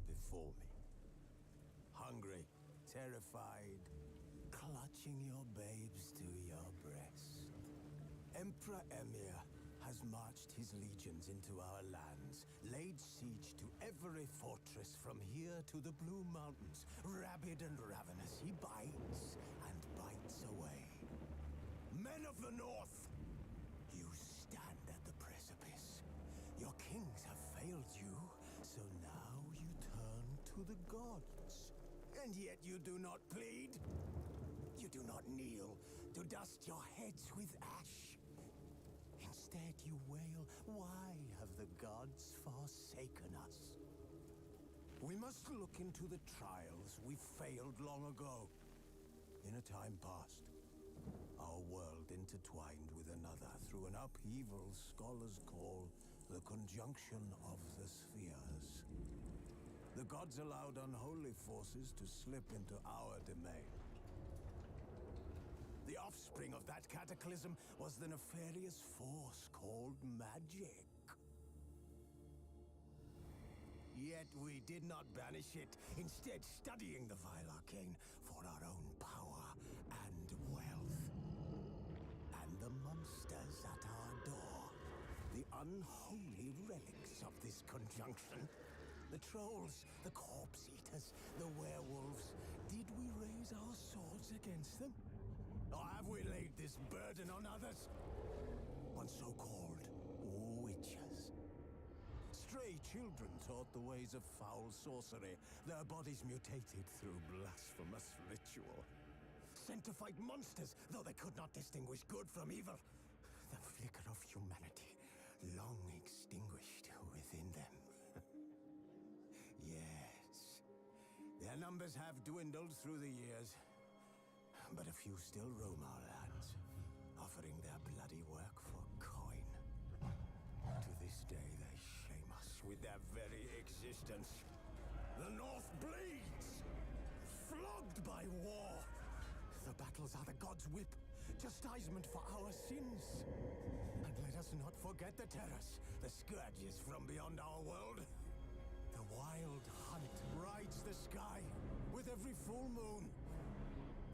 before me. Hungry, terrified, clutching your babes to your breast. Emperor Emir has marched his legions into our lands, laid siege to every fortress from here to the Blue Mountains. Rabid and ravenous, he bites and bites away. Men of the North, you stand at the precipice. Your kings have failed you, so now you turn to the gods. And yet you do not plead. You do not kneel to dust your heads with ash. Instead you wail, why have the gods forsaken us? We must look into the trials we failed long ago. In a time past, our world intertwined with another through an upheaval scholars call the conjunction of the spheres. The gods allowed unholy forces to slip into our domain. The offspring of that cataclysm was the nefarious force called magic. Yet we did not banish it, instead studying the vile arcane for our own power and wealth. And the monsters at our door, the unholy relics of this conjunction. The trolls, the corpse eaters, the werewolves. Did we raise our swords against them? Or have we laid this burden on others? On so-called witches. Stray children taught the ways of foul sorcery, their bodies mutated through blasphemous ritual. Sent to fight monsters, though they could not distinguish good from evil. The flicker of humanity, long extinguished within them. Yes, their numbers have dwindled through the years. But a few still roam our lands, offering their bloody work for coin. To this day, they shame us with their very existence. The North bleeds, flogged by war. The battles are the gods' whip, chastisement for our sins. And let us not forget the terrors, the scourges from beyond our world. The wild hunt rides the sky with every full moon.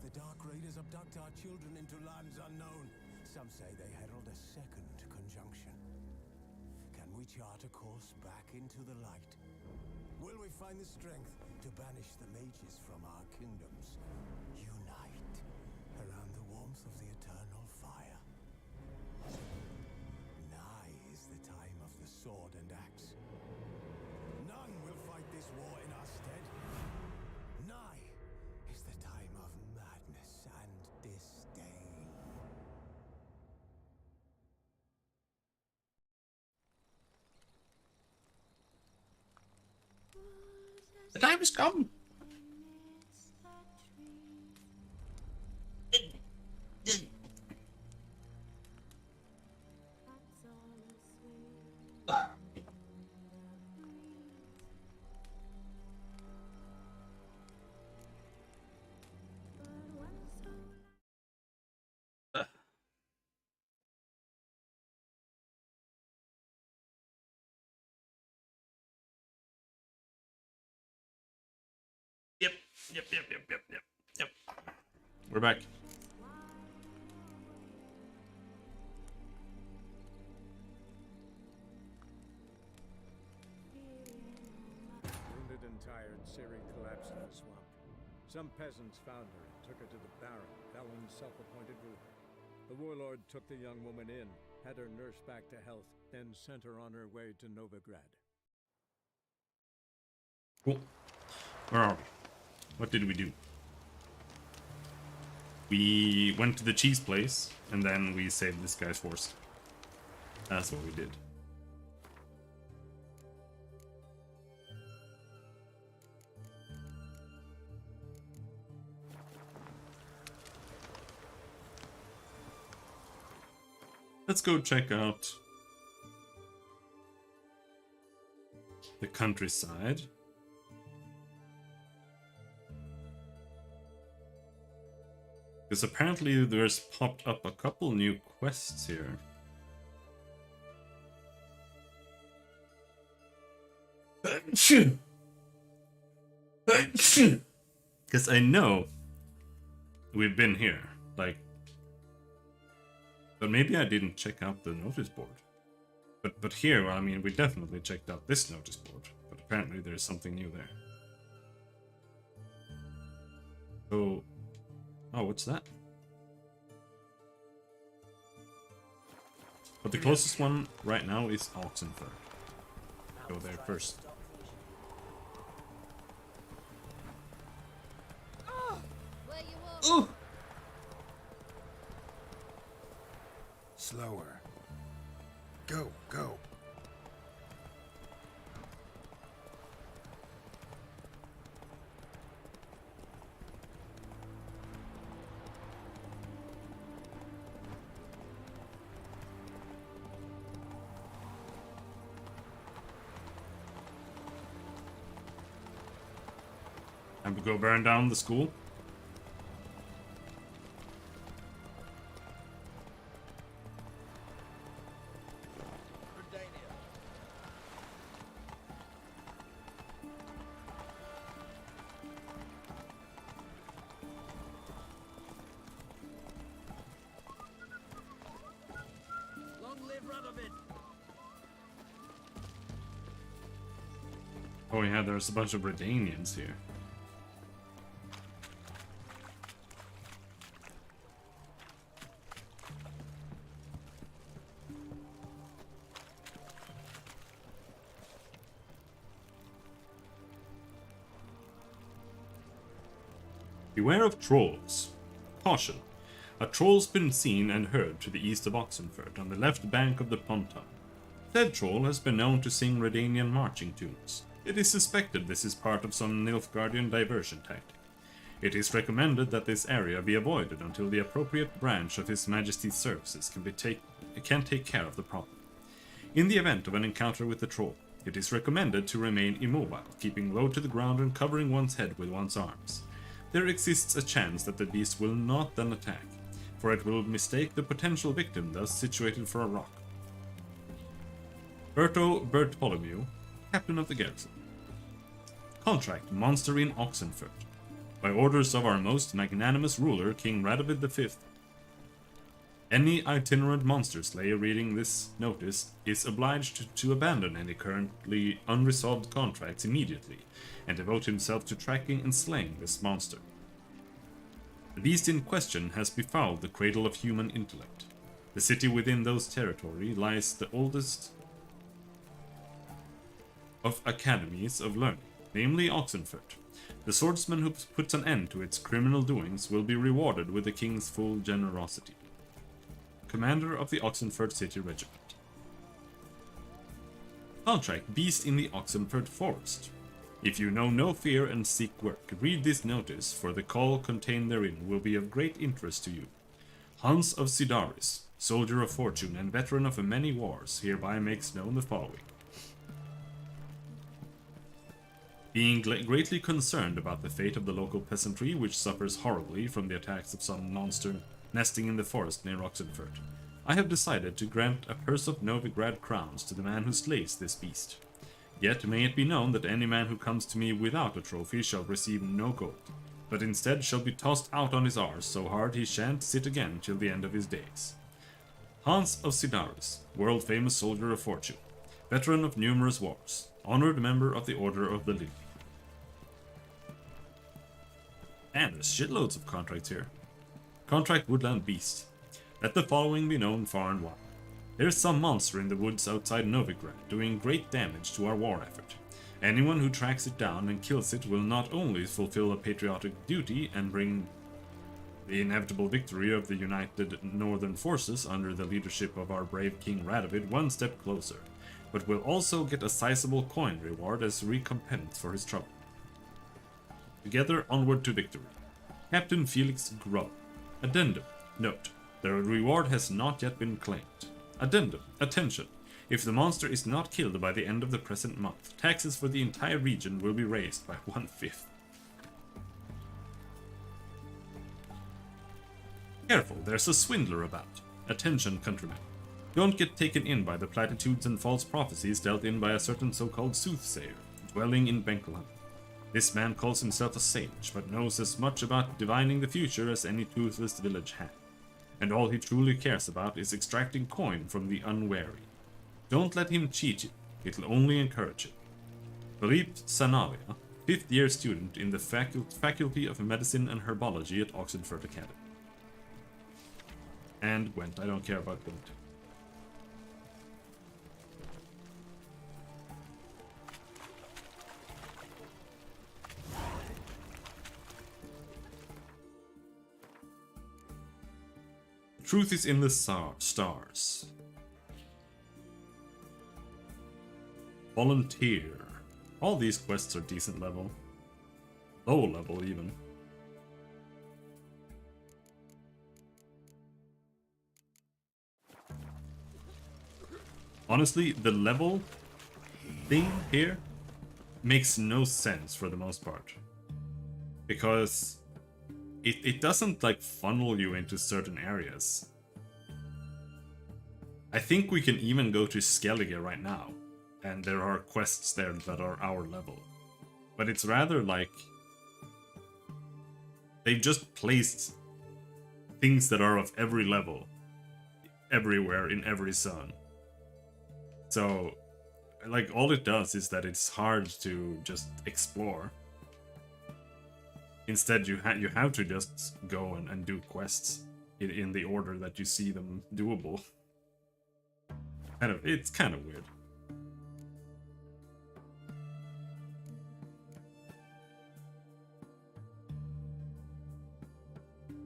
The Dark Raiders abduct our children into lands unknown. Some say they herald a second conjunction. Can we chart a course back into the light? Will we find the strength to banish the mages from our kingdoms? Unite around the warmth of the eternal fire. Nigh is the time of the sword and axe. None will fight this war in our stead. Nigh is the time of madness and disdain. The time has come. Yep. We're back. Wounded and tired, Ciri collapsed in the swamp. Some peasants found her and took her to the Baron, Velen's self-appointed ruler. The warlord took the young woman in, had her nursed back to health, then sent her on her way to Novigrad. Cool. Where are we? What did we do? We went to the cheese place, and then we saved this guy's force. That's what we did. Let's go check out the countryside. Because apparently there's popped up a couple new quests here. Because I know we've been here, like, but maybe I didn't check out the notice board. But here, I mean, we definitely checked out this notice board, but apparently there's something new there. So, oh, what's that? But the closest one right now is Oxenford. Go there first. Ooh! Slower. Go, go. Time to go burn down the school. Oh yeah, there's a bunch of Redanians here. Beware of trolls. Caution. A troll's been seen and heard to the east of Oxenford, on the left bank of the Ponton. Said troll has been known to sing Redanian marching tunes. It is suspected this is part of some Nilfgaardian diversion tactic. It is recommended that this area be avoided until the appropriate branch of His Majesty's services can take care of the problem. In the event of an encounter with the troll, it is recommended to remain immobile, keeping low to the ground and covering one's head with one's arms. There exists a chance that the beast will not then attack, for it will mistake the potential victim thus situated for a rock. Bartholomew, Captain of the Garrison. Contract Monster in Oxenford. By orders of our most magnanimous ruler, King Radovid V. Any itinerant monster slayer reading this notice is obliged to abandon any currently unresolved contracts immediately, and devote himself to tracking and slaying this monster. The beast in question has befouled the cradle of human intellect. The city within those territory lies the oldest of academies of learning, namely Oxenford. The swordsman who puts an end to its criminal doings will be rewarded with the king's full generosity. Commander of the Oxenford City Regiment. Contract Beast in the Oxenford Forest. If you know no fear and seek work, read this notice, for the call contained therein will be of great interest to you. Hans of Sidaris, soldier of fortune and veteran of many wars, hereby makes known the following. Being greatly concerned about the fate of the local peasantry, which suffers horribly from the attacks of some monster nesting in the forest near Oxenford, I have decided to grant a purse of Novigrad crowns to the man who slays this beast. Yet may it be known that any man who comes to me without a trophy shall receive no gold, but instead shall be tossed out on his arse so hard he shan't sit again till the end of his days. Hans of Sidaris, world-famous soldier of fortune, veteran of numerous wars, honored member of the Order of the Lily. And there's shitloads of contracts here. Contract Woodland Beast. Let the following be known far and wide. There is some monster in the woods outside Novigrad, doing great damage to our war effort. Anyone who tracks it down and kills it will not only fulfill a patriotic duty and bring the inevitable victory of the united northern forces under the leadership of our brave King Radovid one step closer, but will also get a sizable coin reward as recompense for his trouble. Together onward to victory. Captain Felix Grubb. Addendum. Note. The reward has not yet been claimed. Addendum. Attention. If the monster is not killed by the end of the present month, taxes for the entire region will be raised by 1/5. Careful, there's a swindler about. Attention, countrymen. Don't get taken in by the platitudes and false prophecies dealt in by a certain so-called soothsayer, dwelling in Benkelheim. This man calls himself a sage, but knows as much about divining the future as any toothless village hat. And all he truly cares about is extracting coin from the unwary. Don't let him cheat you, it'll only encourage it. Philippe Sanavia, 5th year student in the Faculty of Medicine and Herbology at Oxenford Academy. And Gwent, I don't care about Gwent. Truth is in the stars. Volunteer. All these quests are decent level. Low level even. Honestly, the level thing here makes no sense for the most part. Because it doesn't like funnel you into certain areas. I think we can even go to Skellige right now, and there are quests there that are our level. But it's rather like they've just placed things that are of every level everywhere in every zone. So like all it does is that it's hard to just explore. Instead, you have to just go and do quests in the order that you see them doable. It's kind of weird.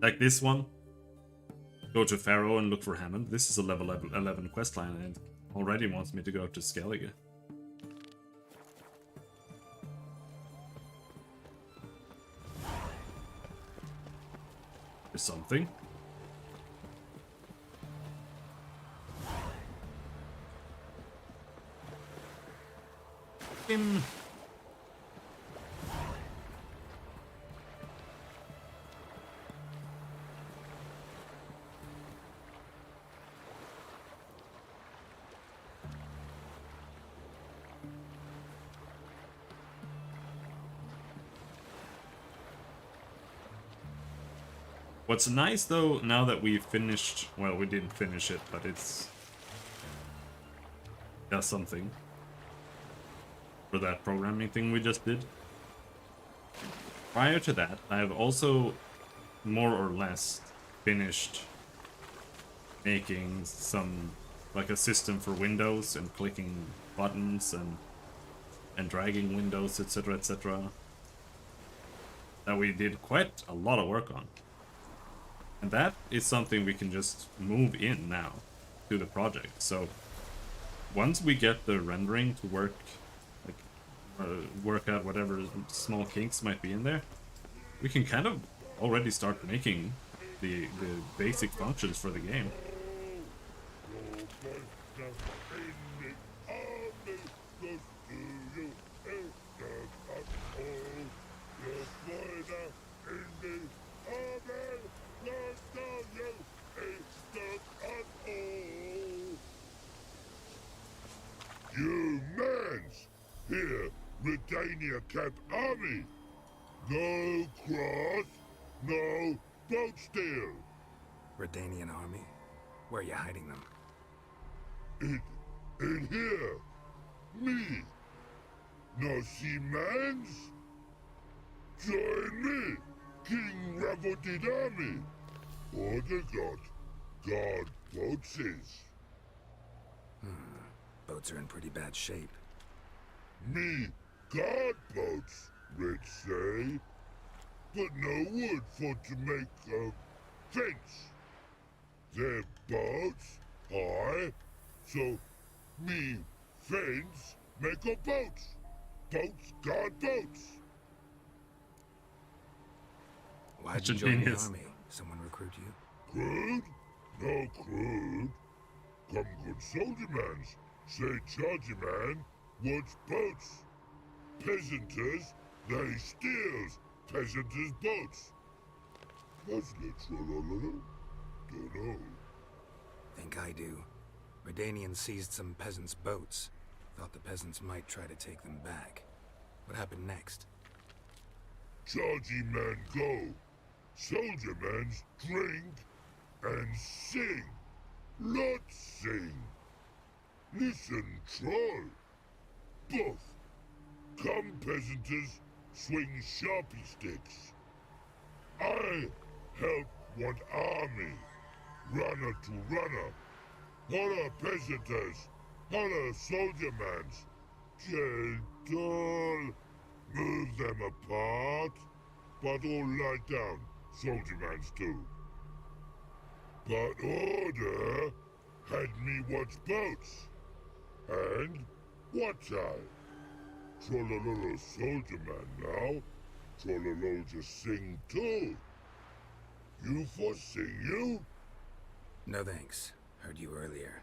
Like this one. Go to Pharaoh and look for Hammond. This is a level 11 questline and it already wants me to go to Skellige. Something. What's nice though, now that we've finished, well, we didn't finish it, but it's does something for that programming thing we just did. Prior to that, I have also more or less finished making some, like a system for windows and clicking buttons and dragging windows, etc, etc. That we did quite a lot of work on. And that is something we can just move in now to the project. So once we get the rendering to work, like work out whatever small kinks might be in there, we can kind of already start making the basic functions for the game. Humans! Here, Redania Camp Army! No cross, no boat steal! Redanian army? Where are you hiding them? In here! Me! No seamans? Join me, King Ravodid Army! Order God boats is. Boats are in pretty bad shape. Me guard boats, Red say, but no wood for to make a fence. Their boats high, so me fence make a boats. Boats guard boats. Why'd Such you a join the genius. army? Someone recruit you? Crude? No crude. Come good soldier mans. Say chargy man wants boats. Peasanters, they steals peasanters' boats. That's literal, dunno. Think I do. Redanians seized some peasants' boats. Thought the peasants might try to take them back. What happened next? chargy man go. Soldier man's drink and sing. Not sing. Listen, troll. Both. Come, peasanters, swing sharpie sticks. I help one army. Runner to runner. Holla, peasanters. Holla, soldier mans. Gentle. Move them apart. But all lie down. Soldier mans do. But order had me watch boats. And watch I. Trollololo soldier man now. Trollolo just sing too. You for sing you? No thanks. Heard you earlier.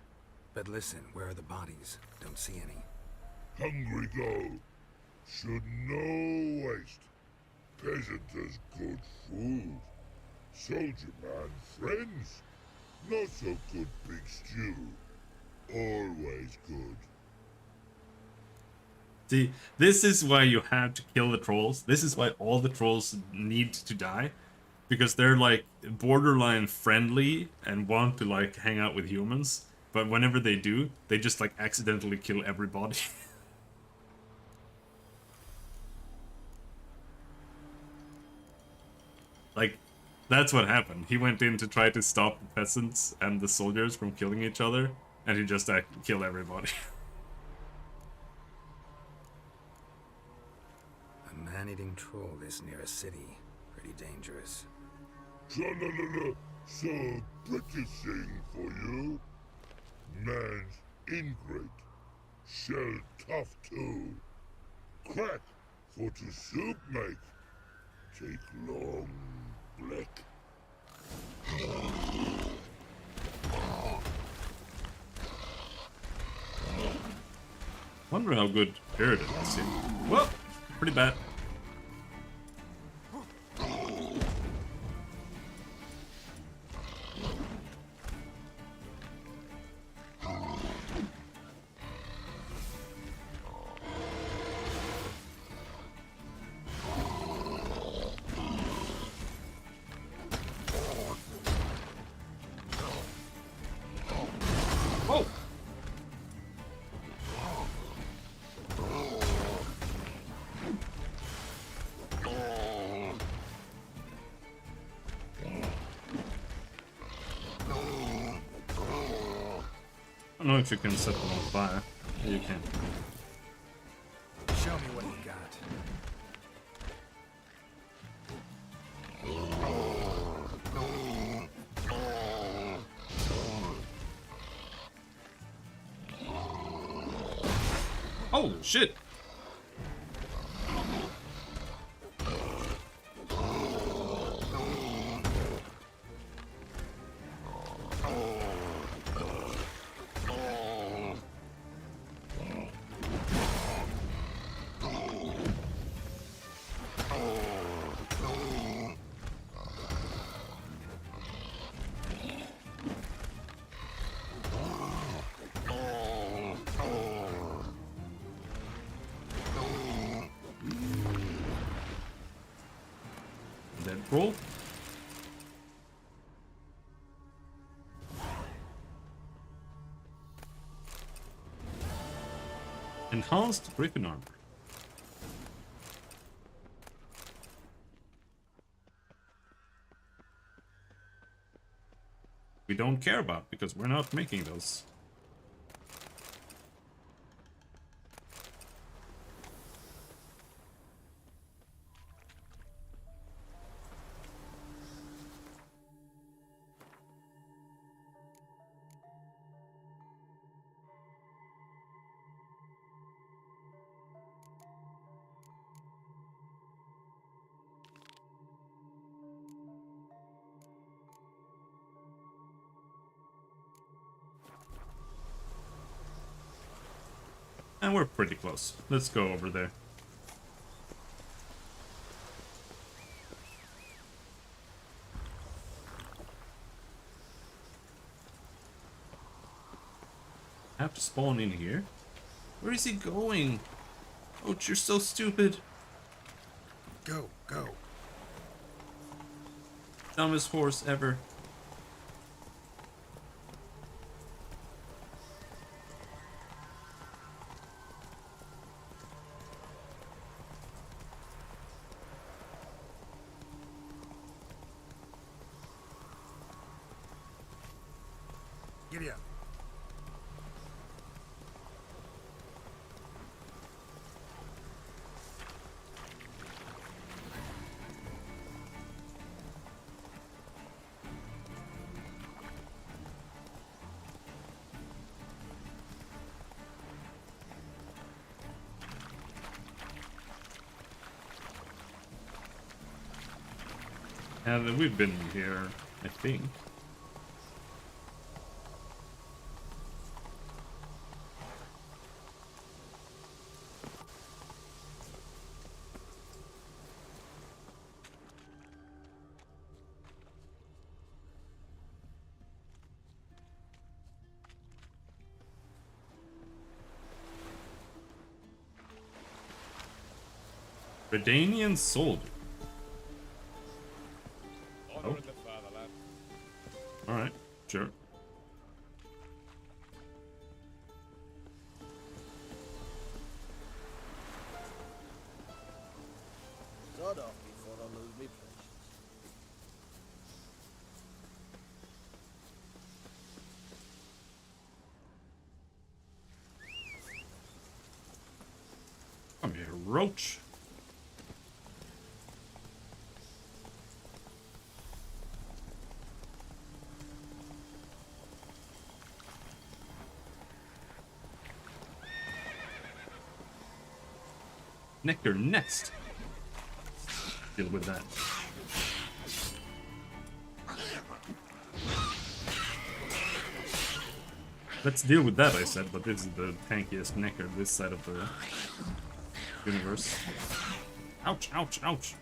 But listen, where are the bodies? Don't see any. Hungry go. Should no waste. Peasanters good food. Soldier man friends. Not so good big stew. Always good. See, this is why you have to kill the trolls. This is why all the trolls need to die. Because they're like borderline friendly and want to like hang out with humans. But whenever they do, they just like accidentally kill everybody. Like, that's what happened. He went in to try to stop the peasants and the soldiers from killing each other. And he just killed everybody. A man-eating troll this near a city. Pretty dangerous. Trollololo, so British thing for you. Man's ingrate. Shell tough too. Crack for to soup make. Take long black. Wonder how good Verdon is here. Well, pretty bad. Oh! I don't know if you can set them on fire. Yeah, you can. Show me what you got. Oh, shit! Dead roll. Enhanced Griffin armor. We don't care about because we're not making those. And we're pretty close. Let's go over there. I have to spawn in here. Where is he going? Oh, you're so stupid. Go, go. Dumbest horse ever. Giddy up. And we've been here, I think. Verdanian soldier. Honor in the fatherland. Alright, sure. Start off before I lose me patience. Come here, roach. Nectar next. Deal with that. Let's deal with that, I said, but this is the tankiest Nectar this side of the universe. Ouch, ouch, ouch.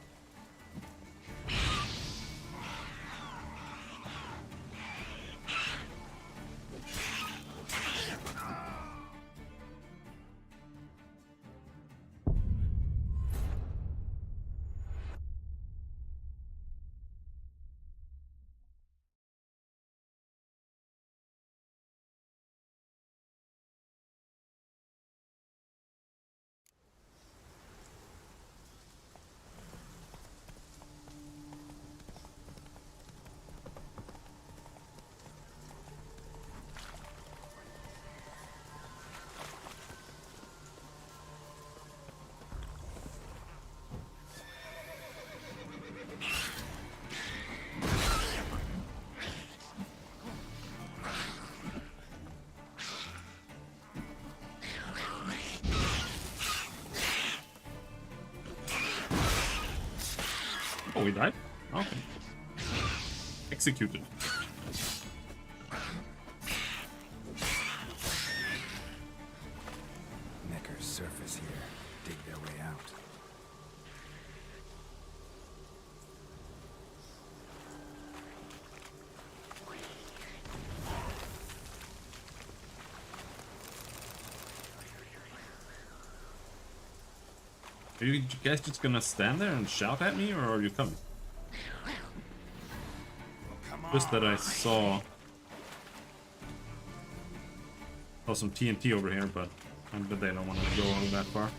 Oh, we died? Okay. Executed. Neckar's surface here. Dig their way out. Are you guys just gonna stand there and shout at me, or are you coming? Just that I saw some TNT over here, but I bet they don't want to go all that far.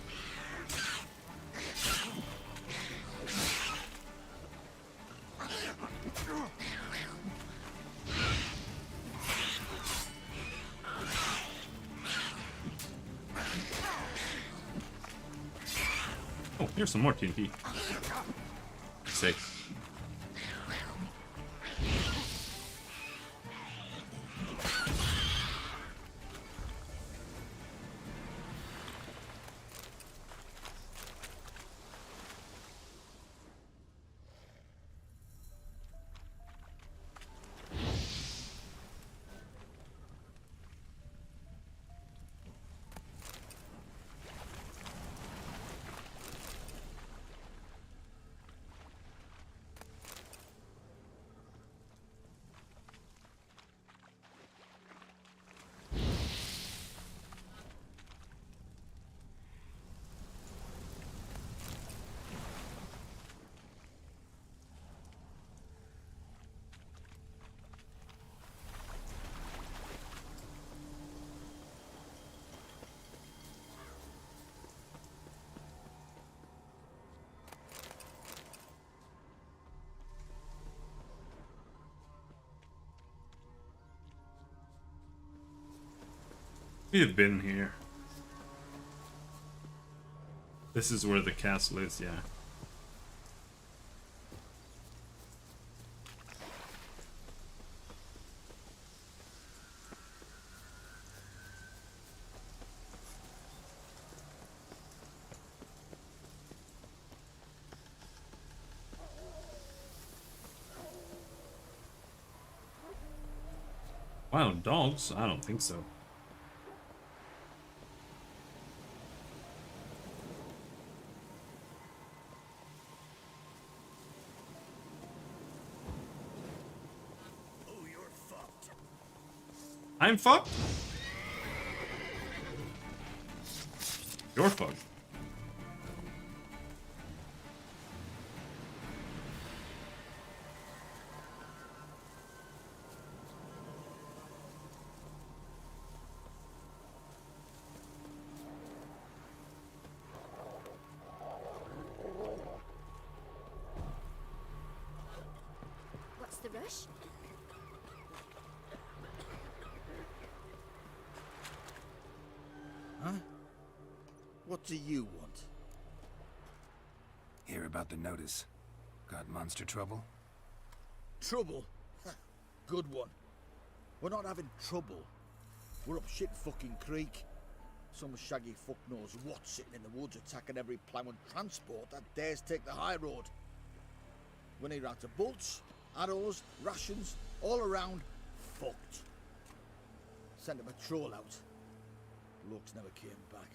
Oh, here's some more TNT. Sick. We've been here. This is where the castle is, yeah. Wild dogs? I don't think so. Oh, you're fucked. I'm fucked? You're fucked. What's the rush? Huh? What do you want? Hear about the notice. Got monster trouble? Trouble? Good one. We're not having trouble. We're up shit fucking creek. Some shaggy fuck knows what sitting in the woods attacking every plough and transport that dares take the high road. We need out of bolts, arrows, rations, all around fucked. Sent a patrol out. Looks never came back.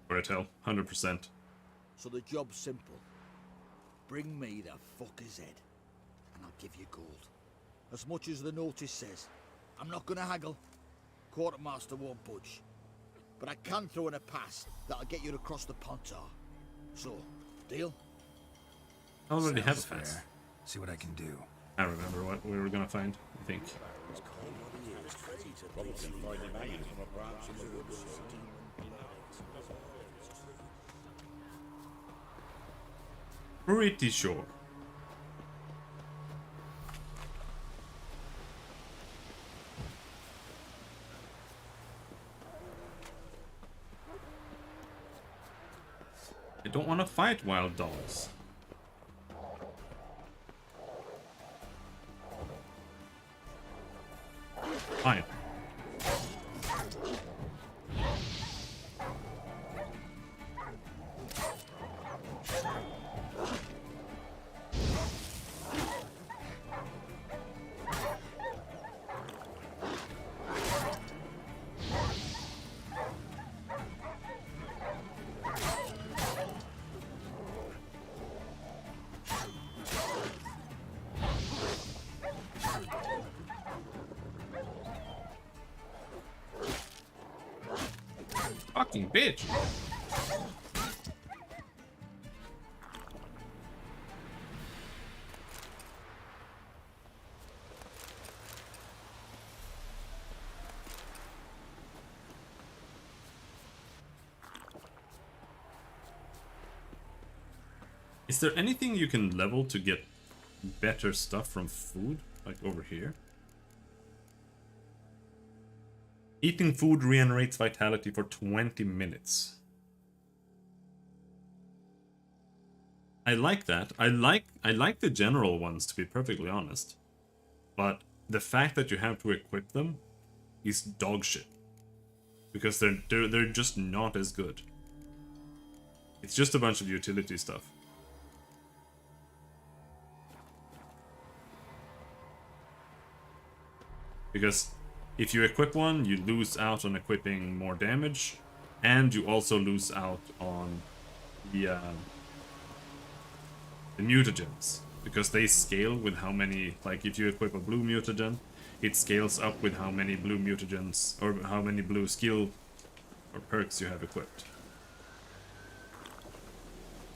Right, hell, 100%. So the job's simple. Bring me the fucker's head, and I'll give you gold. As much as the notice says. I'm not gonna haggle. Quartermaster won't budge. But I can throw in a pass that'll get you across the Pontar. So, deal? I already have a Sounds fence. fair. See what I can do. I remember what we were gonna find, I think. Pretty sure. I don't want to fight wild dogs. Fine. Fucking bitch. Is there anything you can level to get better stuff from food? Like over here? Eating food regenerates vitality for 20 minutes. I like that. I like the general ones, to be perfectly honest. But the fact that you have to equip them is dog shit. Because they're just not as good. It's just a bunch of utility stuff. Because if you equip one, you lose out on equipping more damage, and you also lose out on the mutagens, because they scale with how many, like if you equip a blue mutagen, it scales up with how many blue mutagens, or how many blue skill or perks you have equipped.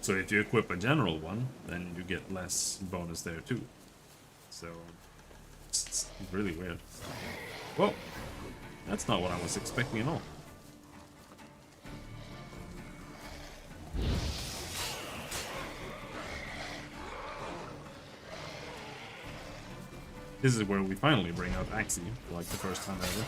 So if you equip a general one, then you get less bonus there too. So it's really weird. Whoa, that's not what I was expecting at all. This is where we finally bring out Axie, for like the first time ever.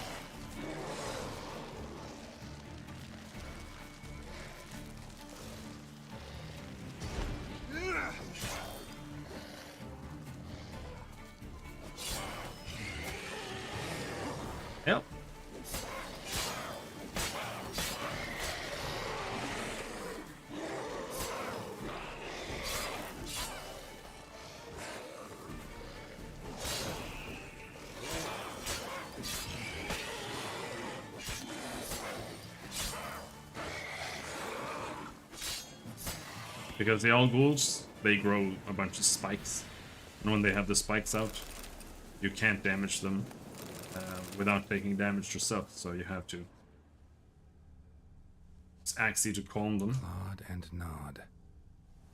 Because the Ghouls, they grow a bunch of spikes. And when they have the spikes out, you can't damage them without taking damage yourself, so you have to. It's axy to calm them. Clawed and gnawed.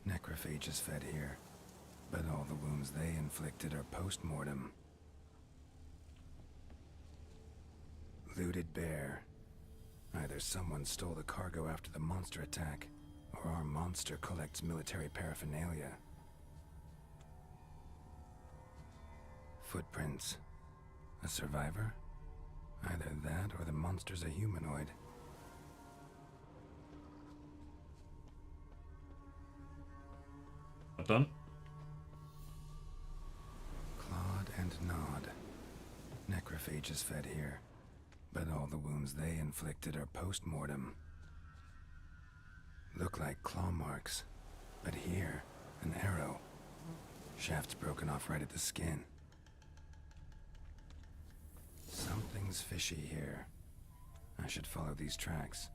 Necrophages fed here, but all the wounds they inflicted are post-mortem. Looted bear. Either someone stole the cargo after the monster attack, or our monster collects military paraphernalia. Footprints. A survivor? Either that or the monster's a humanoid. Not done? Clawed and gnawed. Necrophages fed here, but all the wounds they inflicted are post-mortem. Look like claw marks, but here, an arrow. Shaft's broken off right at the skin. Something's fishy here. I should follow these tracks.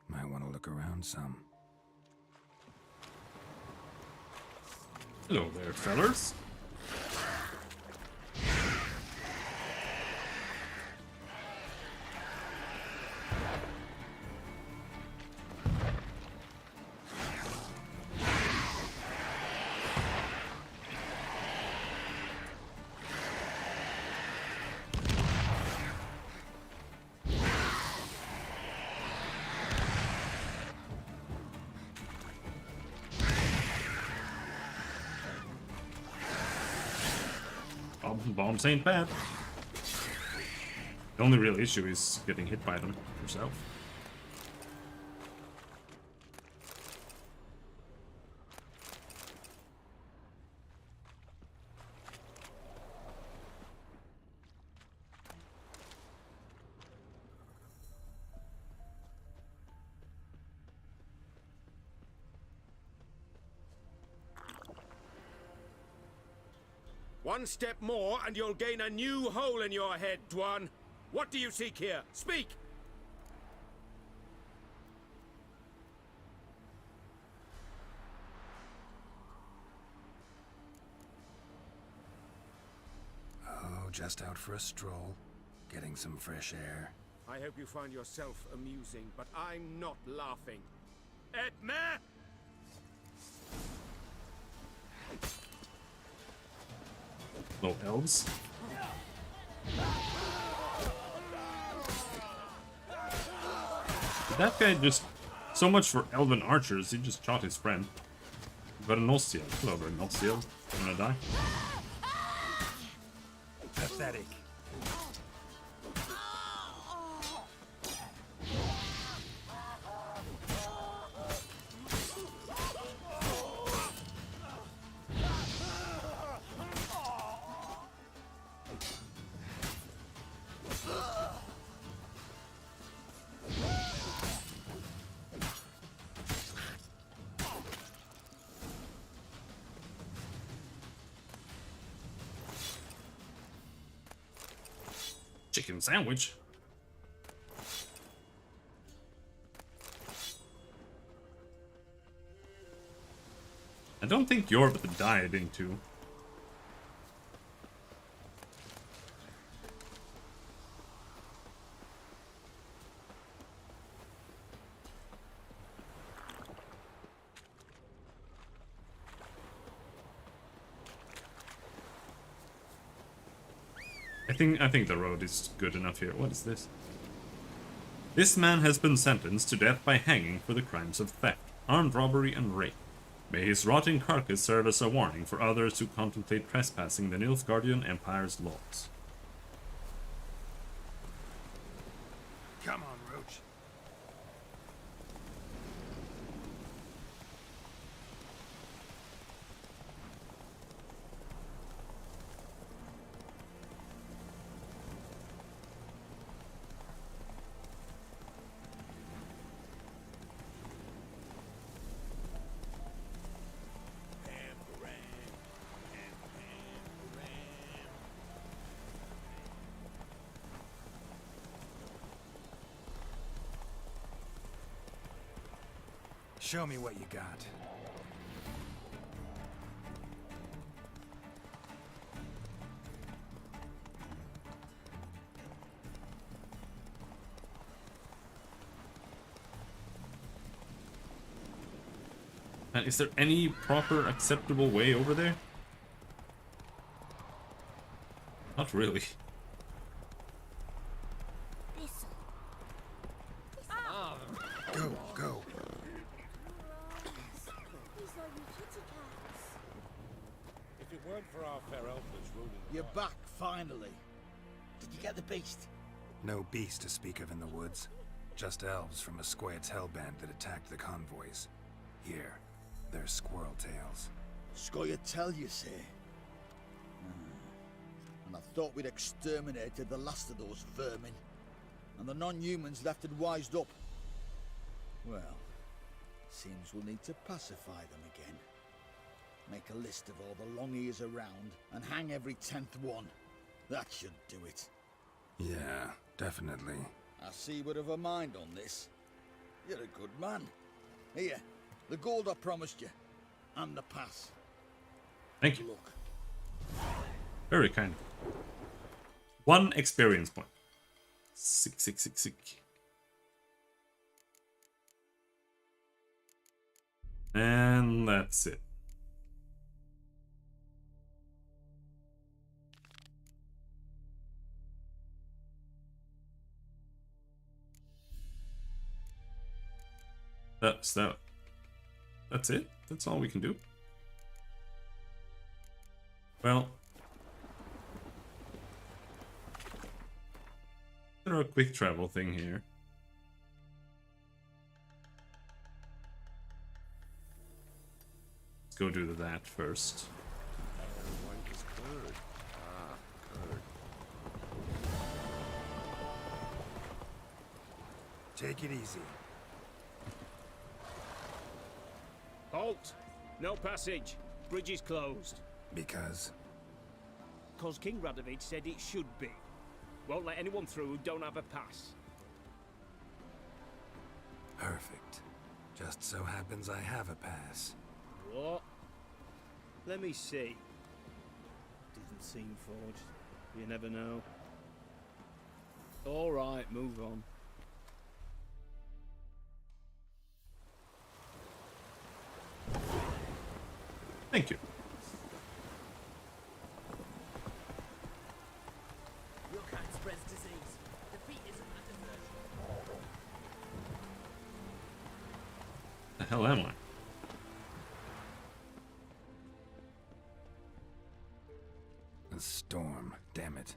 Might want to look around some. Hello there, fellers. Bombs ain't bad. The only real issue is getting hit by them yourself. One step more, and you'll gain a new hole in your head, Dwan. What do you seek here? Speak! Oh, just out for a stroll. Getting some fresh air. I hope you find yourself amusing, but I'm not laughing. Edme! No elves. That guy just... So much for elven archers, he just shot his friend. Vernosiel. Hello, Vernosiel. You wanna die? Pathetic. Chicken sandwich. I don't think Yorba died into. I think the road is good enough here. What is this? This man has been sentenced to death by hanging for the crimes of theft, armed robbery, and rape. May his rotting carcass serve as a warning for others who contemplate trespassing the Nilfgaardian Empire's laws. Come on, Roach. Show me what you got. And is there any proper acceptable way over there? Not really. Go, go. These are you kitty cats. If it weren't for our fair elders ruling the You're world, back, finally. Did you get the beast? No beast to speak of in the woods. Just elves from a Squared's hellband that attacked the convoys. Here, they're squirrel tails. Scoia'tael, you say? And I thought we'd exterminated the last of those vermin. And the non-humans left and wised up. Well, seems we'll need to pacify them again. Make a list of all the long ears around and hang every 10th one. That should do it. Yeah, definitely. I see you would have a mind on this. You're a good man. Here, the gold I promised you. And the pass. Thank you. Look. Very kind. 1 experience point. Sick. And that's it. That's that. That's it? That's all we can do? Well, there's a quick travel thing here. Let's go do that first. white is curd. Ah, curd. Take it easy. Halt! No passage. Bridge is closed. Because? Cause King Radovid said it should be. Won't let anyone through who don't have a pass. Perfect. Just so happens I have a pass. What? Let me see. Didn't seem forged. You never know. Alright, move on. Thank you. Your kind spreads disease. Defeat isn't a diversion. The hell am I? A storm, damn it.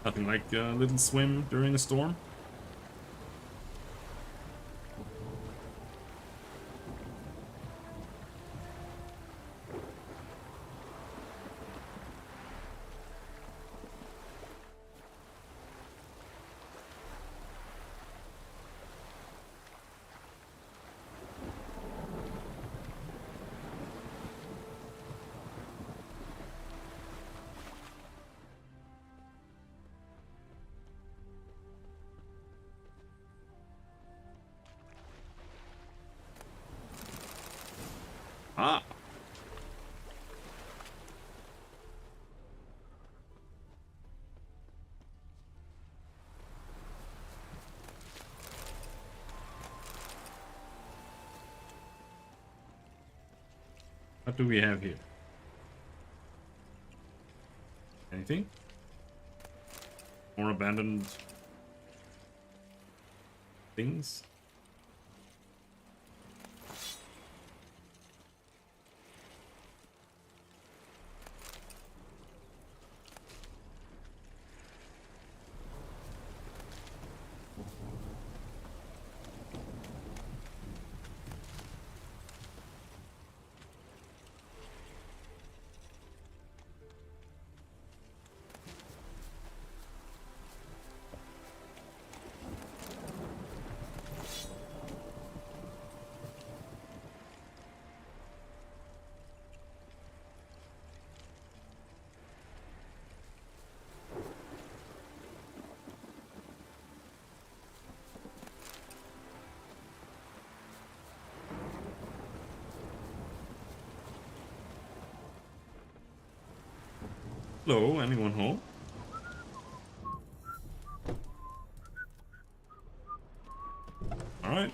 Nothing like a little swim during a storm. Ah. What do we have here? Anything? More abandoned things? Hello, anyone home? Alright.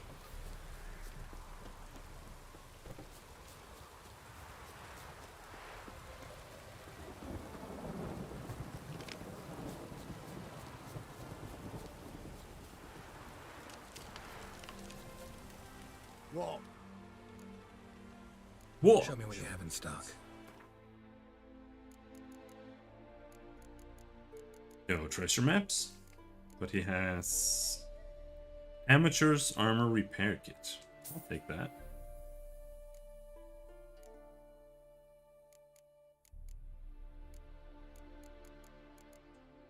What? What? Show me what you have in stock. Yo, treasure maps? But he has... Amateur's Armor Repair Kit. I'll take that.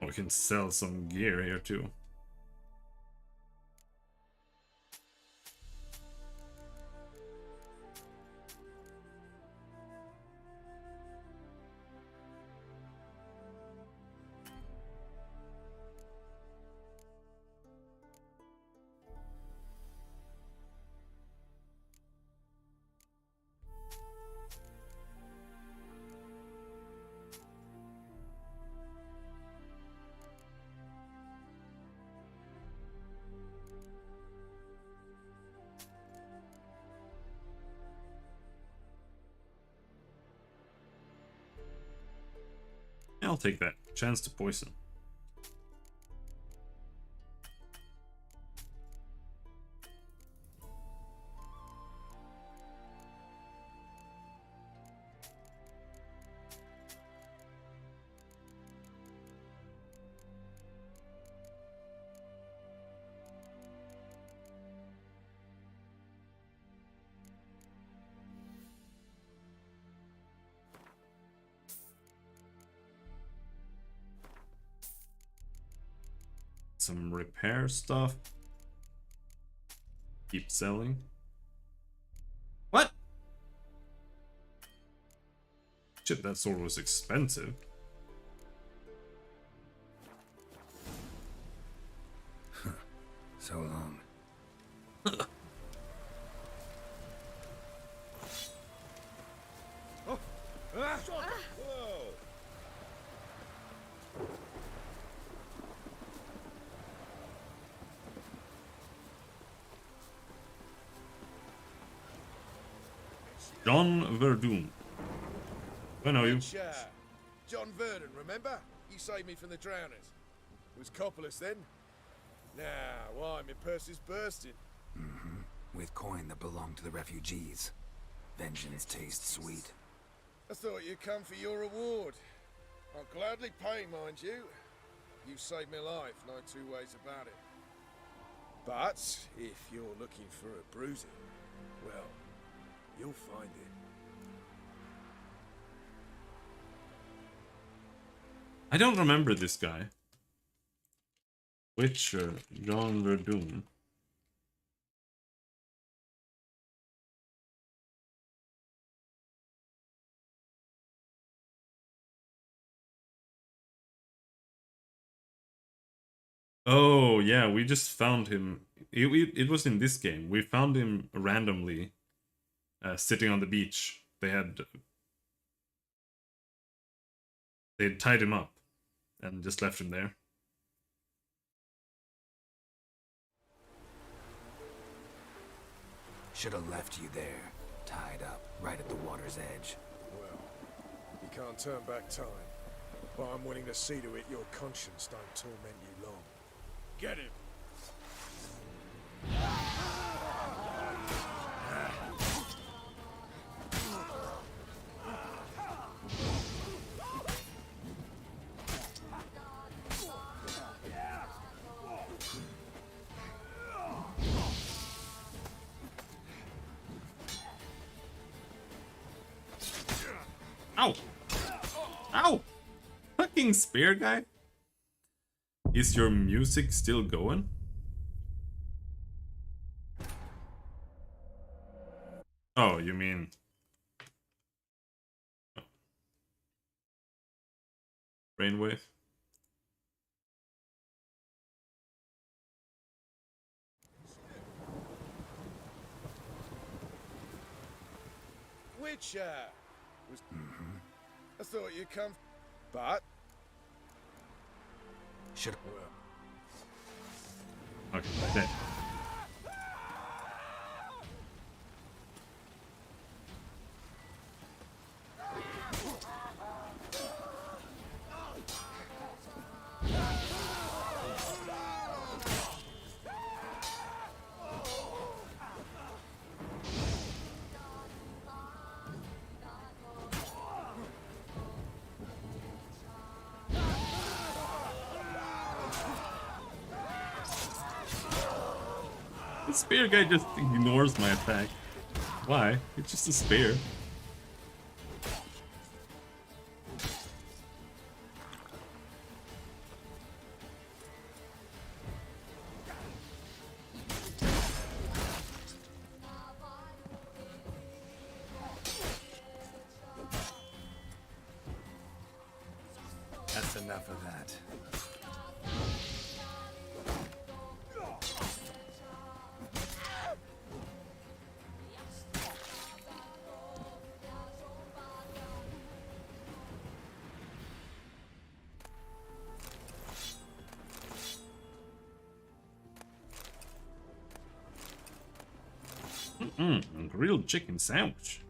Oh, we can sell some gear here too. I'll take that. Chance to poison. Some repair stuff. Keep selling. What? Shit, that sword was expensive. So long. Whoa! John Verdon. I know you. John Verdon, remember? You saved me from the drowners. It was Coppolis then. Now, why, my purse is bursting. With coin that belonged to the refugees. Vengeance tastes sweet. I thought you'd come for your reward. I'll gladly pay, mind you. You saved my life, no two ways about it. But if you're looking for a bruising, well, you'll find it. I don't remember this guy. Witcher, John Verdun. Oh, yeah, we just found him. It was in this game. We found him randomly sitting on the beach. They'd tied him up and just left him there. Should have left you there, tied up, right at the water's edge. Well, you can't turn back time. But I'm willing to see to it your conscience don't torment you long. Get him! Ow! Ow! Fucking spear guy? Is your music still going? Oh, you mean... Brainwave? Which, was... I thought you'd come... But Should Okay, dead. The spear guy just ignores my attack. Why? It's just a spear. That's enough of that. Grilled chicken sandwich.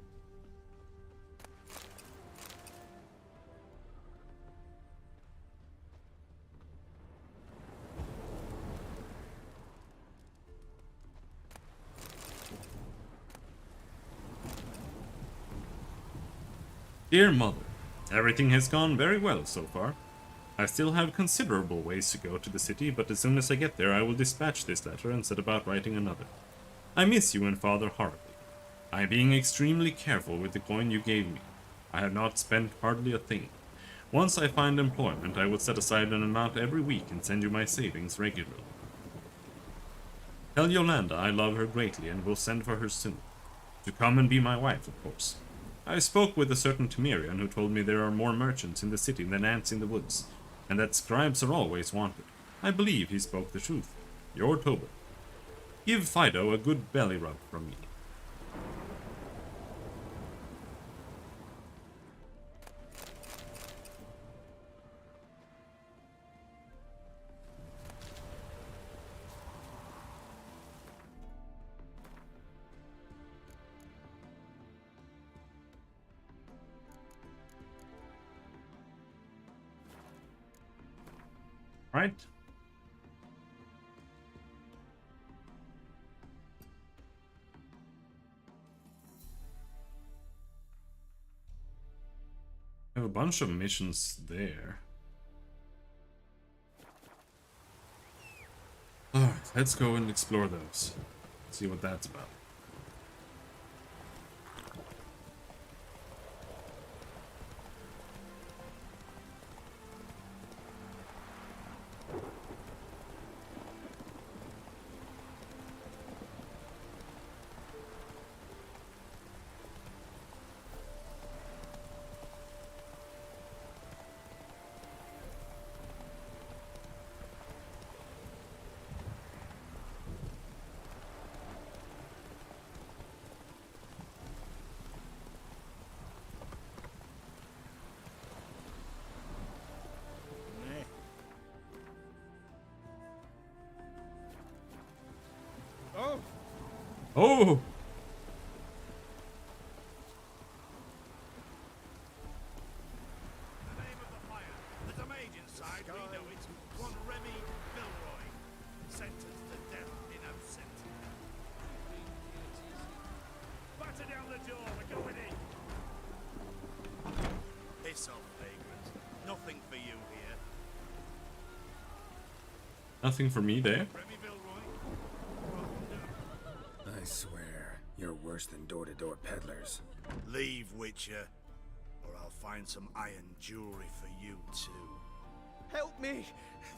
Dear Mother, everything has gone very well so far. I still have considerable ways to go to the city, but as soon as I get there I will dispatch this letter and set about writing another. I miss you and Father horribly. I am being extremely careful with the coin you gave me. I have not spent hardly a thing. Once I find employment, I will set aside an amount every week and send you my savings regularly. Tell Yolanda I love her greatly and will send for her soon. To come and be my wife, of course. I spoke with a certain Temerian who told me there are more merchants in the city than ants in the woods, and that scribes are always wanted. I believe he spoke the truth. Your Toba. Give Fido a good belly rub from me. Right? I have a bunch of missions there. Alright, let's go and explore those. See what that's about. Oh! The name of the fire. There's a mage inside, we know it. One Remy Milroy. Sentenced to death in absent. Batter down the door, we're going in. Piss off, vagrant. Nothing for you here. Nothing for me there? Remy Milroy. I swear, you're worse than door-to-door peddlers. Leave, Witcher, or I'll find some iron jewelry for you too. Help me!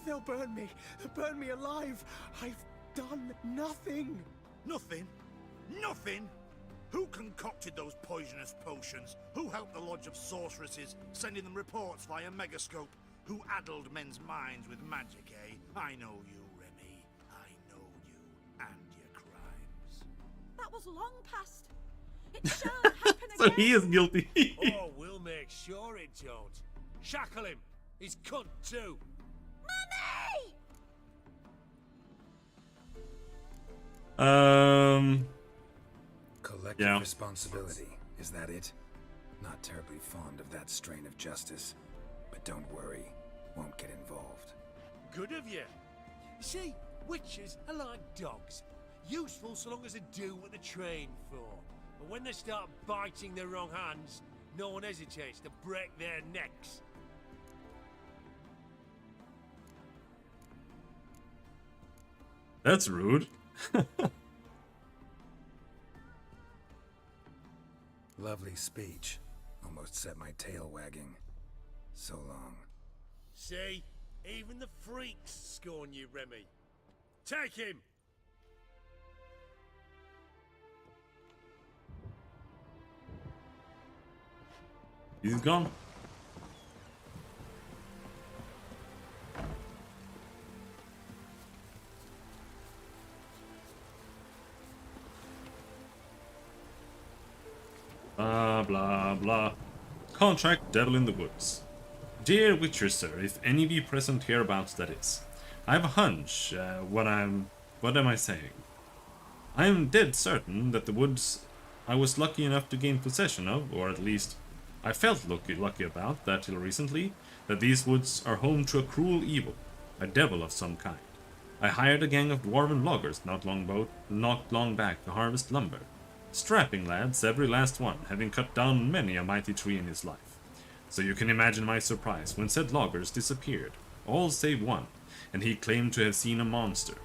They'll burn me! Burn me alive! I've done nothing! Nothing? Nothing? Who concocted those poisonous potions? Who helped the Lodge of Sorceresses, sending them reports via Megascope? Who addled men's minds with magic, eh? I know you, Remy. I know you and your crimes. That was long past. It shan't happen So again. he is guilty. Oh, we'll make sure it don't. Shackle him. He's cunt too. Collective responsibility, is that it? Not terribly fond of that strain of justice. But don't worry, won't get involved. Good of you. See, witches are like dogs. Useful so long as they do what they're trained for. But when they start biting the wrong hands, no one hesitates to break their necks. That's rude. Lovely speech. Almost set my tail wagging. So long. See? Even the freaks scorn you, Remy. Take him! He's gone. Blah, blah, blah. Contract Devil in the Woods. Dear Witcher Sir, if any of you present hereabouts that is. I have a hunch, what am I saying? I am dead certain that the woods I was lucky enough to gain possession of, or at least I felt lucky about that till recently, that these woods are home to a cruel evil, a devil of some kind. I hired a gang of dwarven loggers not long back to harvest lumber. Strapping lads, every last one, having cut down many a mighty tree in his life. So you can imagine my surprise when said loggers disappeared, all save one, and he claimed to have seen a monster.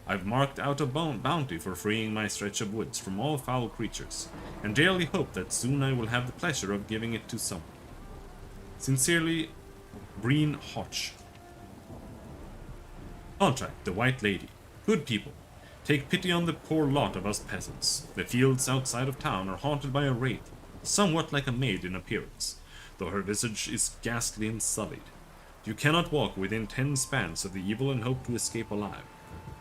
I've marked out a bounty for freeing my stretch of woods from all foul creatures, and dearly hope that soon I will have the pleasure of giving it to someone. Sincerely, Breen Hotch. Contract, the White Lady. Good people. Take pity on the poor lot of us peasants. The fields outside of town are haunted by a wraith, somewhat like a maid in appearance, though her visage is ghastly and sullied. You cannot walk within 10 spans of the evil and hope to escape alive.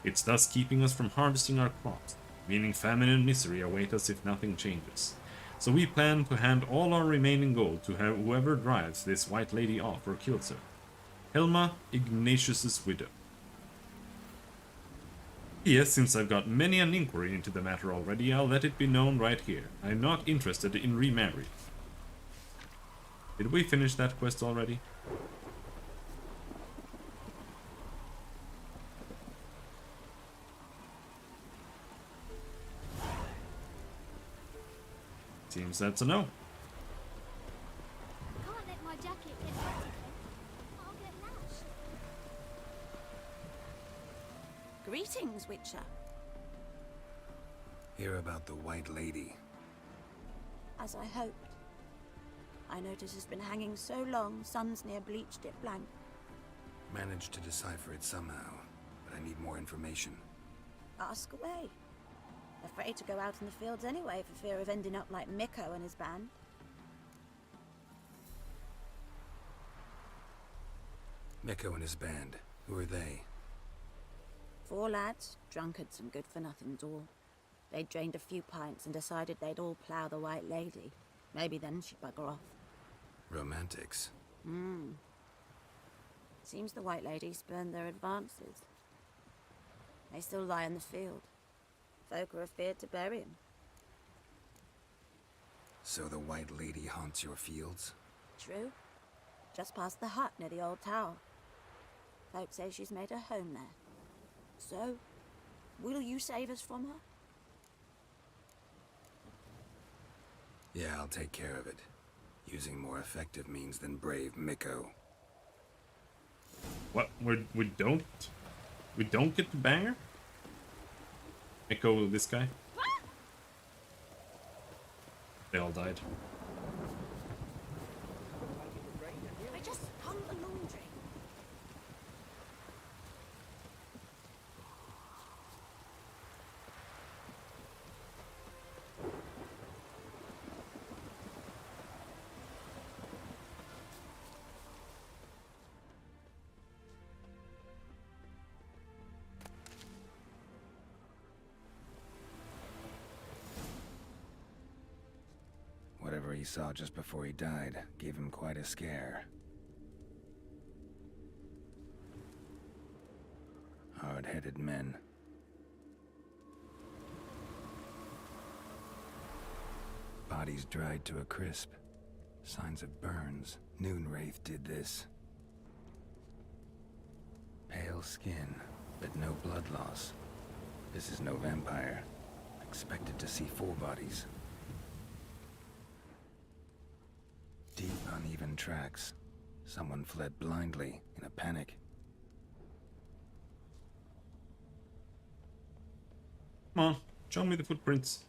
It's thus keeping us from harvesting our crops, meaning famine and misery await us if nothing changes. So we plan to hand all our remaining gold to whoever drives this White Lady off or kills her. Helma, Ignatius's widow. Yes, since I've got many an inquiry into the matter already, I'll let it be known right here. I'm not interested in remarrying. Did we finish that quest already? Seems that's a no. Can't let my jacket get wet again. I'll get lashed. Greetings, Witcher. Hear about the White Lady. As I hoped. I notice it's been hanging so long, sun's near bleached it blank. Managed to decipher it somehow, but I need more information. Ask away. Afraid to go out in the fields anyway for fear of ending up like Mikko and his band. Mikko and his band. Who are they? 4 lads, drunkards and good-for-nothings all. They'd drained a few pints and decided they'd all plough the White Lady. Maybe then she'd bugger off. Romantics. Seems the White Lady spurned their advances. They still lie in the field. Folk are afeard to bury him. So the White Lady haunts your fields? True. Just past the hut near the old tower. Folk say she's made her home there. So, will you save us from her? Yeah, I'll take care of it. Using more effective means than brave Mikko. What? We don't get to bang her? Mikko, this guy? They all died. I just hung the laundry. Whatever he saw just before he died gave him quite a scare. Hard-headed men. Bodies dried to a crisp. Signs of burns. Noonwraith did this. Pale skin, but no blood loss. This is no vampire. Expected to see 4 bodies. Deep, uneven tracks. Someone fled blindly, in a panic. Come on, show me the footprints.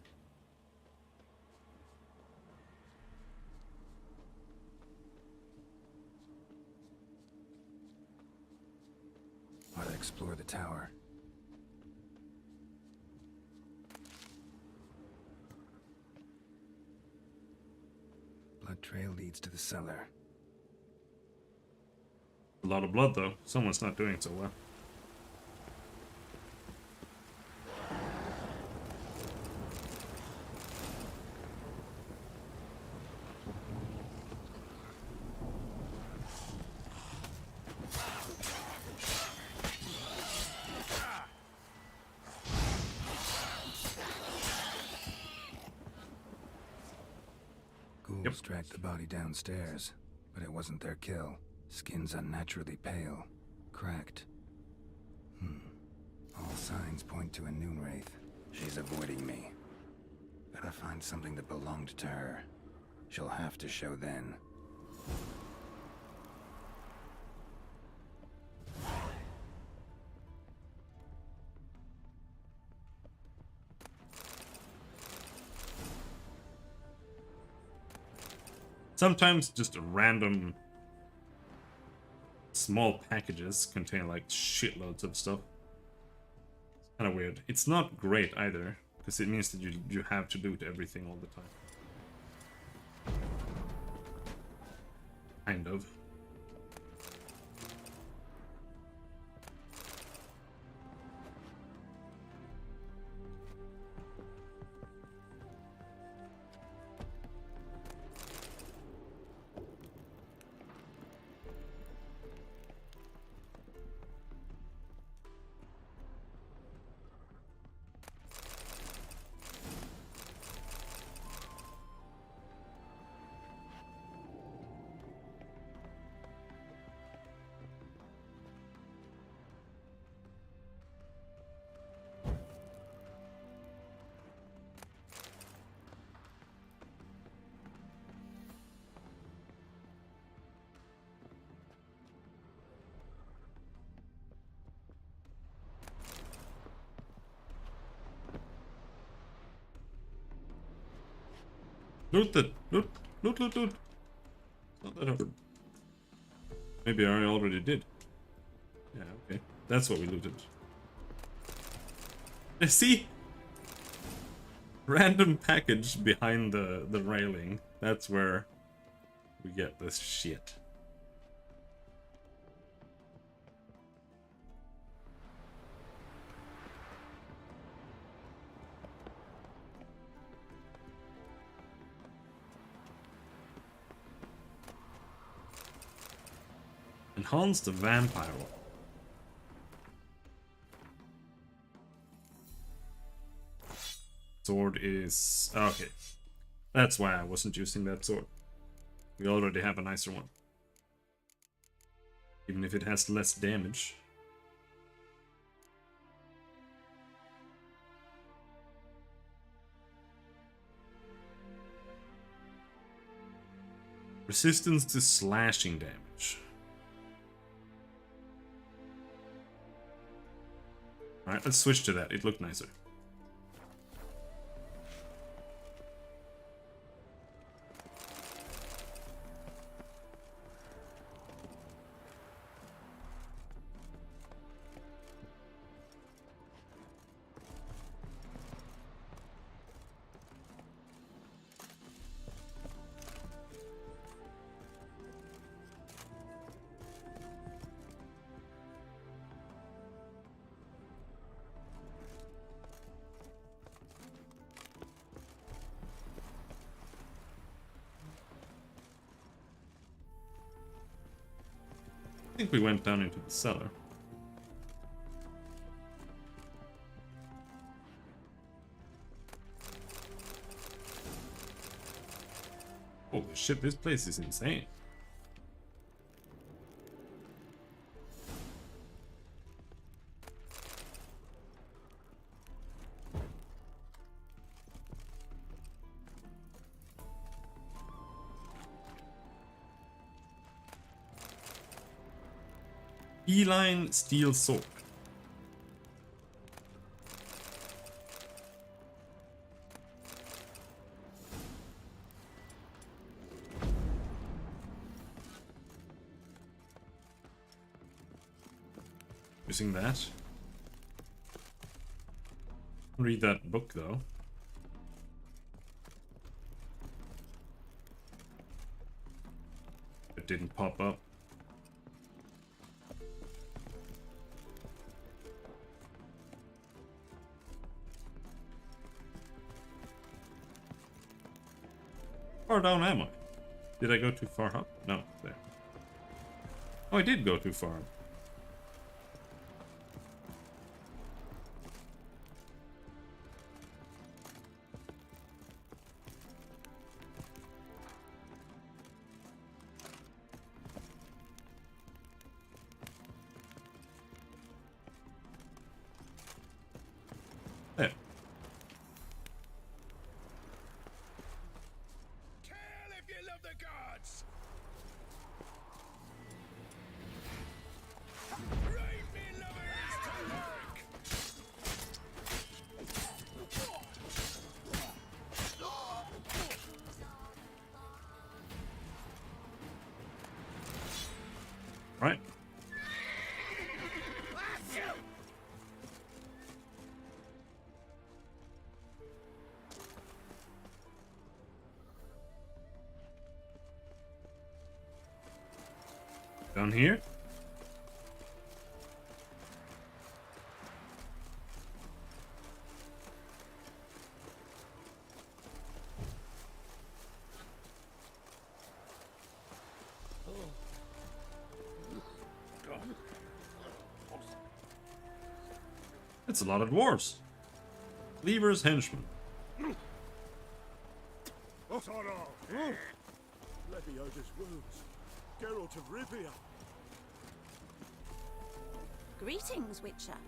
Ought to explore the tower. Blood trail leads to the cellar. A lot of blood, though. Someone's not doing so well. Ghouls dragged the body downstairs, but it wasn't their kill. Skin's unnaturally pale, cracked. All signs point to a Noonwraith. She's avoiding me. Gotta find something that belonged to her. She'll have to show then. Sometimes just random small packages contain like shitloads of stuff. It's kind of weird. It's not great either, because it means that you have to loot everything all the time. Kind of. Loot it! Loot! Loot, loot, loot! It's not that hard. Maybe I already did. Yeah, okay. That's what we looted. See? Random package behind the railing. That's where we get this shit. Enhance the vampire. Sword is... okay. That's why I wasn't using that sword. We already have a nicer one. Even if it has less damage. Resistance to slashing damage. Alright, let's switch to that. It looked nicer. I think we went down into the cellar. shit, this place is insane. Beeline steel sword. Using that. Read that book though. It didn't pop up. How far down am I? Did I go too far up? No, there. Oh, I did go too far up. There. Kill if you love the gods! Raid me lovers to work! Right. Down here. It's a lot of dwarves. Cleaver's henchmen. What's on all? Leviosa's wounds. Geralt of Rivia. Greetings, Witcher.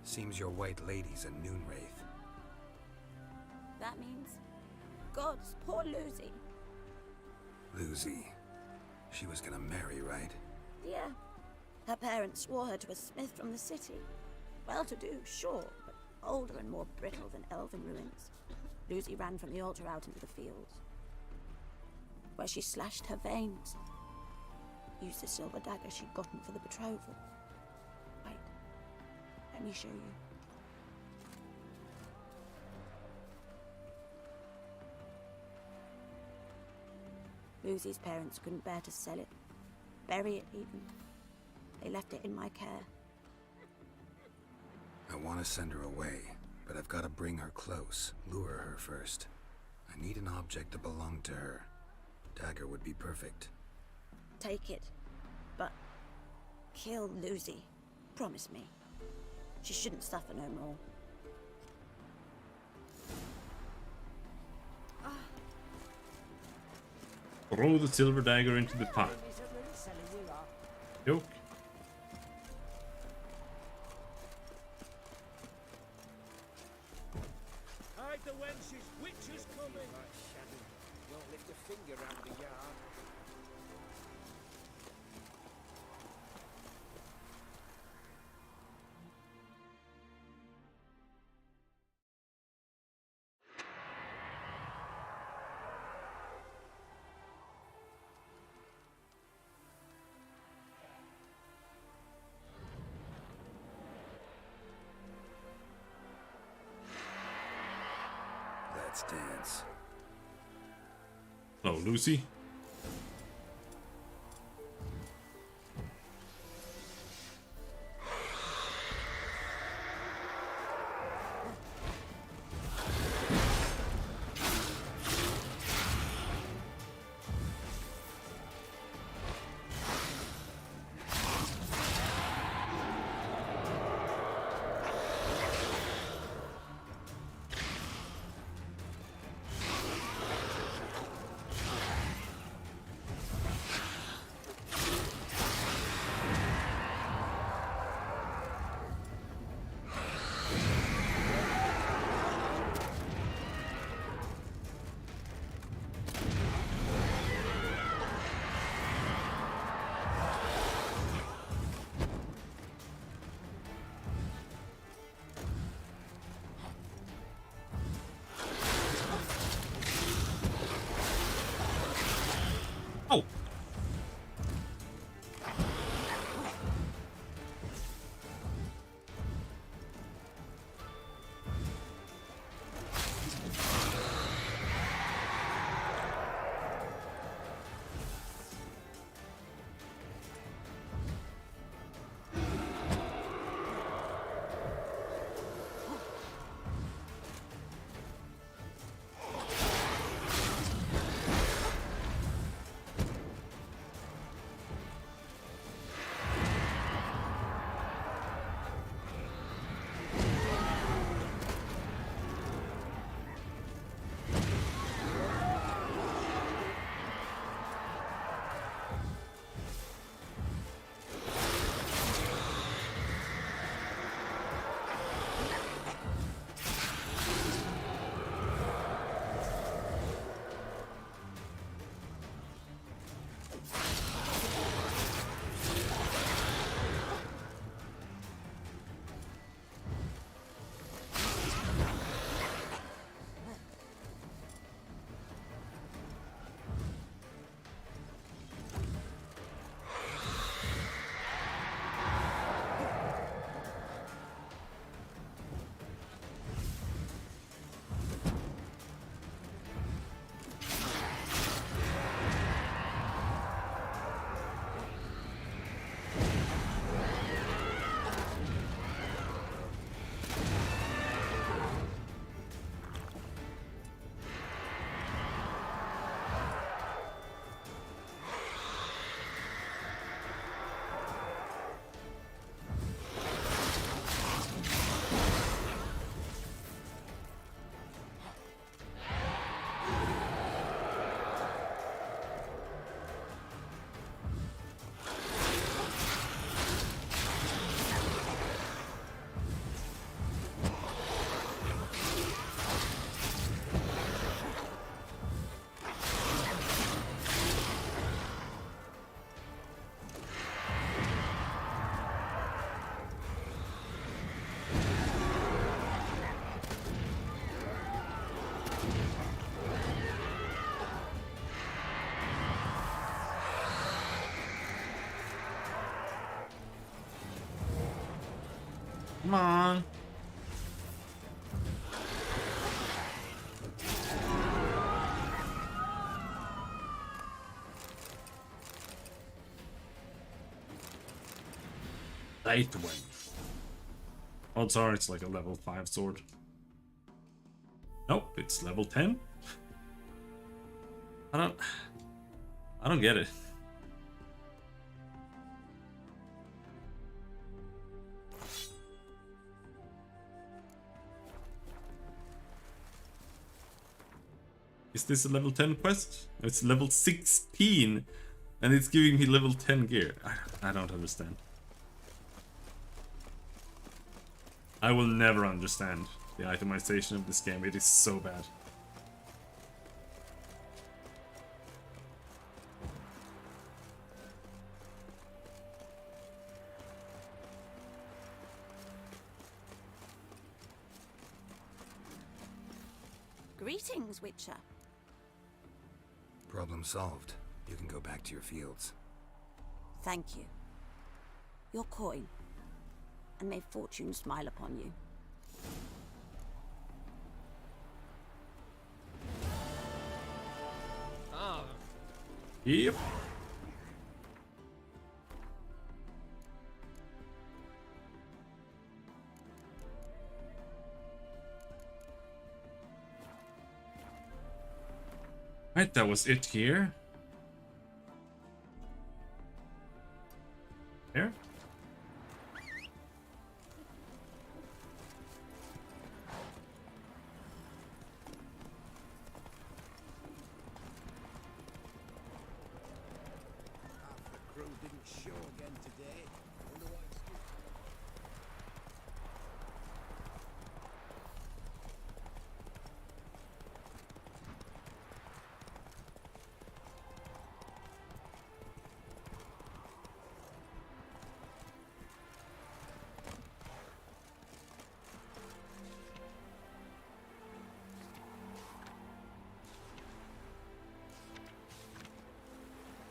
Seems your white lady's a noon wraith. That means gods, poor Lucy. Lucy. She was gonna marry, right? Yeah. Her parents swore her to a smith from the city. Well-to-do, sure, but older and more brittle than elven ruins. Lucy ran from the altar out into the fields, where she slashed her veins. Used the silver dagger she'd gotten for the betrothal. Wait, let me show you. Lucy's parents couldn't bear to sell it, bury it even. They left it in my care. I want to send her away, but I've got to bring her close, lure her first. I need an object that belonged to her. Dagger would be perfect. Take it, but kill Lucy. Promise me. She shouldn't suffer no more. Throw the silver dagger into the pot. Yoke. Hide the wenches, witches coming! Don't lift a finger round the yard. Let's dance. Hello, Lucy. Oh! Come on. Eighth one. Odds are it's like a level 5 sword. Nope, it's level 10. I don't get it. Is this a level 10 quest? It's level 16 and it's giving me level 10 gear. I don't understand. I will never understand the itemization of this game. It is so bad. Greetings, Witcher. Problem solved. You can go back to your fields. Thank you. Your coin. And may fortune smile upon you. Ah. Yep. Right, that was it here. Here? Crew didn't show again today. Wonder what it's doing.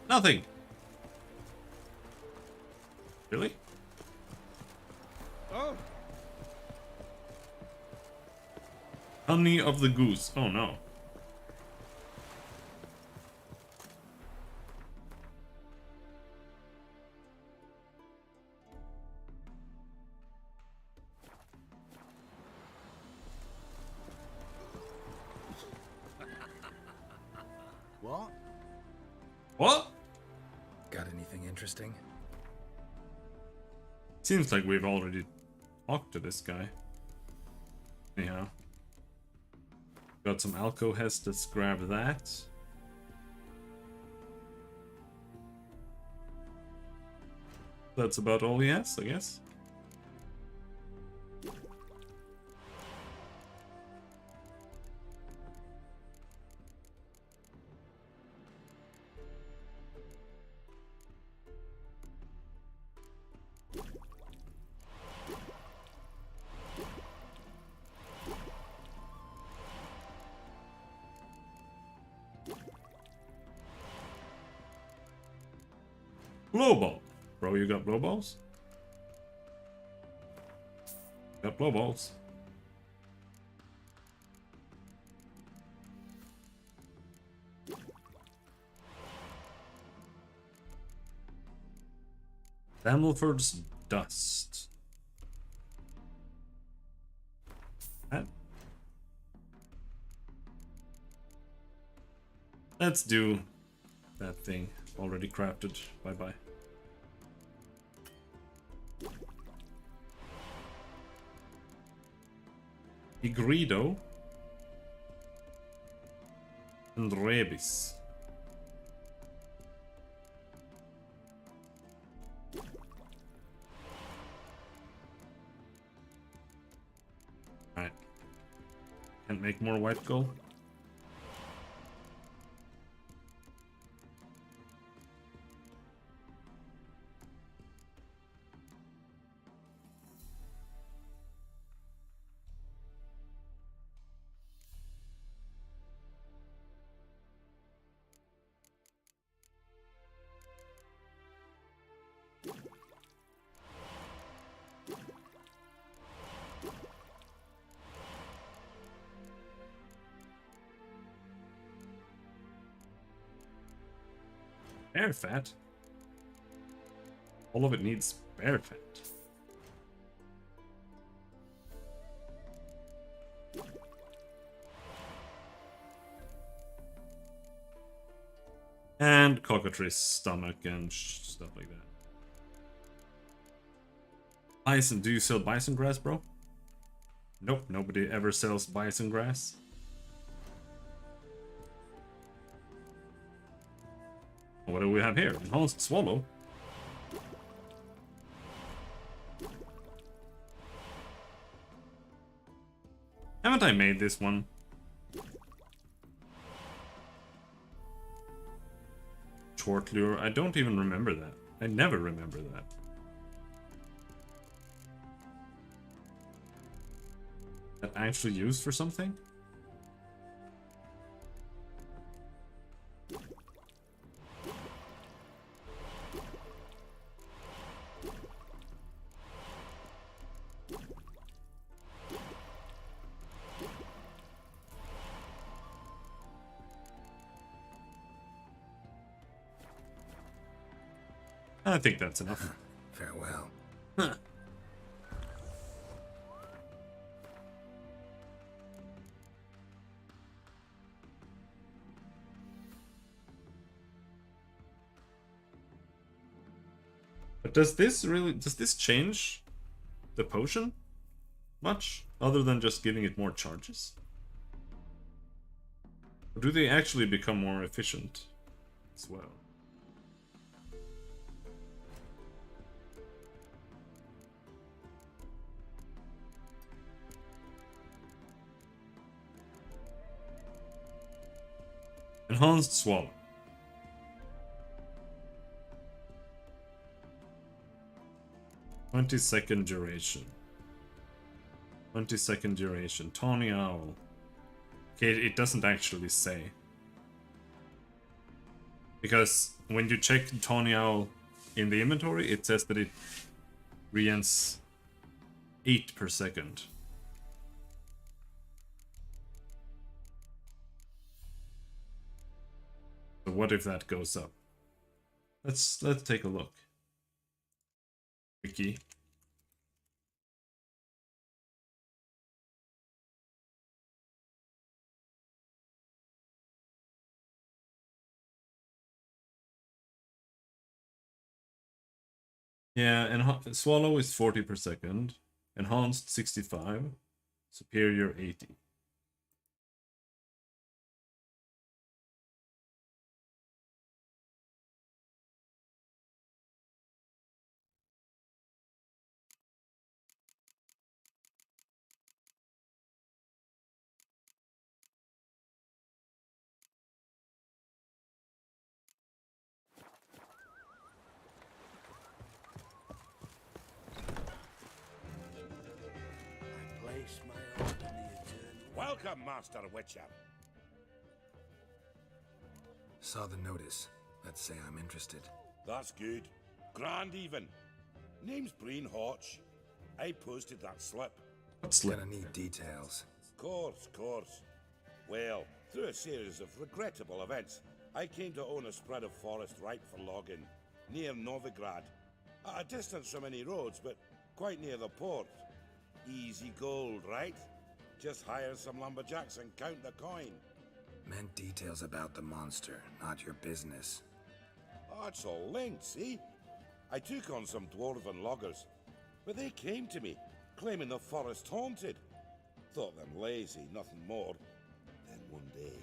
Nothing. Really? Oh, Honey of the goose. Oh no. What? What? Got anything interesting? Seems like we've already talked to this guy. Anyhow. Got some alcohest, let's grab that. That's about all he has, I guess. Blow ball. Bro, you got blow balls? Got blow balls. Dammelford's dust. That. Let's do that thing already crafted. Bye bye. Igrido and Rebis. Alright. Can't make more white gold. Bear fat? All of it needs bear fat. And cockatrice stomach and stuff like that. Bison, do you sell bison grass, bro? Nope, nobody ever sells bison grass. What do we have here? Enhanced swallow. Haven't I made this one? Short lure. I don't even remember that. I never remember that. That actually used for something? I think that's enough. Farewell. Huh. But does this change the potion much? Other than just giving it more charges? Or do they actually become more efficient as well? Enhanced swallow. "20-second duration. 20-second duration. Tawny owl." Okay, it doesn't actually say. Because when you check Tawny Owl in the inventory, it says that it reents 8 per second. So what if that goes up? Let's take a look. Wiki. Yeah, and Swallow is 40 per second, Enhanced 65, Superior 80. Welcome, Master Witcher. Saw the notice. Let's say I'm interested. That's good. Grand even. Name's Breen Hodge. I posted that slip. Gonna need details. Course. Well, through a series of regrettable events, I came to own a spread of forest ripe for logging, near Novigrad. At a distance from any roads, but quite near the port. Easy gold, right? Just hire some lumberjacks and count the coin. Meant details about the monster, not your business. Oh, it's all linked, see? I took on some dwarven loggers, but they came to me, claiming the forest haunted. Thought them lazy, nothing more. Then one day,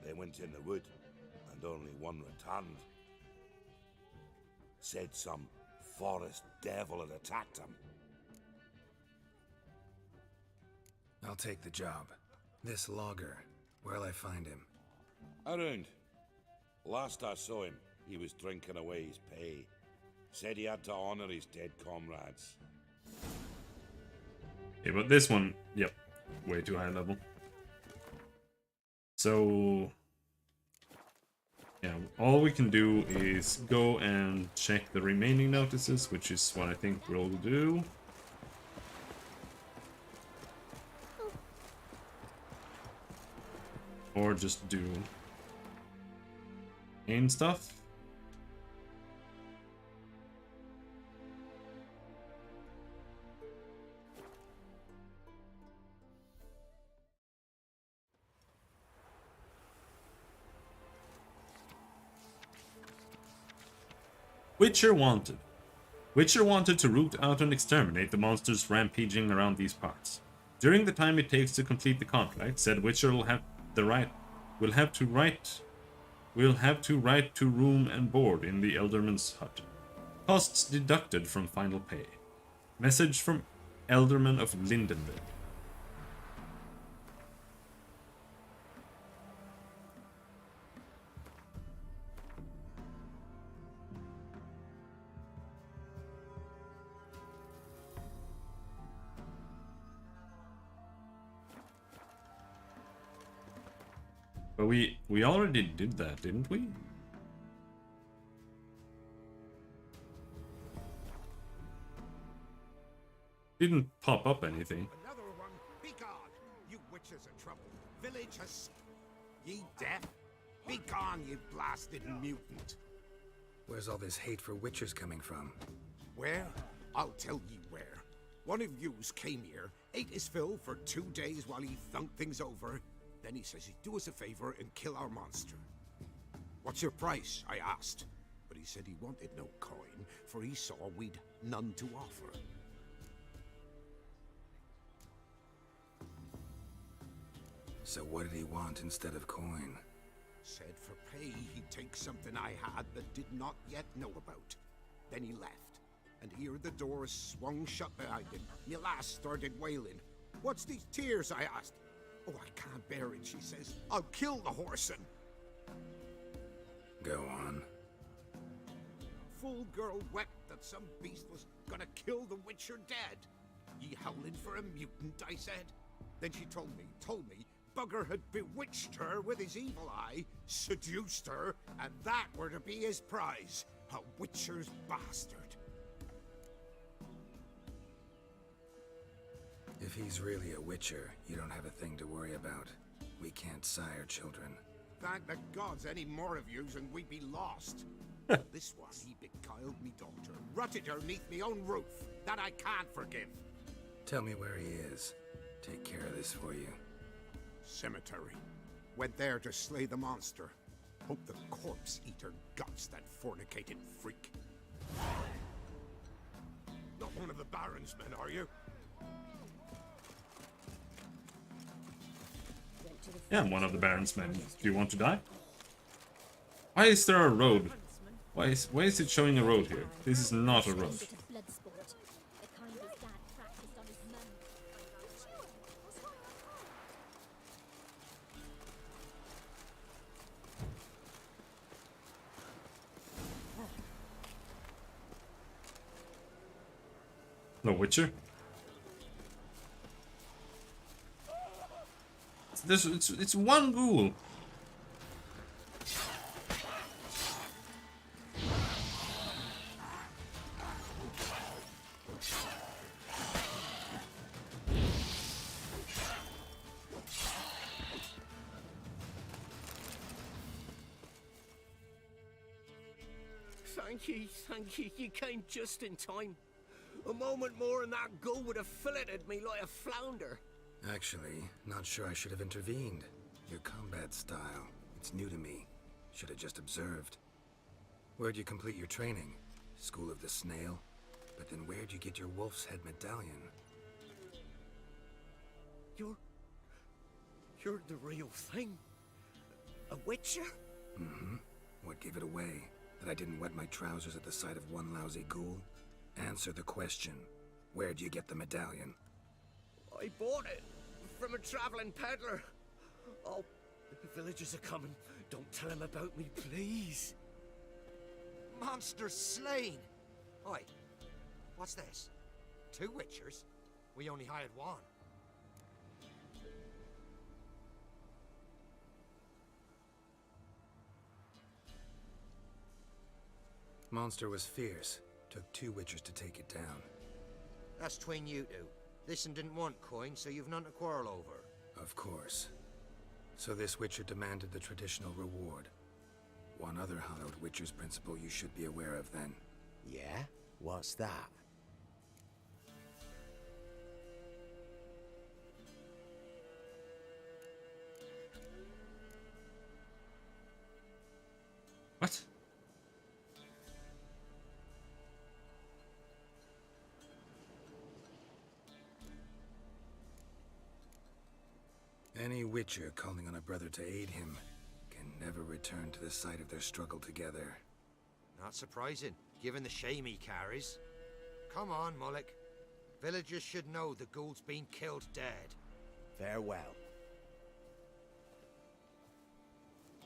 they went in the wood, and only one returned. Said some forest devil had attacked him. I'll take the job. This logger, where'll I find him? Around. Last I saw him, he was drinking away his pay. Said he had to honor his dead comrades. Okay, but this one, yep, way too high level. So, yeah, all we can do is go and check the remaining notices, which is what I think we'll do. Or just do main stuff. Witcher wanted. Witcher wanted to root out and exterminate the monsters rampaging around these parts. During the time it takes to complete the contract, said Witcher will have to write to room and board in the Elderman's hut. Costs deducted from final pay. Message from Elderman of Lindenberg. But we already did that, didn't we? Didn't pop up anything. Another one. Be gone, you witches of trouble. Village has... Ye deaf? Be gone, you blasted mutant. Where's all this hate for witchers coming from? Where? I'll tell ye where. One of yous came here, ate his fill for 2 days while he thunked things over. Then he says he'd do us a favor and kill our monster. What's your price? I asked. But he said he wanted no coin, for he saw we'd none to offer. So what did he want instead of coin? Said for pay he'd take something I had but did not yet know about. Then he left, and here the door swung shut behind him. Me lass started wailing. What's these tears? I asked. Oh, I can't bear it, she says. I'll kill the whoreson. Go on. Full girl wept that some beast was gonna kill the Witcher dead. Ye howling for a mutant, I said. Then she told me bugger had bewitched her with his evil eye, seduced her, and that were to be his prize. A witcher's bastard. If he's really a witcher, you don't have a thing to worry about. We can't sire children. Thank the gods any more of yous and we'd be lost. This one, he beguiled me daughter, rutted her neath me own roof. That I can't forgive. Tell me where he is. Take care of this for you. Cemetery. Went there to slay the monster. Hope the corpse eater guts that fornicated freak. Not one of the Baron's men, are you? Yeah, I'm one of the Baron's men. Do you want to die? Why is there a road? Why is it showing a road here? This is not a road. No Witcher? It's one ghoul. Thank you, you came just in time. A moment more and that ghoul would have filleted me like a flounder. Actually, not sure I should have intervened. Your combat style, it's new to me. Should have just observed. Where'd you complete your training? School of the Snail? But then where'd you get your wolf's head medallion? You're the real thing. A witcher? Mm-hmm. What gave it away? That I didn't wet my trousers at the sight of one lousy ghoul? Answer the question. Where'd you get the medallion? I bought it from a traveling peddler. Oh, the villagers are coming. Don't tell them about me, please. Monster slain! Oi, what's this? 2 witchers? We only hired 1. Monster was fierce. Took 2 witchers to take it down. That's tween you two. This one didn't want coin, so you've none to quarrel over. Of course. So this witcher demanded the traditional reward. One other hallowed witcher's principle you should be aware of then. Yeah? What's that? What? Any witcher calling on a brother to aid him can never return to the site of their struggle together. Not surprising, given the shame he carries. Come on, Mullock. Villagers should know the ghoul's been killed dead. Farewell.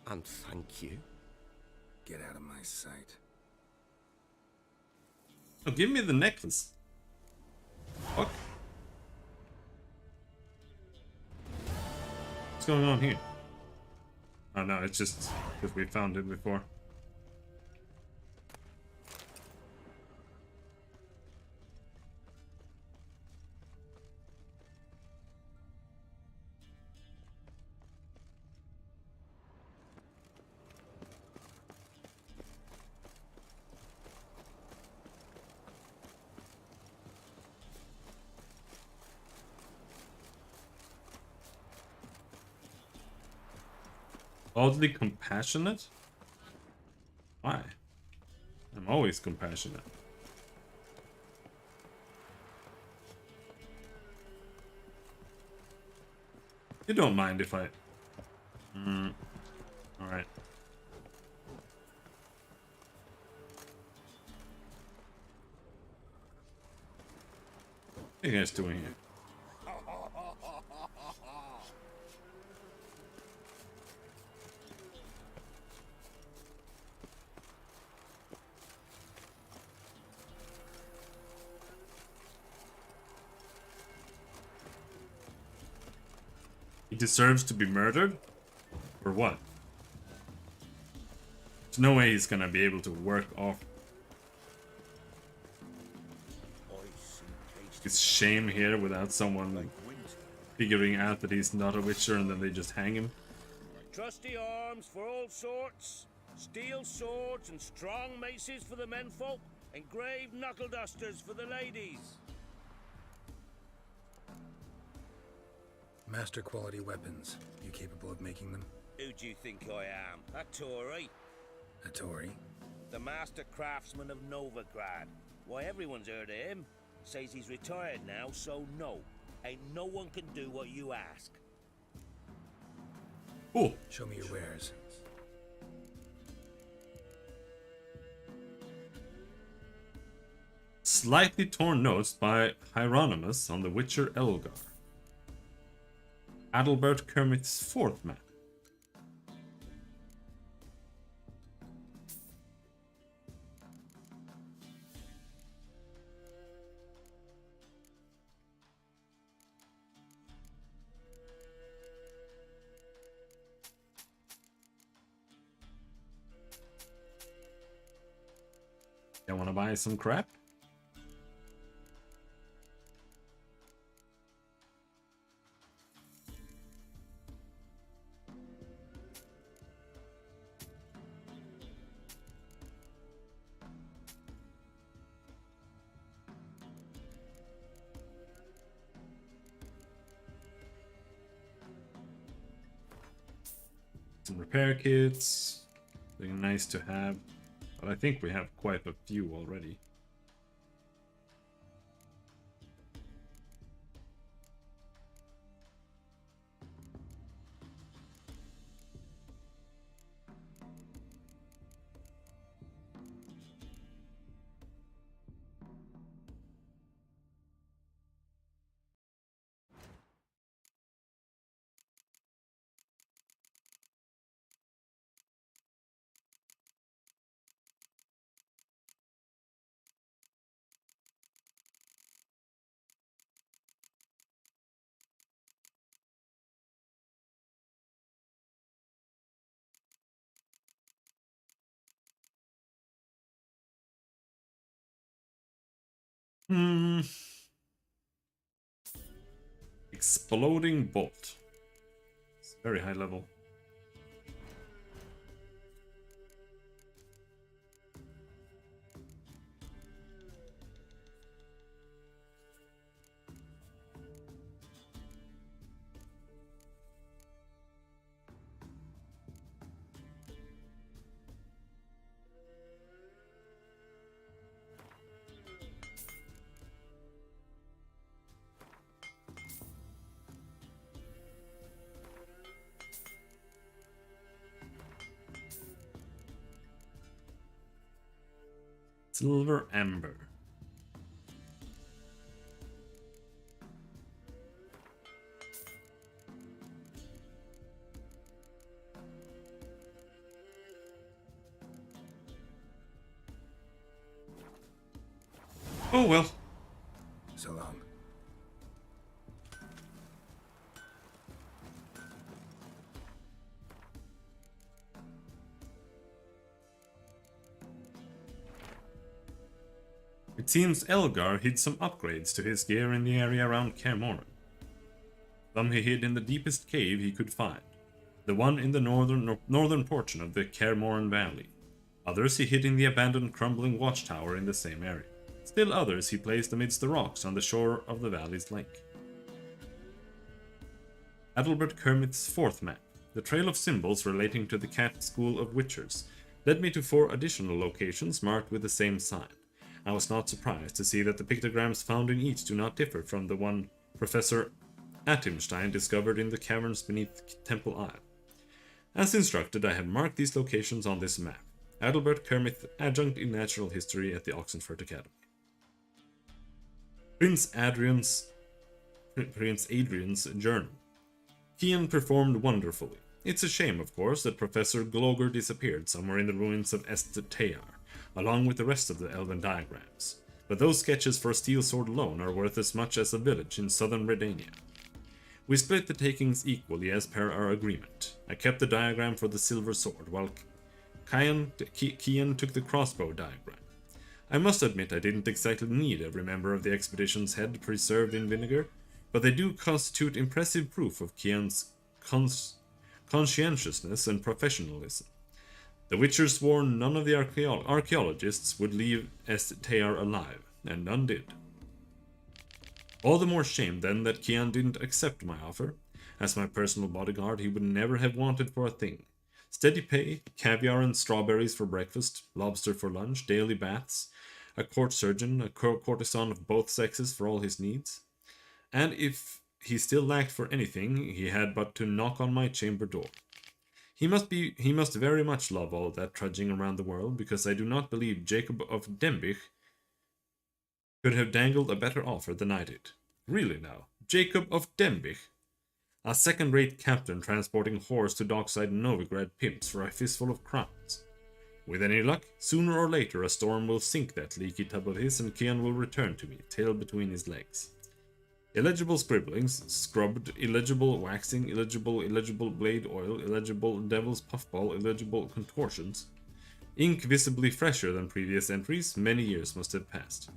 And thank you. Get out of my sight. Oh, give me the necklace. Fuck. What's going on here? Oh no, it's just because we found it before. Oddly compassionate? Why? I'm always compassionate. You don't mind if I... Alright. What are you guys doing here? He deserves to be murdered? Or what? There's no way he's gonna be able to work off his shame here without someone like figuring out that he's not a witcher and then they just hang him. Trusty arms for all sorts, steel swords and strong maces for the menfolk, engraved knuckle dusters for the ladies. Master quality weapons. You capable of making them? Who do you think I am? A Tory? A Tory? The master craftsman of Novigrad. Why, everyone's heard of him. Says he's retired now, so no. Ain't no one can do what you ask. Oh. Show me your wares. Slightly torn notes by Hieronymus on the Witcher Elgar. Adalbert Kermit's fourth map. I want to buy some crap. Some repair kits. They're nice to have. But I think we have quite a few already. Exploding bolt. It's very high level. Silver Amber. Oh well. So long. It seems Elgar hid some upgrades to his gear in the area around Kaer Morhen. Some he hid in the deepest cave he could find, the one in the northern portion of the Kaer Morhen Valley. Others he hid in the abandoned crumbling watchtower in the same area. Still others he placed amidst the rocks on the shore of the valley's lake. Adalbert Kermit's fourth map, the trail of symbols relating to the Cat School of Witchers, led me to 4 additional locations marked with the same sign. I was not surprised to see that the pictograms found in each do not differ from the one Professor Atimstein discovered in the caverns beneath Temple Isle. As instructed, I have marked these locations on this map. Adalbert Kermit, adjunct in natural history at the Oxenford Academy. Prince Adrian's journal. Kian performed wonderfully. It's a shame, of course, that Professor Gloger disappeared somewhere in the ruins of Estetayar, along with the rest of the elven diagrams. But those sketches for a steel sword alone are worth as much as a village in southern Redania. We split the takings equally as per our agreement. I kept the diagram for the silver sword, while Kian took the crossbow diagram. I must admit I didn't exactly need every member of the expedition's head preserved in vinegar, but they do constitute impressive proof of Kian's conscientiousness and professionalism. The Witcher swore none of the archaeologists would leave Tear alive, and none did. All the more shame then that Kian didn't accept my offer. As my personal bodyguard, he would never have wanted for a thing. Steady pay, caviar and strawberries for breakfast, lobster for lunch, daily baths, a court surgeon, a courtesan of both sexes for all his needs. And if he still lacked for anything, he had but to knock on my chamber door. He must very much love all that trudging around the world, because I do not believe Jacob of Dembich could have dangled a better offer than I did. Really now, Jacob of Dembich, a second-rate captain transporting whores to dockside Novigrad pimps for a fistful of crowns. With any luck, sooner or later a storm will sink that leaky tub of his, and Kian will return to me, tail between his legs. Illegible scribblings, scrubbed, illegible waxing, illegible blade oil, illegible devil's puffball, illegible contortions. Ink visibly fresher than previous entries, many years must have passed.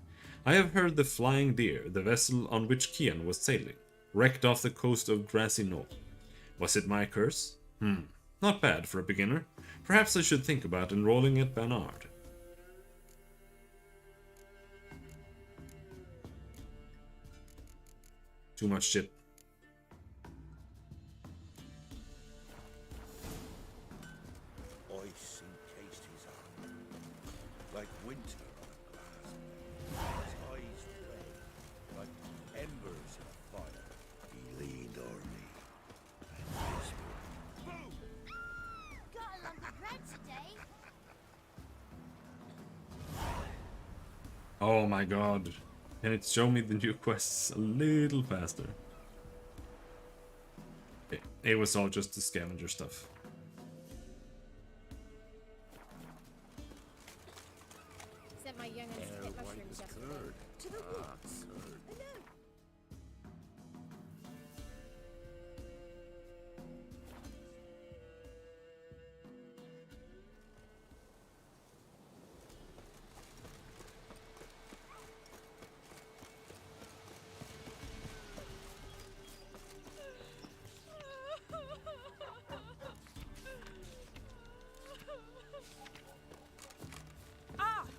I have heard the Flying Deer, the vessel on which Kian was sailing, wrecked off the coast of Grassy Knoll. Was it my curse? Not bad for a beginner. Perhaps I should think about enrolling at Barnard. Too much shit. Ice encased his arm, like winter on a glass. His eyes red, like embers in a fire. He leaned o'er me and whispered, "Boom!" Got a lump of bread today. Oh my god. Can it show me the new quests a little faster? It was all just the scavenger stuff. Sent my young'uns to get mushrooms yesterday. To the woods. I know.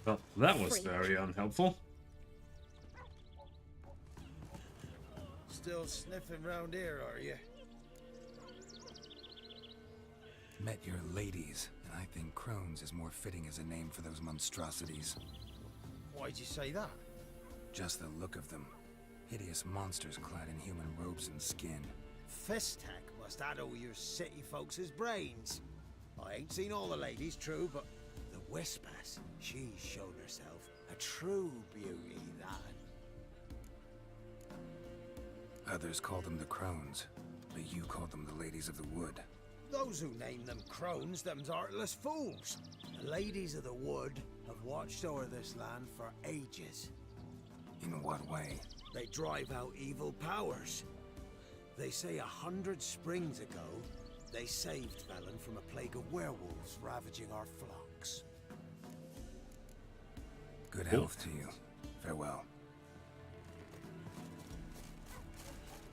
Well, that was very unhelpful. Still sniffing round here, are you? Met your ladies, and I think Crones is more fitting as a name for those monstrosities. Why'd you say that? Just the look of them. Hideous monsters clad in human robes and skin. Festac must addle your city folks' brains. I ain't seen all the ladies, true, but the Whispass, she's shown herself a true beauty, that. Others call them the Crones, but you call them the Ladies of the Wood. Those who name them crones, them's artless fools. The ladies of the wood have watched over this land for ages. In what way? They drive out evil powers. They say 100 springs ago, they saved Verdon from a plague of werewolves ravaging our flocks. Good health to you. Farewell.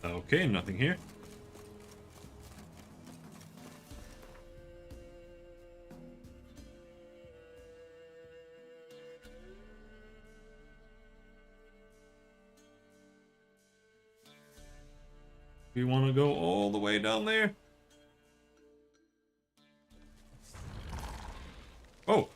Okay, nothing here. We want to go all the way down there? Oh!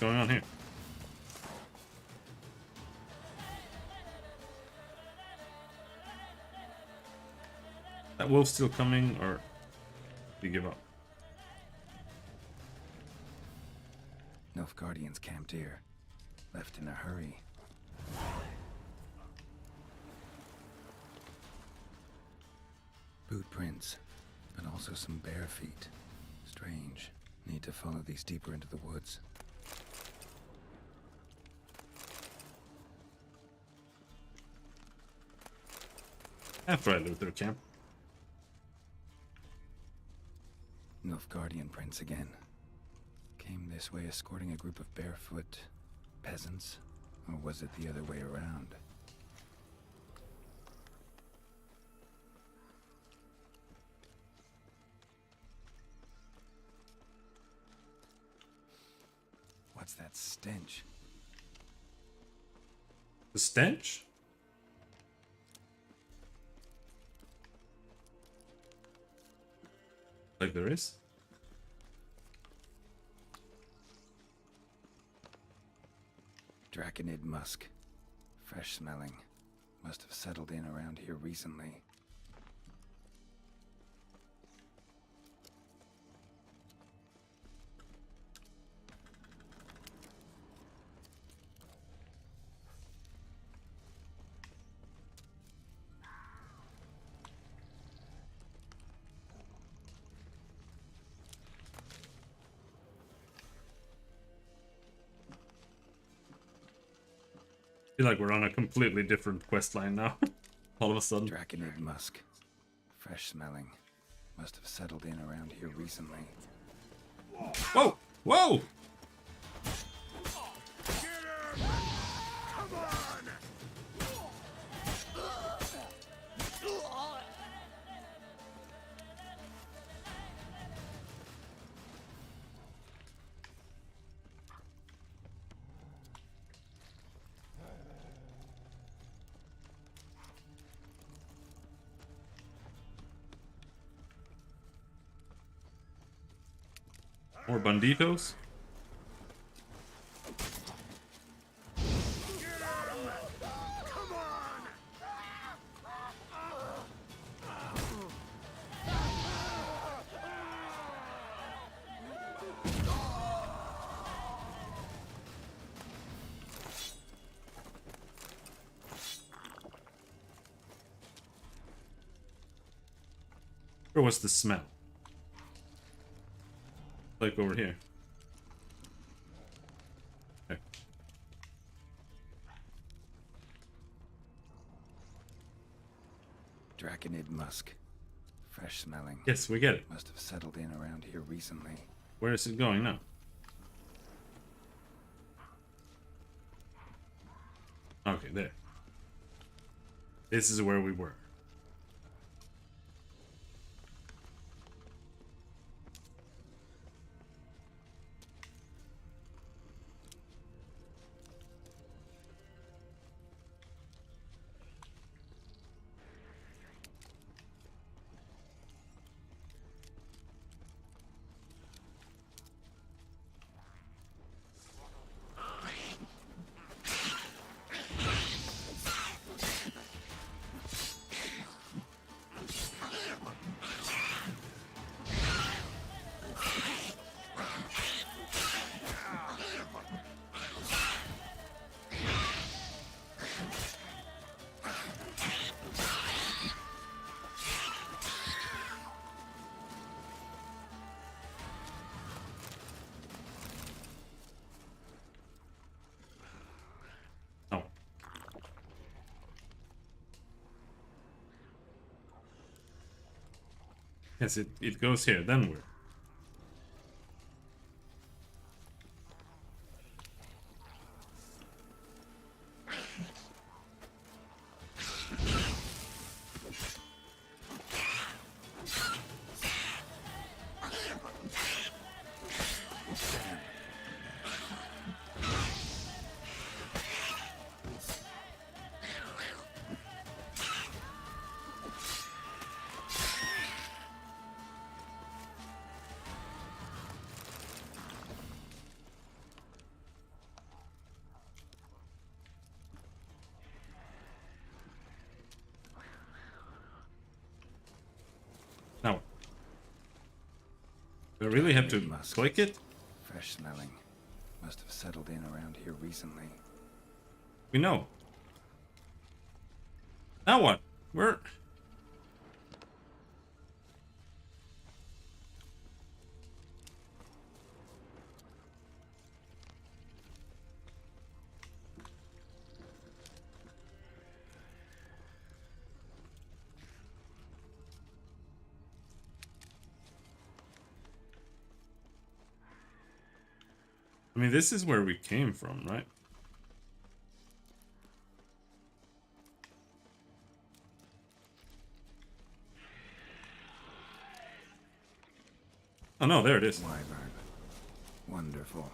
going on here? That wolf still coming, or do you give up? Nilfgaardians camped here. Left in a hurry. Boot prints, but also some bare feet. Strange. Need to follow these deeper into the woods. After I loot their camp. Nilfgaardian prints again. Came this way escorting a group of barefoot peasants? Or was it the other way around? What's that stench? The stench? Like there is? Draconid musk. Fresh smelling. Must have settled in around here recently. I feel like we're on a completely different quest line now. All of a sudden. Draconid musk. Fresh smelling. Must have settled in around here recently. Whoa! Whoa! More banditos? Where was the smell? Like over here. Okay. Draconid musk. Fresh smelling. Yes, we get it. Must have settled in around here recently. Where is it going now? Okay, there. This is where we were. Yes, it goes here, then where? Do I really have to click it? Fresh smelling. Must have settled in around here recently. We know. Now what? Where? I mean, this is where we came from, right? Oh no, there it is. Wyvern. Wonderful.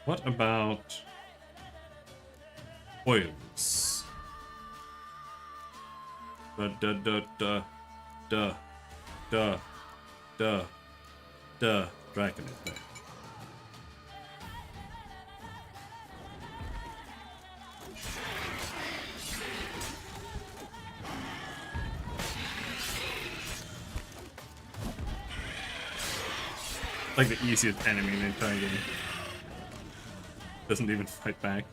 What about oils? Da da da da da da da da dragon is there. Like the easiest enemy in the entire game. Doesn't even fight back.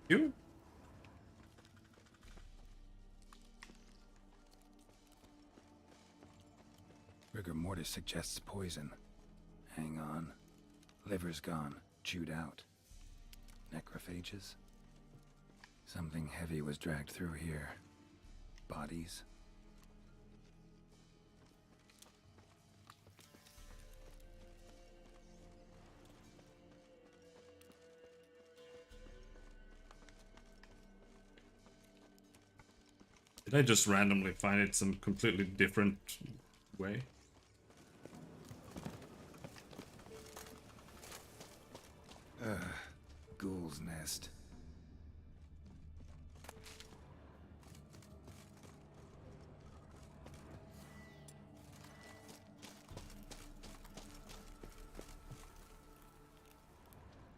You? Rigor mortis suggests poison. Hang on. Liver's gone. Chewed out. Necrophages? Something heavy was dragged through here. Bodies? Did I just randomly find it some completely different way? Ghoul's nest.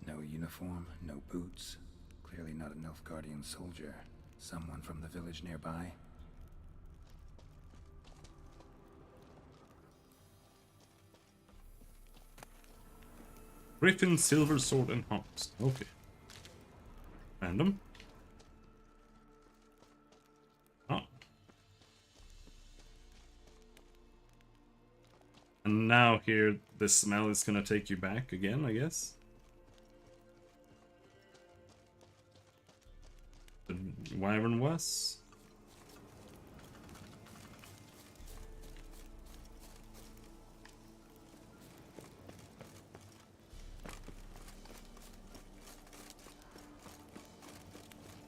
No uniform, no boots. Clearly not an Nilfgaardian soldier. Someone from the village nearby. Griffin, silver sword, and humps. Okay. Random. Oh. And now here, the smell is gonna take you back again, I guess. The wyvern was.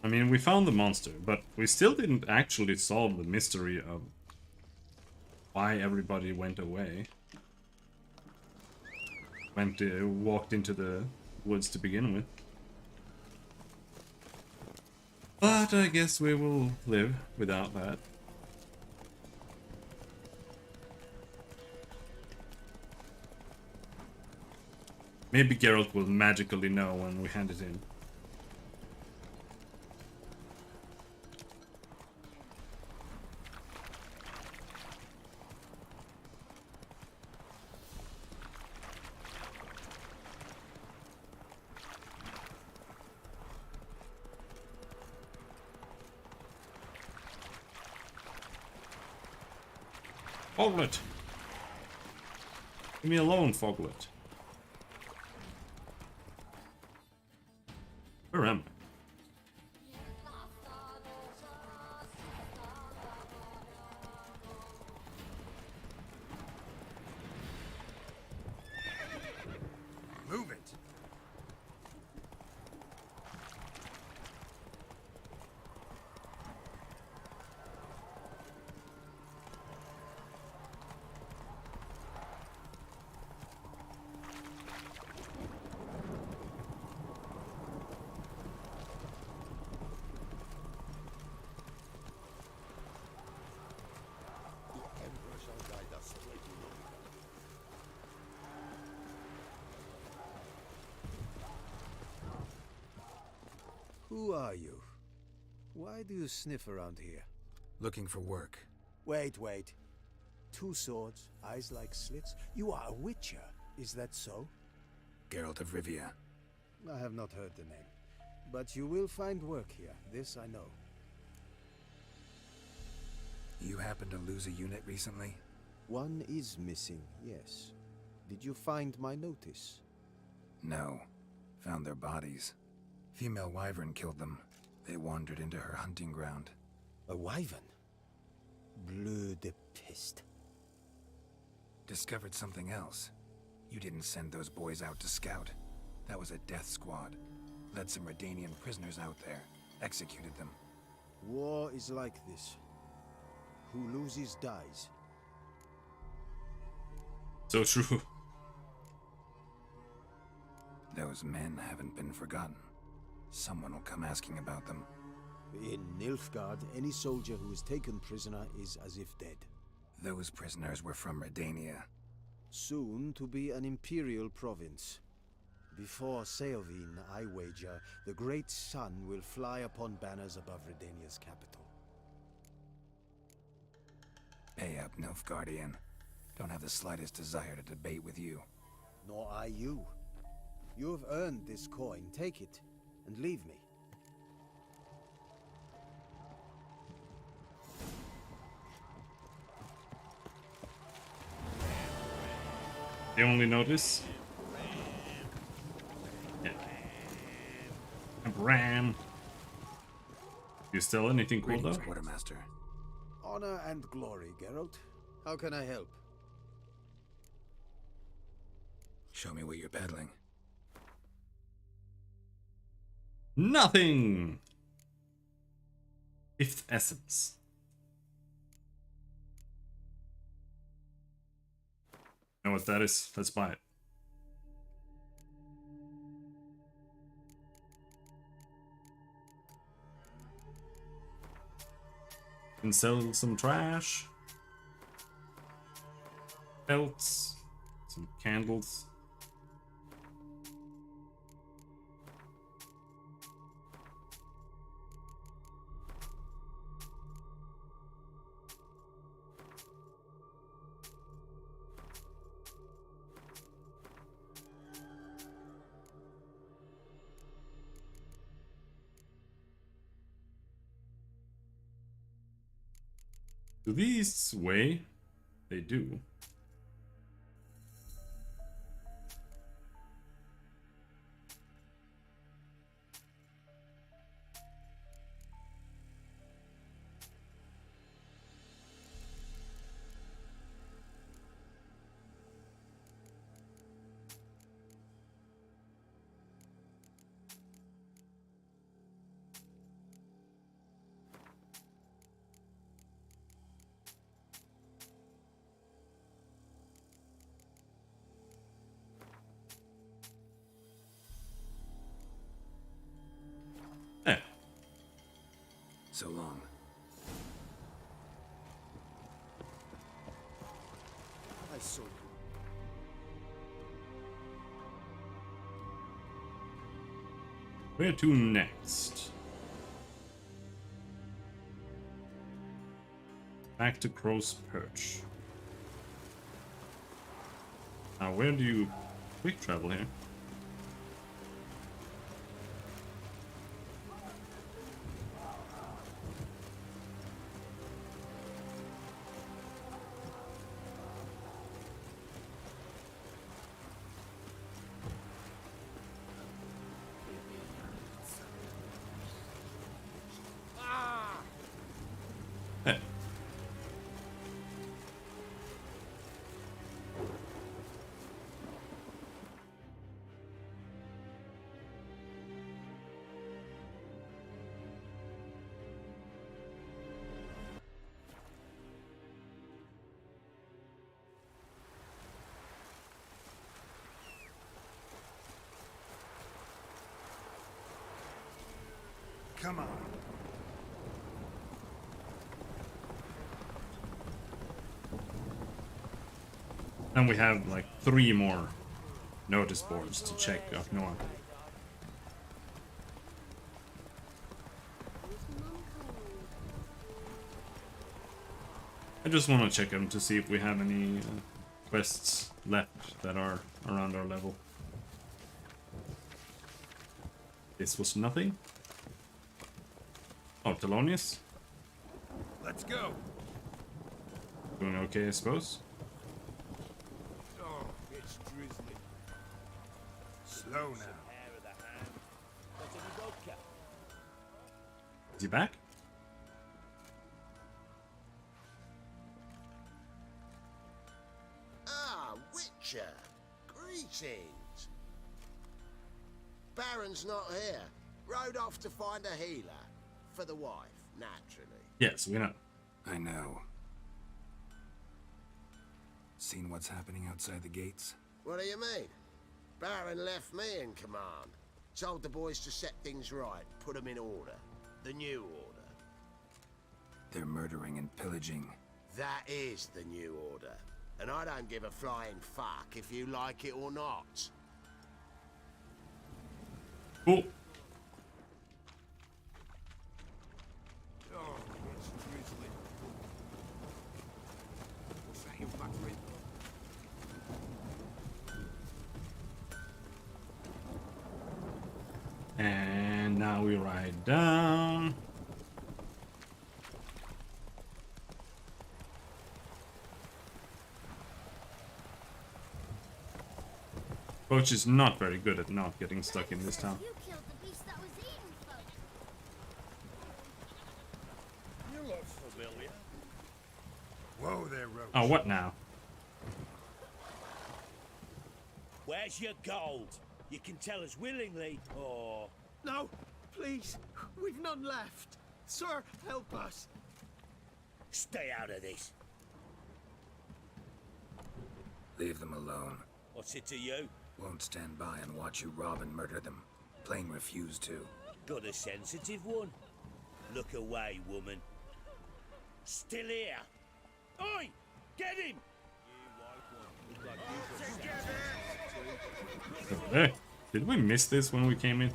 I mean, we found the monster, but we still didn't actually solve the mystery of why everybody went away. Walked into the woods to begin with. But I guess we will live without that. Maybe Geralt will magically know when we hand it in. Foglet! Leave me alone, Foglet. Where am I? Move it. Who are you? Why do you sniff around here? Looking for work. Wait. 2 swords, eyes like slits. You are a witcher, is that so? Geralt of Rivia. I have not heard the name. But you will find work here, this I know. You happen to lose a unit recently? One is missing, yes. Did you find my notice? No. Found their bodies. Female wyvern killed them. They wandered into her hunting ground. A wyvern? Bleu de peste. Discovered something else. You didn't send those boys out to scout. That was a death squad. Led some Redanian prisoners out there. Executed them. War is like this. Who loses dies. So true. Those men haven't been forgotten. Someone will come asking about them. In Nilfgaard, any soldier who is taken prisoner is as if dead. Those prisoners were from Redania. Soon to be an imperial province. Before Seovin, I wager, the great sun will fly upon banners above Redania's capital. Pay up, Nilfgaardian. Don't have the slightest desire to debate with you. Nor I you. You have earned this coin. Take it, and leave me. The only notice? Yeah. Ram. You still anything cool though? Quartermaster. Honor and glory, Geralt. How can I help? Show me what you're peddling. Nothing! Fifth essence. Know what that is? Let's buy it. Can sell some trash. Belts. Some candles. Do these weigh? They do. So long. I saw you. Where to next? Back to Crow's Perch. Now, where do you quick travel here? Come on. And we have like 3 more notice boards to check up north. I just want to check them to see if we have any quests left that are around our level. This was nothing. Oh, Thelonious? Let's go. Doing okay, I suppose. Oh, it's drizzly. Slow now. Is he back? Ah, Witcher. Greetings. Baron's not here. Rode off to find a healer. For the wife, naturally. Yes, we know. I know. Seen what's happening outside the gates? What do you mean? Baron left me in command. Told the boys to set things right, put them in order. The new order. They're murdering and pillaging. That is the new order. And I don't give a flying fuck if you like it or not. Cool. Oh, it's drizzly. What's that you back with? And now we ride down. Coach is not very good at not getting stuck in this town. You killed the beast that was eating folk. You look familiar. Whoa there, Roach. Oh, what now? Where's your gold? You can tell us willingly, or... No, please. We've none left. Sir, help us. Stay out of this. Leave them alone. What's it to you? Won't stand by and watch you rob and murder them. Plain refuse to. Got a sensitive one? Look away, woman. Still here. Oi! Get him! Hey, did we miss this when we came in?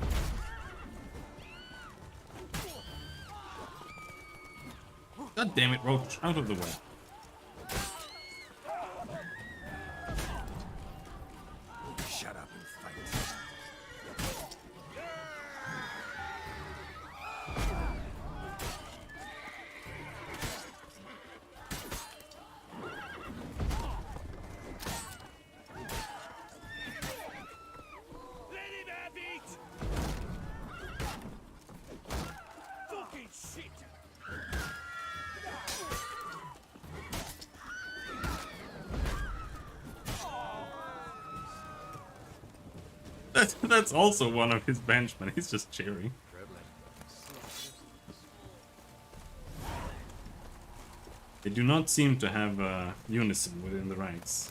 God damn it, Roach, out of the way. Shut up and fight. Let him have it! Fucking shit! That's also one of his benchmen. He's just cheering. They do not seem to have unison within the ranks.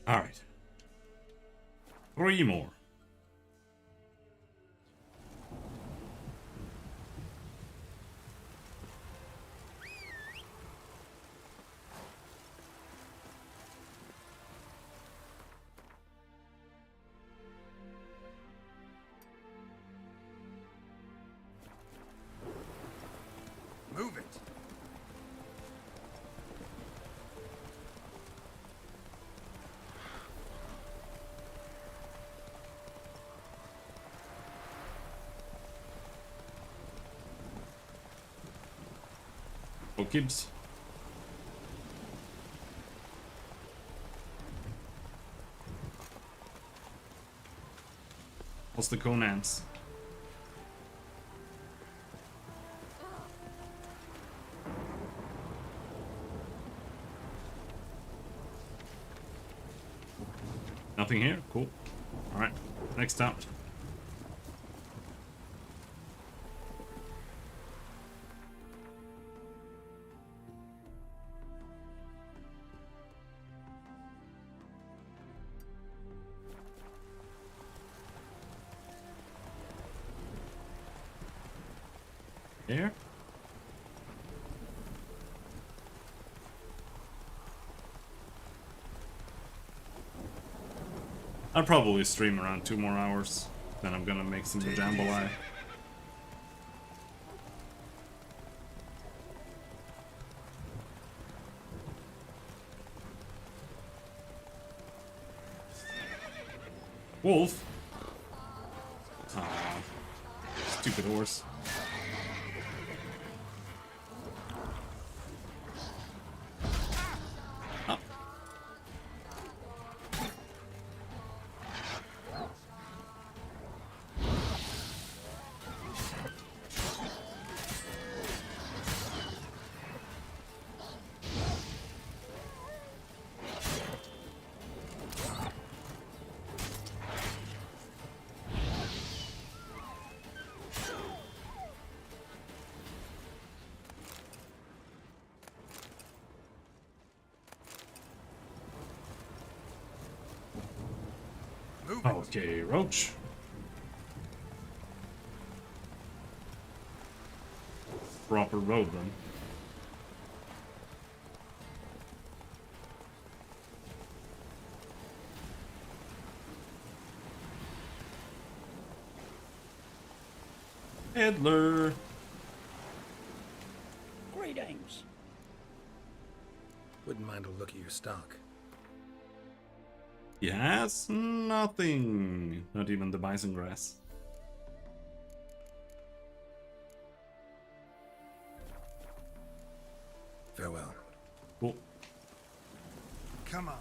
Alright. 3 more. Move it. Oh, Gibbs. What's the Conans? Nothing here? Cool. Alright, next up. there. I'll probably stream around 2 more hours. Then I'm gonna make some jambalaya. Wolf? Aw, stupid horse. Oh. Okay, Roach. Proper road then. Peddler. Greetings. Wouldn't mind a look at your stock. Yes, nothing. Not even the bison grass. Farewell. Cool. Come on.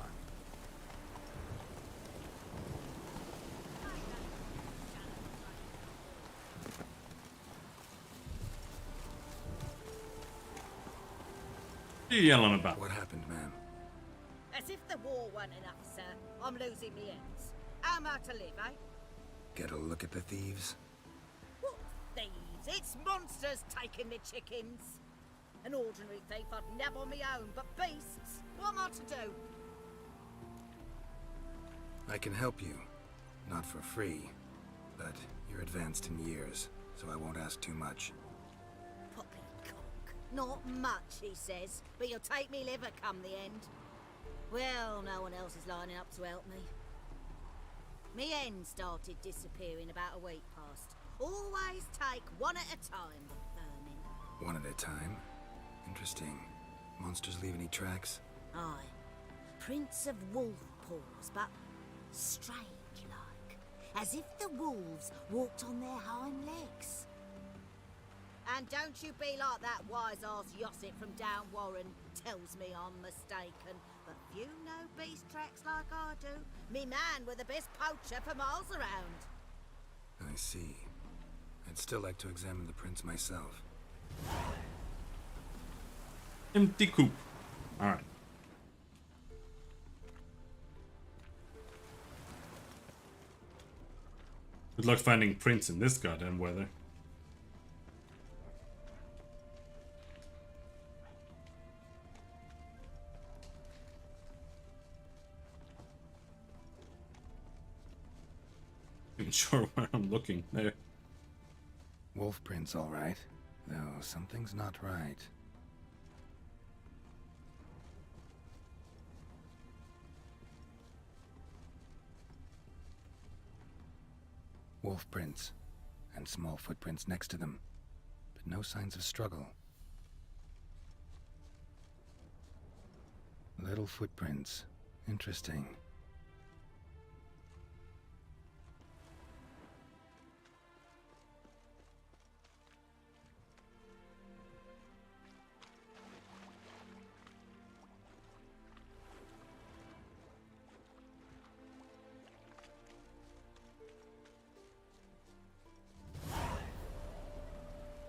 What are you yelling about? What happened, ma'am? As if the war weren't enough, sir. I'm losing me ends. How am I to live, eh? Get a look at the thieves? What thieves? It's monsters taking me chickens. An ordinary thief I'd nab on my own, but beasts? What am I to do? I can help you. Not for free, but you're advanced in years, so I won't ask too much. Poppycock. Not much, he says, but you'll take me liver come the end. Well, no one else is lining up to help me. Me hen started disappearing about a week past. Always take one at a time, vermin. One at a time? Interesting. Monsters leave any tracks? Aye. Prints of wolf paws, but strange-like. As if the wolves walked on their hind legs. And don't you be like that wise-ass Yossip from down Warren tells me I'm mistaken. But you know beast tracks like I do. Me man were the best poacher for miles around. I see. I'd still like to examine the prints myself. Empty coop. Alright. Good luck finding prints in this goddamn weather. Even sure where I'm looking there. Wolf prints, all right. Though something's not right. Wolf prints, and small footprints next to them, but no signs of struggle. Little footprints. Interesting.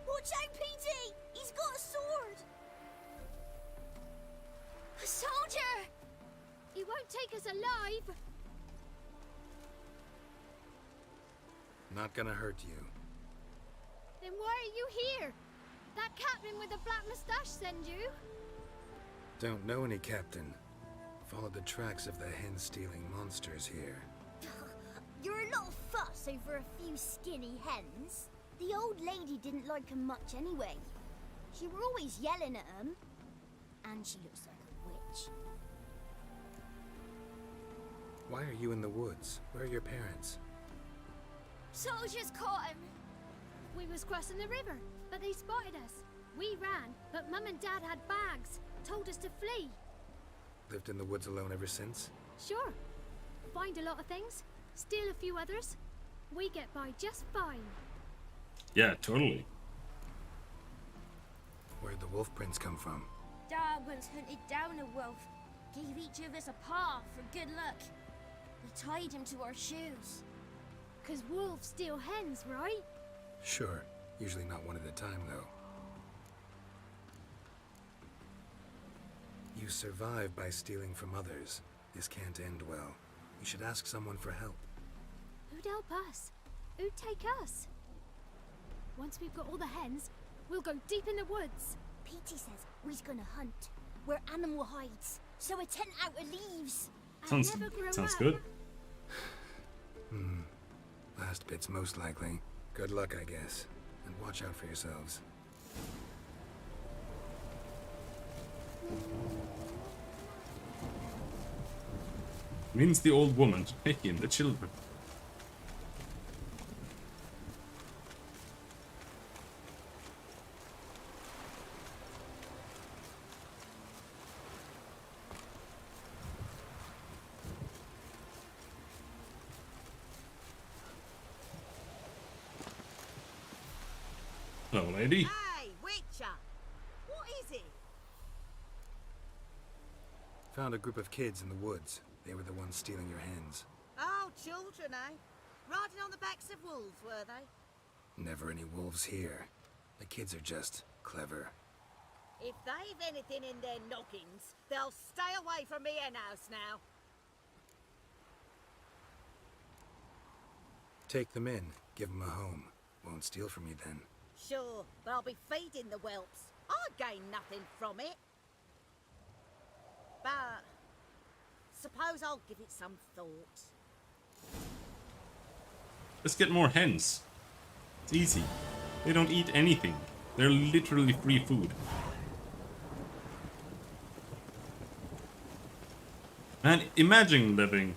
Watch out, PD! He's got a sword! A soldier! He won't take us alive! Not gonna hurt you. Then why are you here? That captain with the black moustache send you? Don't know any captain. Followed the tracks of the hen-stealing monsters here. You're a little fuss over a few skinny hens. the old lady didn't like him much anyway. She were always yelling at him. And she looks like a witch. Why are you in the woods? Where are your parents? Soldiers caught him. We was crossing the river, but they spotted us. We ran, but Mum and Dad had bags. Told us to flee. Lived in the woods alone ever since? Sure. Find a lot of things. Steal a few others. We get by just fine. Yeah, totally. Where'd the wolf prints come from? Dad once hunted down a wolf. Gave each of us a paw for good luck. We tied him to our shoes. 'Cause wolves steal hens, right? Sure. Usually not one at a time, though. You survive by stealing from others. This can't end well. You should ask someone for help. Who'd help us? Who'd take us? Once we've got all the hens, we'll go deep in the woods. Petey says we's gonna hunt. We're animal hides, so a tent out of leaves. Sounds good. Last bit's most likely. Good luck, I guess. And watch out for yourselves. Means the old woman taking the children. Hello, lady. Hey, Witcher! What is it? Found a group of kids in the woods. They were the ones stealing your hens. Oh, children, eh? Riding on the backs of wolves, were they? Never any wolves here. The kids are just clever. If they've anything in their noggins, they'll stay away from me hen house now. Take them in. Give them a home. Won't steal from you then. Sure, but I'll be feeding the whelps. I gain nothing from it. But suppose I'll give it some thought. Let's get more hens. It's easy. They don't eat anything. They're literally free food. Man, imagine living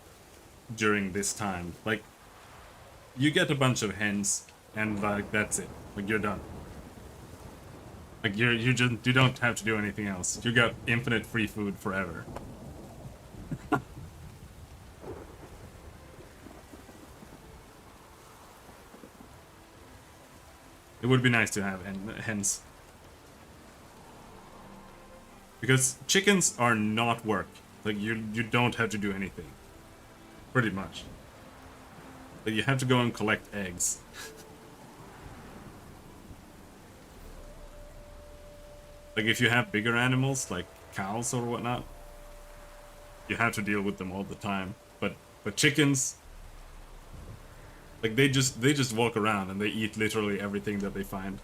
during this time. Like, you get a bunch of hens, and like that's it. Like you're done. Like you don't have to do anything else. You got infinite free food forever. It would be nice to have hens. Because chickens are not work. Like you don't have to do anything. Pretty much. Like you have to go and collect eggs. Like if you have bigger animals like cows or whatnot, you have to deal with them all the time. But chickens, like they just walk around and they eat literally everything that they find.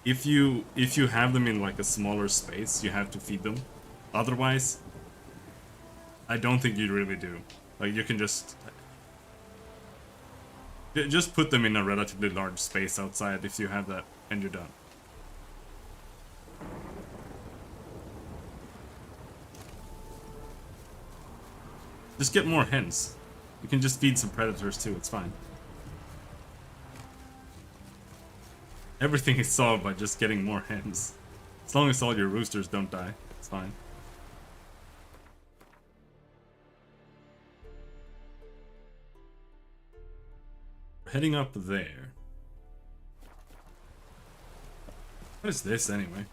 If you have them in like a smaller space, you have to feed them. Otherwise, I don't think you really do. Like you can just put them in a relatively large space outside if you have that, and you're done. Just get more hens. You can just feed some predators too, it's fine. Everything is solved by just getting more hens. As long as all your roosters don't die, it's fine. We're heading up there. What is this anyway?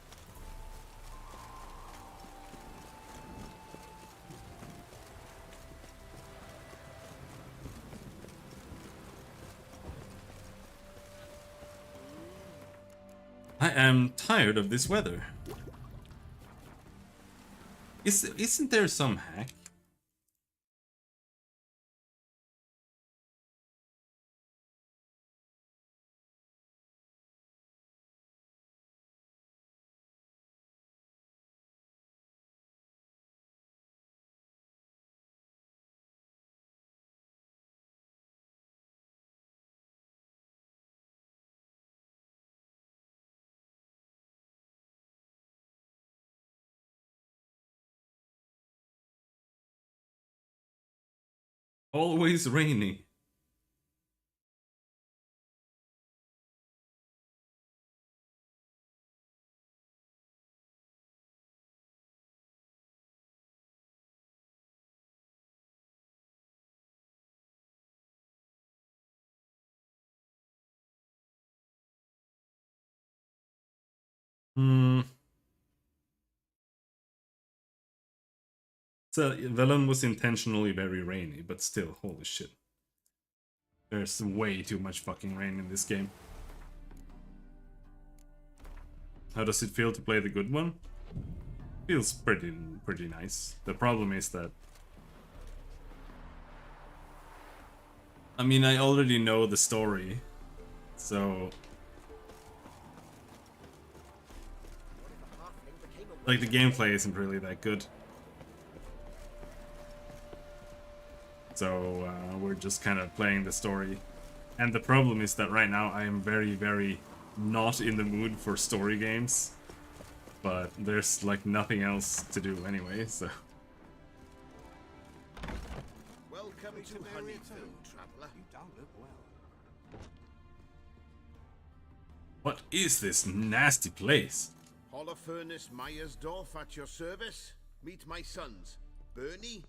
I am tired of this weather. Isn't there some hack? Always rainy. Hmm. So Verdon was intentionally very rainy, but still, holy shit. There's way too much fucking rain in this game. How does it feel to play the good one? Feels pretty nice. The problem is that, I mean, I already know the story, so like the gameplay isn't really that good. So we're just kind of playing the story. And the problem is that right now I am very not in the mood for story games. But there's like nothing else to do anyway, so. Welcome to Honeyfield, traveller. You don't look well. What is this nasty place? Holofernes Meyersdorf at your service. Meet my sons, Bernie,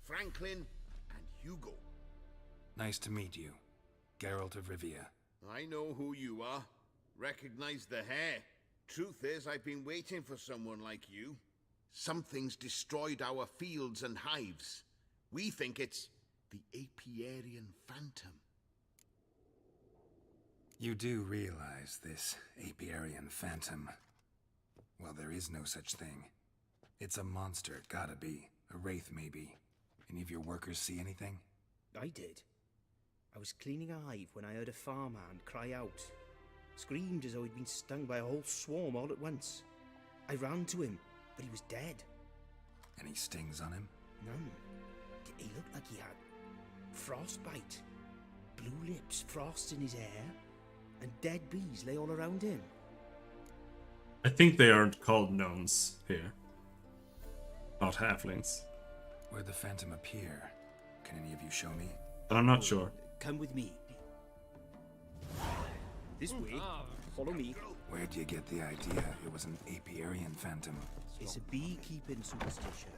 Franklin, and Hugo. Nice to meet you, Geralt of Rivia. I know who you are. Recognize the hair. Truth is, I've been waiting for someone like you. Something's destroyed our fields and hives. We think it's the Apiarian Phantom. You do realize this Apiarian Phantom? Well, there is no such thing. It's a monster, gotta be. A wraith, maybe. Any of your workers see anything? I did. I was cleaning a hive when I heard a farmhand cry out. Screamed as though he'd been stung by a whole swarm all at once. I ran to him, but he was dead. Any stings on him? None. He looked like he had frostbite. Blue lips, frost in his hair, and dead bees lay all around him. I think they aren't called gnomes here. Not halflings. Where'd the Phantom appear? Can any of you show me? But I'm not sure. Come with me. This way. Follow me. Where'd you get the idea it was an Apiarian Phantom? It's a beekeeping superstition.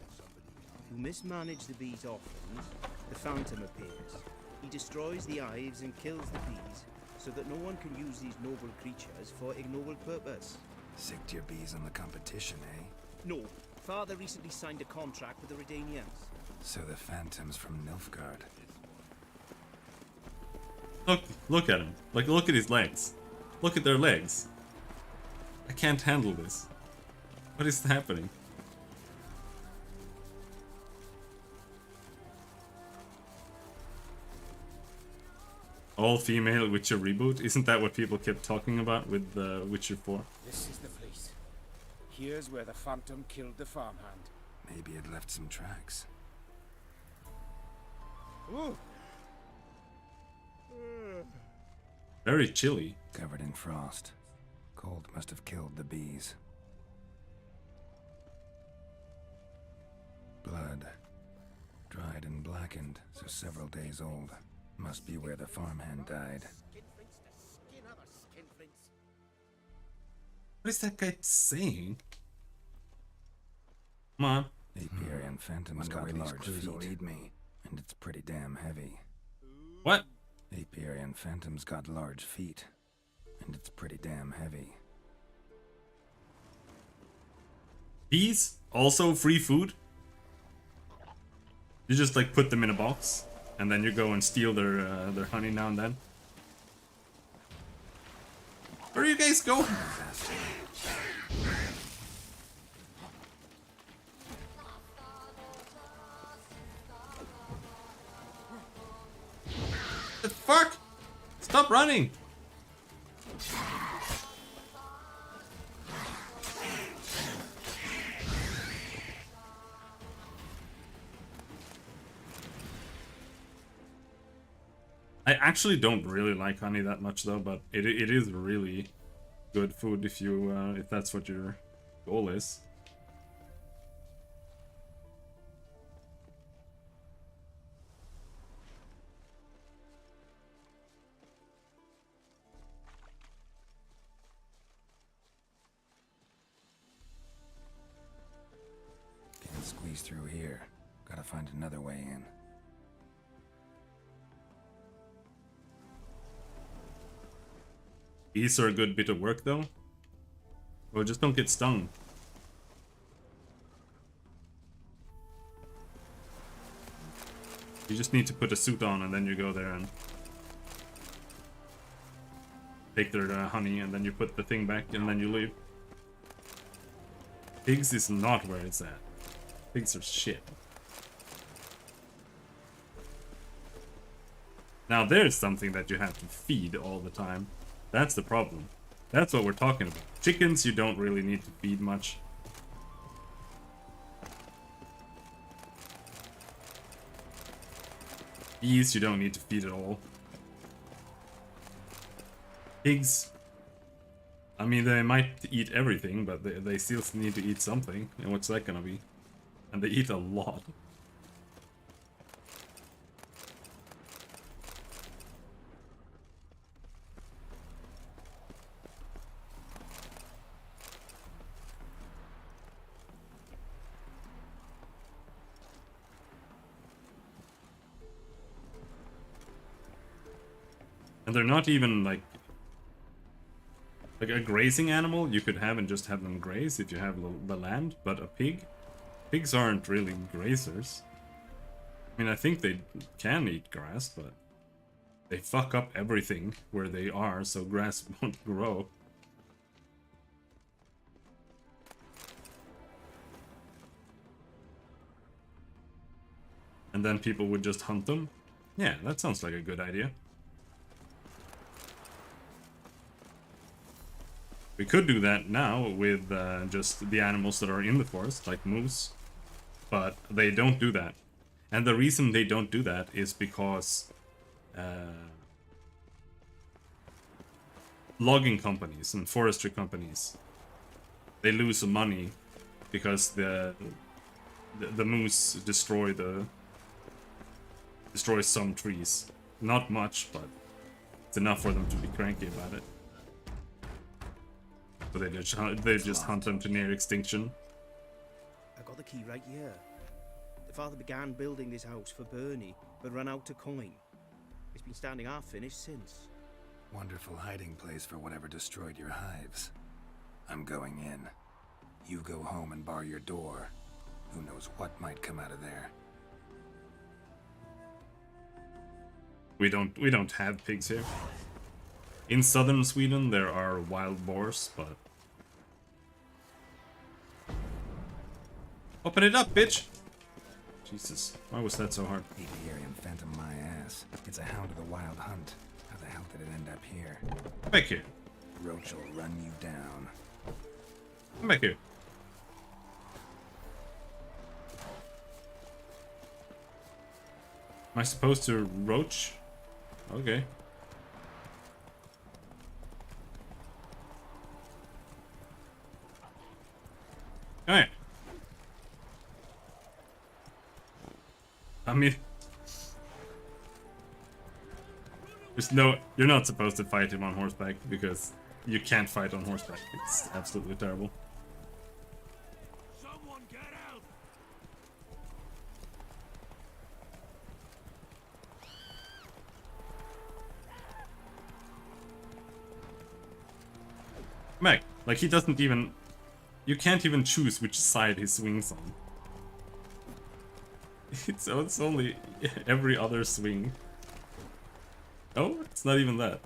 You mismanage the bees often, the Phantom appears. He destroys the hives and kills the bees, so that no one can use these noble creatures for ignoble purpose. Sick to your bees on the competition, eh? No. Father recently signed a contract with the Redanians. So the Phantom's from Nilfgaard. Look at him. Like, look at his legs. Look at their legs. I can't handle this. What is happening? All-female Witcher reboot? Isn't that what people kept talking about with Witcher 4? This is the place. Here's where the Phantom killed the farmhand. Maybe it left some tracks. Ooh. Very chilly. Covered in frost. Cold must have killed the bees. Blood. Dried and blackened, so several days old. Must be where the farmhand died. What is that guy saying? Come on. Apiarian Phantom's got large feet. Lead me, and it's pretty damn heavy. What? Apiarian Phantom's got large feet, and it's pretty damn heavy. Bees? Also free food? You just like put them in a box, and then you go and steal their honey now and then? Where are you guys going? The fuck? Stop running! I actually don't really like honey that much though, but it is really good food if you if that's what your goal is. he's through here. Gotta find another way in. These are a good bit of work though. Well, just don't get stung. You just need to put a suit on and then you go there and take their honey and then you put the thing back and then you leave. Pigs is not where it's at. Pigs are shit. Now there's something that you have to feed all the time. That's the problem. That's what we're talking about. Chickens you don't really need to feed much. Bees you don't need to feed at all. Pigs, I mean, they might eat everything, but they still need to eat something. And what's that gonna be? And they eat a lot. And they're not even like a grazing animal you could have and just have them graze if you have the land, but a pig? Pigs aren't really grazers. I mean, I think they can eat grass, but they fuck up everything where they are, so grass won't grow. And then people would just hunt them? Yeah, that sounds like a good idea. We could do that now with just the animals that are in the forest, like moose. But they don't do that. And the reason they don't do that is because logging companies and forestry companies, they lose money because the moose destroy some trees. Not much, but it's enough for them to be cranky about it. So they just hunt them to near extinction. I got the key right here. The father began building this house for Bernie, but ran out of coin. It's been standing half finished since. Wonderful hiding place for whatever destroyed your hives. I'm going in. You go home and bar your door. Who knows what might come out of there. We don't have pigs here. In southern Sweden, there are wild boars, but... Open it up, bitch! Jesus, why was that so hard? Apiarian phantom my ass. It's a hound of the wild hunt. How the hell did it end up here? Come back here. Roach will run you down. Come back here. Am I supposed to roach? Okay. Come here. I mean, there's no, you're not supposed to fight him on horseback because you can't fight on horseback. It's absolutely terrible. Someone get out! Meg, like he doesn't even, you can't even choose which side he swings on. It's only every other swing. Oh, it's not even that.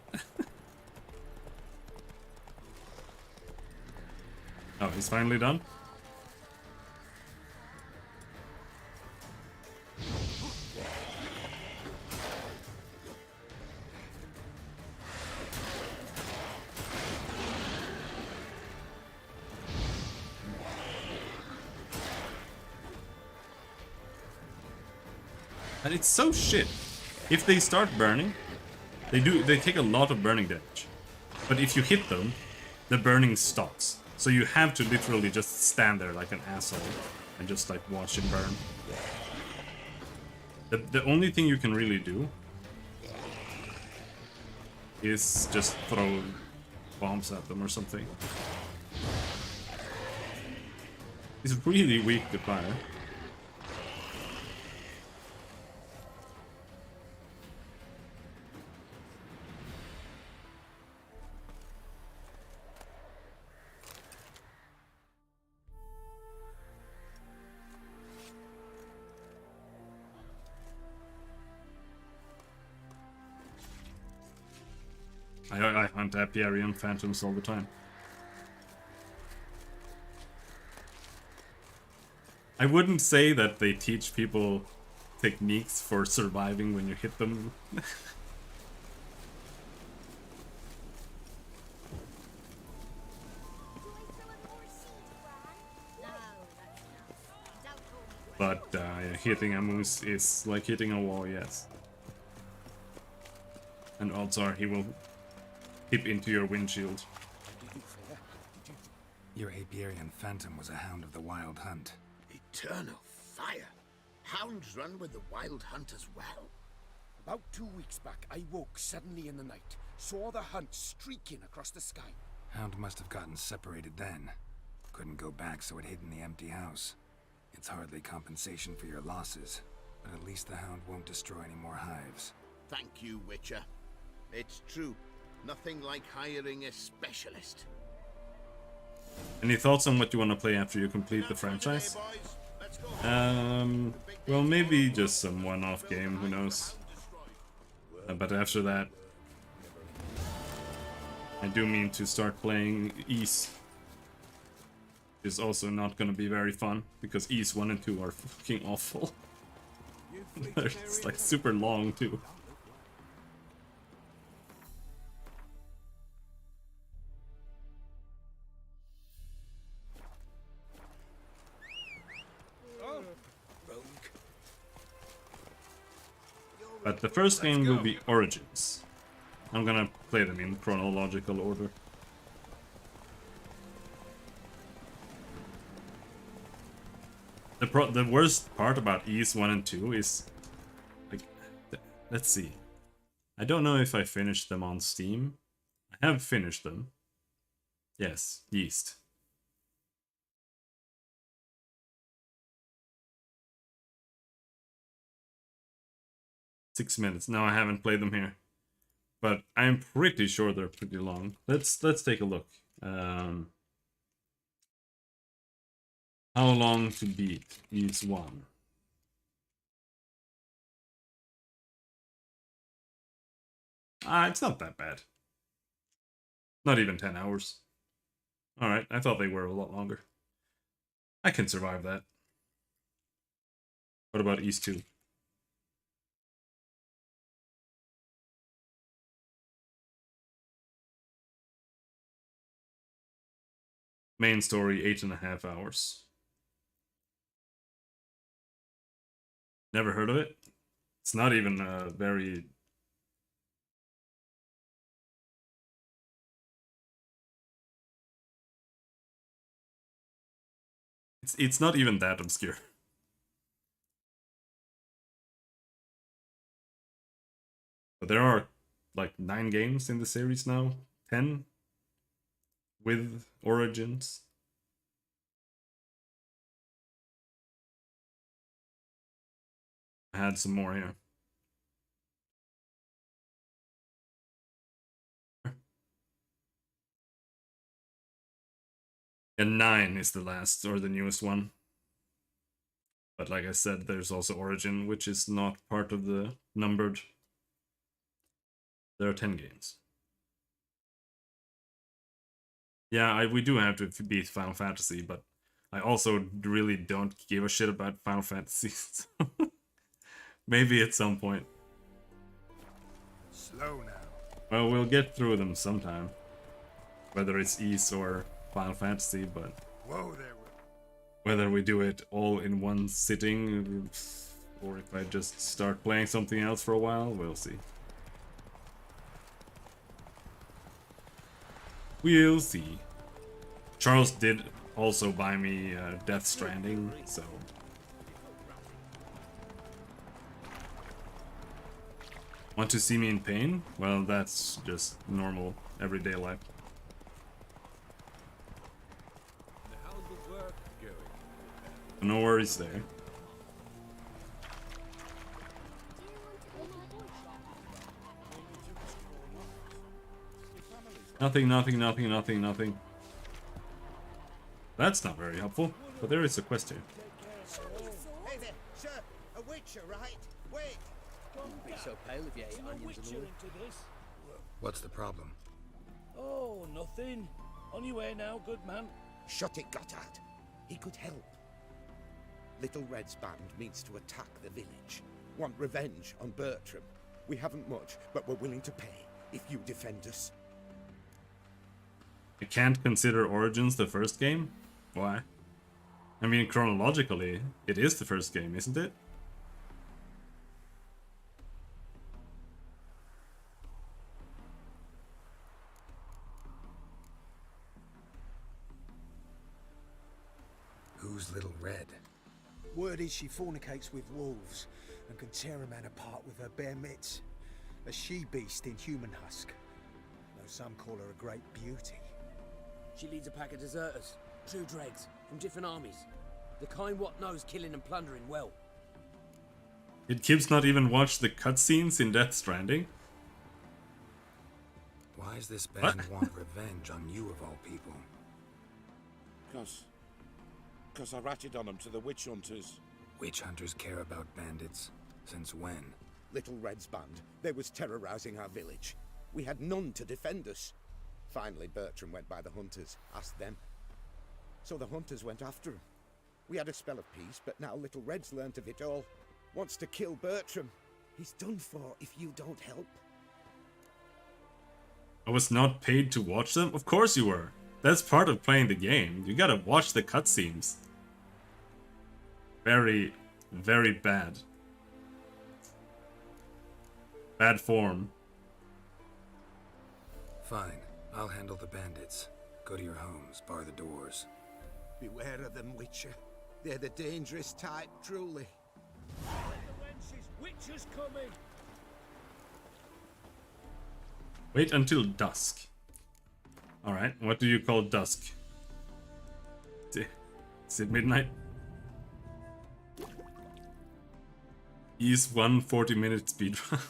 Oh, he's finally done? And it's so shit. If they start burning, they take a lot of burning damage. But if you hit them, the burning stops. So you have to literally just stand there like an asshole and just like watch him burn. The only thing you can really do is just throw bombs at them or something. He's really weak to fire. I hunt Apiarian phantoms all the time. I wouldn't say that they teach people techniques for surviving when you hit them. But hitting a moose is like hitting a wall, yes. And odds are he will tip into your windshield. Your Apiarian phantom was a hound of the wild hunt. Eternal fire! Hounds run with the wild hunt as well. About 2 weeks back, I woke suddenly in the night, saw the hunt streaking across the sky. Hound must have gotten separated then. Couldn't go back, so it hid in the empty house. It's hardly compensation for your losses, but at least the hound won't destroy any more hives. Thank you, Witcher. It's true. Nothing like hiring a specialist. Any thoughts on what you want to play after you complete the franchise? Well, maybe just some one-off game, who knows. But after that, I do mean to start playing East. Is also not going to be very fun, because East 1 and 2 are fucking awful. They're just, like, super long, too. But the first game will be Origins. I'm gonna play them in chronological order. The worst part about East 1 and 2 is, like, let's see. I don't know if I finished them on Steam. I have finished them. Yes, East. $6 No, I haven't played them here, but I'm pretty sure they're pretty long. Let's take a look. How long to beat each one? It's not that bad. Not even 10 hours. Alright, I thought they were a lot longer. I can survive that. What about East 2? Main story, 8.5 hours. Never heard of it? It's not even a very... It's not even that obscure. But there are like 9 games in the series now. 10 with Origins. I had some more here. And 9 is the last, or the newest one. But like I said, there's also Origin, which is not part of the numbered. There are 10 games. Yeah, we do have to beat Final Fantasy, but I also really don't give a shit about Final Fantasy. So maybe at some point. Slow now. Well, we'll get through them sometime. Whether it's Ys or Final Fantasy, but... Whoa there. Whether we do it all in one sitting, or if I just start playing something else for a while, we'll see. We'll see. Charles did also buy me Death Stranding, so... Want to see me in pain? Well, that's just normal, everyday life. No worries there. Nothing. That's not very helpful, but there is a quest here. Hey there, sir, a witcher, right? Wait! Don't be so pale if you ate onions and all. What's the problem? Oh, nothing. On your way now, good man. Shut it, Gotthard. He could help. Little Red's band means to attack the village. Want revenge on Bertram. We haven't much, but we're willing to pay if you defend us. I can't consider Origins the first game? Why? I mean, chronologically, it is the first game, isn't it? Who's Little Red? Word is she fornicates with wolves and can tear a man apart with her bare mitts. A she-beast in human husk. Though some call her a great beauty. She leads a pack of deserters, true dregs, from different armies. The kind what knows killing and plundering well. Did Kibbs not even watch the cutscenes in Death Stranding? Why does this band want revenge on you of all people? Because I ratted on them to the witch hunters. Witch hunters care about bandits? Since when? Little Red's band, they was terrorizing our village. We had none to defend us. Finally, Bertram went by the hunters, asked them. So the hunters went after him. We had a spell of peace, but now Little Red's learnt of it all. Wants to kill Bertram. He's done for if you don't help. I was not paid to watch them? Of course you were. That's part of playing the game. You gotta watch the cutscenes. Very, very bad. Bad form. Fine. I'll handle the bandits. Go to your homes, bar the doors. Beware of them, Witcher. They're the dangerous type, truly. Witcher's coming! Wait until dusk. Alright, what do you call dusk? Is it midnight? Ease 1 40-minute speedrun.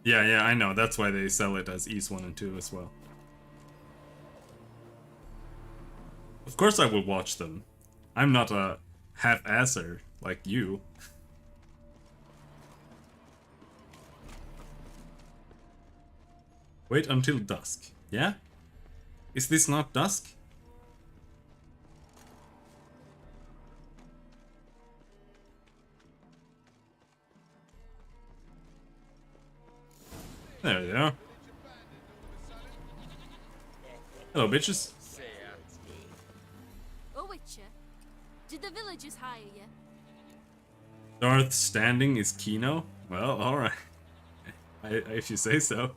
Yeah, I know. That's why they sell it as Ease 1 and 2 as well. Of course I will watch them. I'm not a half-asser like you. Wait until dusk. Yeah? Is this not dusk? There they are. Hello, bitches. Oh, Witcher, did the villagers hire you? Darth Standing is Kino? Well, alright. If you say so.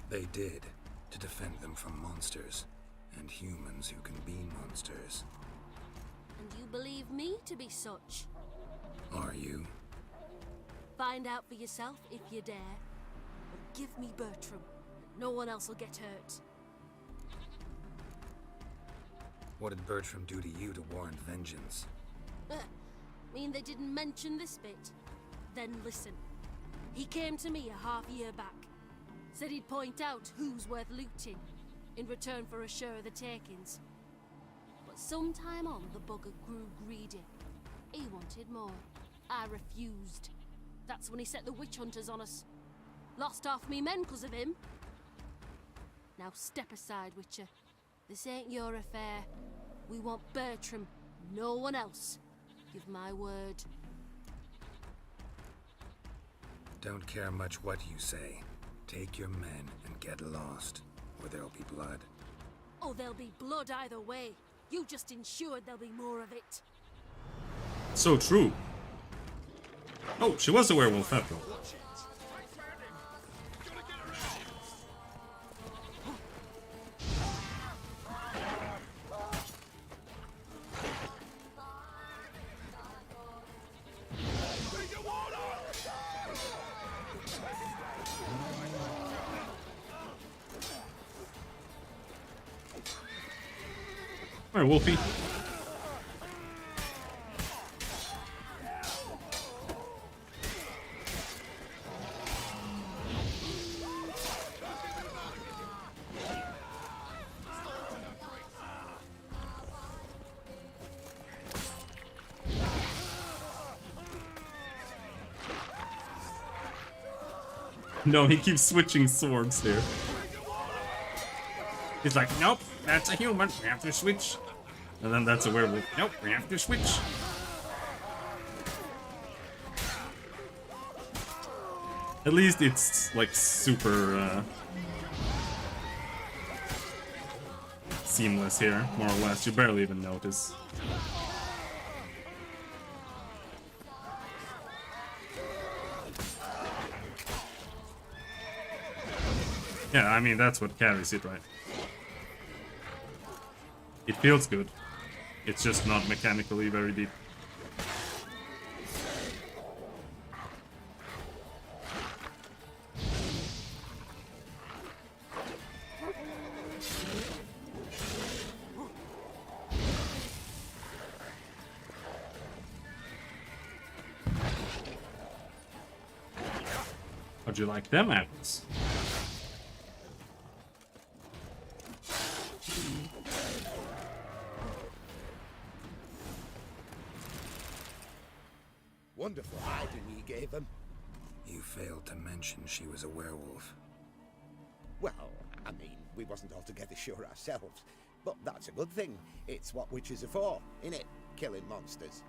They did, to defend them from monsters, and humans who can be monsters. And you believe me to be such? Are you? Find out for yourself if you dare. Or give me Bertram. No one else will get hurt. What did Bertram do to you to warrant vengeance? Mean they didn't mention this bit? Then listen. He came to me a half-year back. Said he'd point out who's worth looting, in return for a share of the takings. But sometime on, the bugger grew greedy. He wanted more. I refused. That's when he set the witch hunters on us. Lost half me men 'cause of him. Now step aside, Witcher. This ain't your affair. We want Bertram, no one else. Give my word. Don't care much what you say. Take your men and get lost, or there'll be blood. Oh, there'll be blood either way. You just ensured there'll be more of it. So true. Oh, she was a werewolf after all. Alright, Wolfie. No, he keeps switching swords here. He's like, nope, that's a human. We have to switch. And then that's a werewolf. Nope, we have to switch. At least it's like super seamless here, more or less. You barely even notice. Yeah, I mean, that's what carries it, right? It feels good. It's just not mechanically very deep. How'd you like them apples? Wonderful hiding you gave him. You failed to mention she was a werewolf. Well, I mean, we wasn't altogether sure ourselves. But that's a good thing. It's what witches are for, innit? Killing monsters.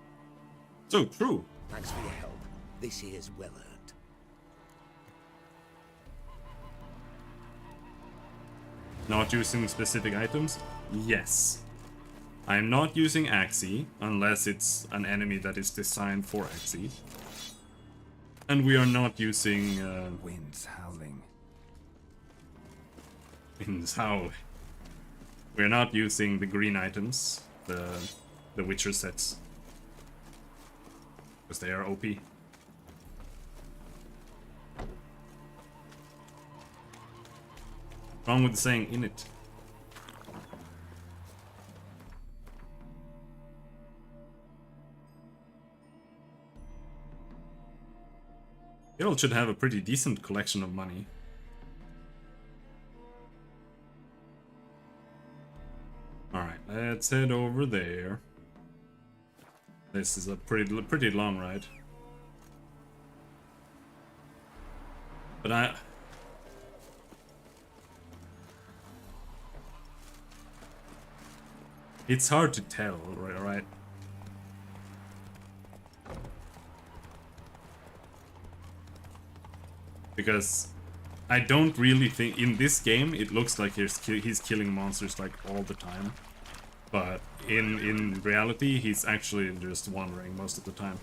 So true. Thanks for your help. This here's well earned. Not using specific items? Yes. I'm not using Axie, unless it's an enemy that is designed for Axie. And we are not using... Winds howling. Winds howling. We're not using the green items, the Witcher sets. Because they are OP. Wrong with saying in it. Geralt should have a pretty decent collection of money. Alright, let's head over there. This is a pretty long ride. But it's hard to tell, right? Because I don't really think in this game it looks like he's killing monsters like all the time, but in reality he's actually just wandering most of the time,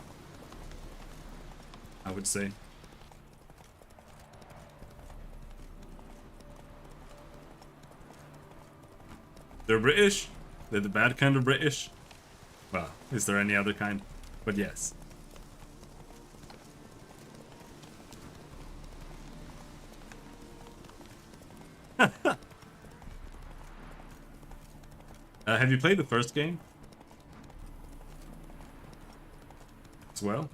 I would say. They're British. They're the bad kind of British. Well, is there any other kind? But yes. Have you played the first game as well?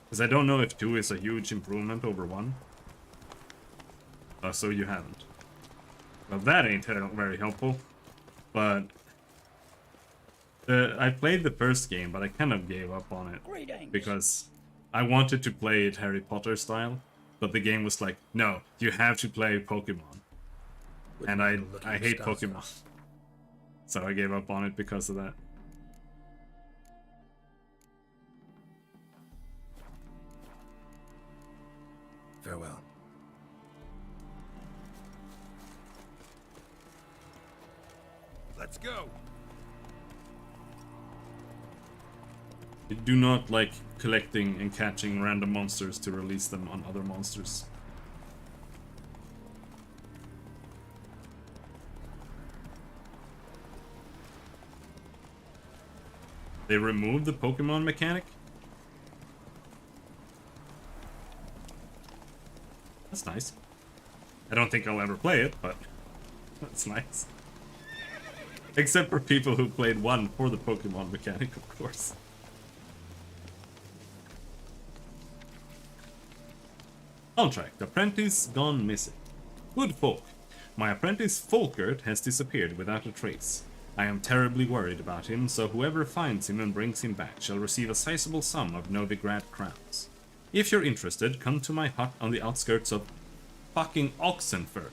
Because I don't know if 2 is a huge improvement over 1. So you haven't. Well, that ain't very helpful. But I played the first game, but I kind of gave up on it. Greetings. Because I wanted to play it Harry Potter style, but the game was like, no, you have to play Pokemon. And I hate Pokemon. So I gave up on it because of that. Farewell. Let's go. I do not like collecting and catching random monsters to release them on other monsters. They removed the Pokemon mechanic? That's nice. I don't think I'll ever play it, but that's nice. Except for people who played 1 for the Pokemon mechanic, of course. Contract. Apprentice gone missing. Good folk. My apprentice Folkert has disappeared without a trace. I am terribly worried about him, so whoever finds him and brings him back shall receive a sizable sum of Novigrad crowns. If you're interested, come to my hut on the outskirts of fucking Oxenfurt.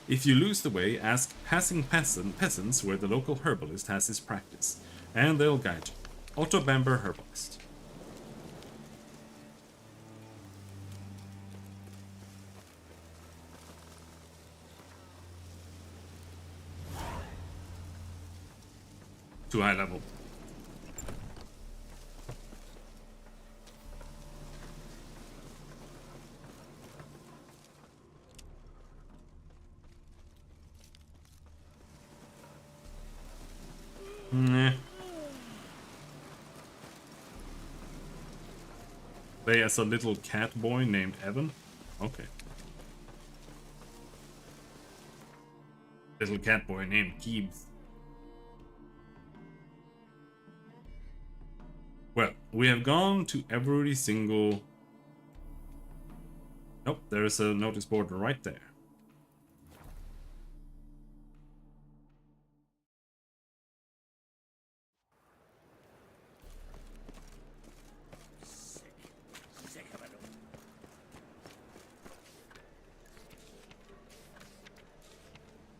If you lose the way, ask passing peasants where the local herbalist has his practice, and they'll guide you. Otto Bamber, herbalist. Too high level. Nah. Play as a little cat boy named Evan? Okay. Little cat boy named Keebs. Well, we have gone to every single... Nope, there's a notice board right there. Sick of it all.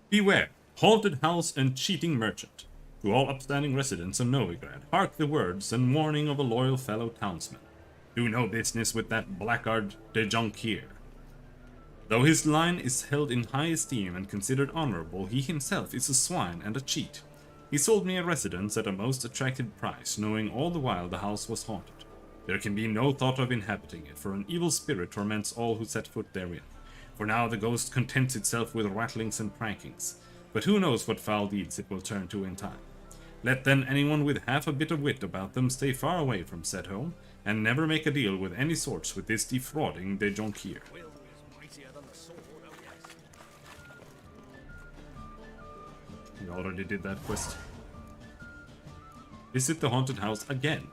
Beware, haunted house and cheating merchant. To all upstanding residents of Novigrad, hark the words and warning of a loyal fellow townsman. Do no business with that blackguard de Jonquier. Though his line is held in high esteem and considered honorable, he himself is a swine and a cheat. He sold me a residence at a most attractive price, knowing all the while the house was haunted. There can be no thought of inhabiting it, for an evil spirit torments all who set foot therein. For now the ghost contents itself with rattlings and prankings, but who knows what foul deeds it will turn to in time. Let then anyone with half a bit of wit about them stay far away from said home, and never make a deal with any sorts with this defrauding de Jonquier. We already did that quest. Visit the haunted house again.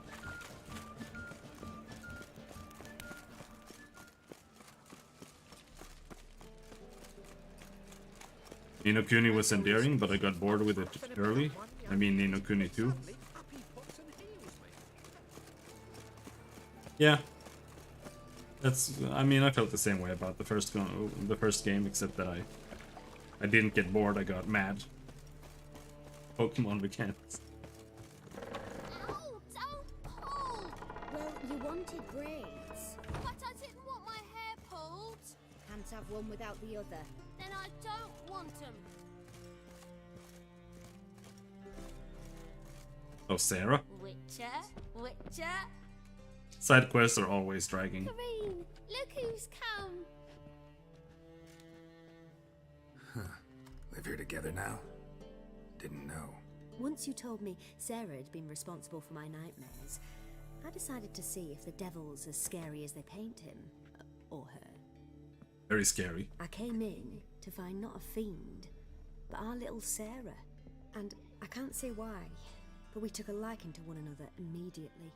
Ni no Kuni was endearing, but I got bored with it early. I mean Ni no Kuni 2. Yeah. That's, I mean, I felt the same way about the first game, except that I didn't get bored, I got mad. Pokemon mechanics. Ow! Don't pull! Well, you wanted braids. But I didn't want my hair pulled. Can't have one without the other. Then I don't want them. Oh, Sarah? Witcher? Side quests are always dragging. Green, look who's come. Live here together now? Didn't know. Once you told me Sarah had been responsible for my nightmares, I decided to see if the devil's as scary as they paint him. Or her. Very scary. I came in to find not a fiend, but our little Sarah. And I can't say why, but we took a liking to one another immediately.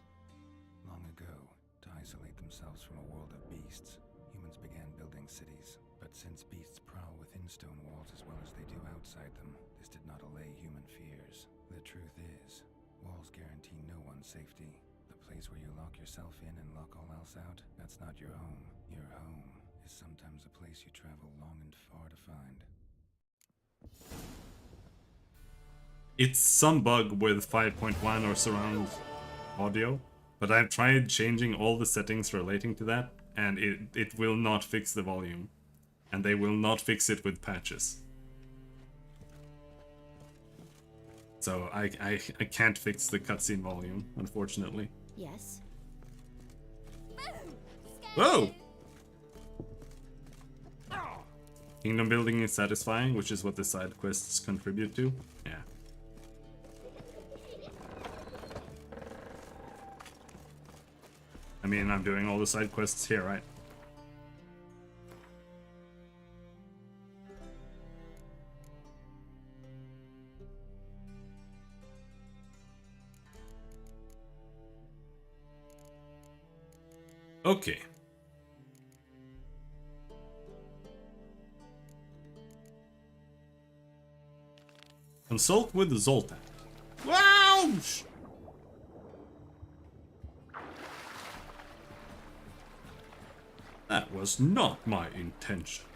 Long ago, to isolate themselves from a world of beasts, humans began building cities. But since beasts prowl within stone walls as well as they do outside them, this did not allay human fears. The truth is, walls guarantee no one's safety. The place where you lock yourself in and lock all else out, that's not your home. Your home is sometimes a place you travel long and far to find. It's some bug with 5.1 or surround audio, but I've tried changing all the settings relating to that, and it will not fix the volume. And they will not fix it with patches. So I can't fix the cutscene volume, unfortunately. Yes. Whoa! Kingdom building is satisfying, which is what the side quests contribute to. Yeah. I mean, I'm doing all the side quests here, right? Okay. Consult with Zoltan. Wow! That was not my intention.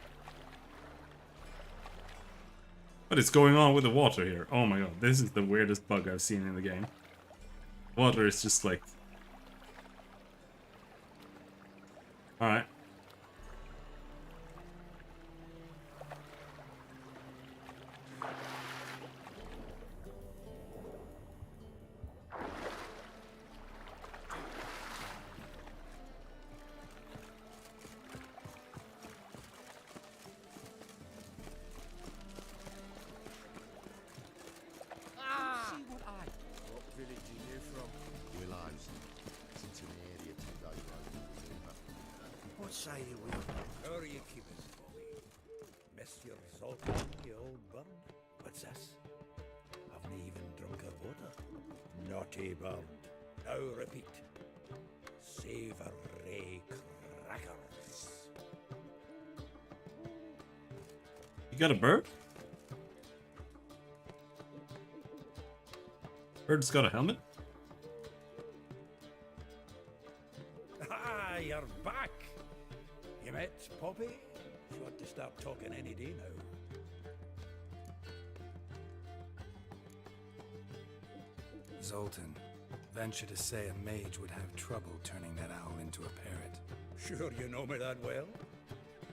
What is going on with the water here? Oh my god, this is the weirdest bug I've seen in the game. Water is just like... Alright. What village are you from? Willows. It's an area 2 days road from the river. What say you, Will? How are you keeping, Bobby? Monsieur Zoltan, you old bird? What's this? Haven't even drunk a water. Naughty bird. Now repeat. Savoury crackers. You got a bird? Bird's got a helmet? Ah, you're back. You met Poppy? She ought to start talking any day now. Zoltan, venture to say a mage would have trouble turning that owl into a parrot. Sure you know me that well.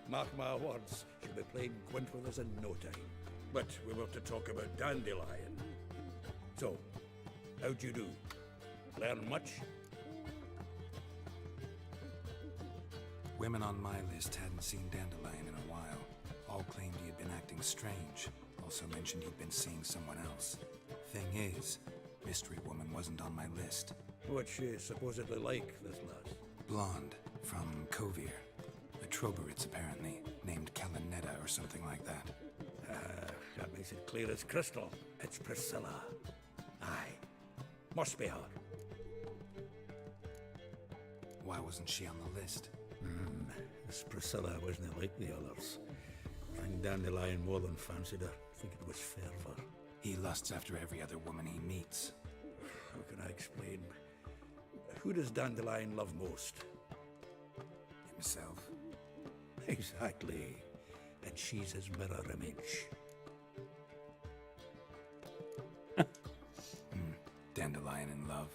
Mark my words, she'll be playing Gwent with us in no time. But we were to talk about Dandelion. So, how'd you do? Learn much? Women on my list hadn't seen Dandelion in a while. All claimed he had been acting strange. Also mentioned he'd been seeing someone else. Thing is, Mystery Woman wasn't on my list. What's she supposedly like, this lass? Blonde, from Kovir. A Troberitz, apparently, named Kalinetta or something like that. That makes it clear as crystal. It's Priscilla. Aye. Must be her. Why wasn't she on the list? This Priscilla wasn't like the others. I think Dandelion more than fancied her. I think it was fervour. He lusts after every other woman he meets. How can I explain? Who does Dandelion love most? Himself. Exactly. And she's his mirror image. Dandelion in love.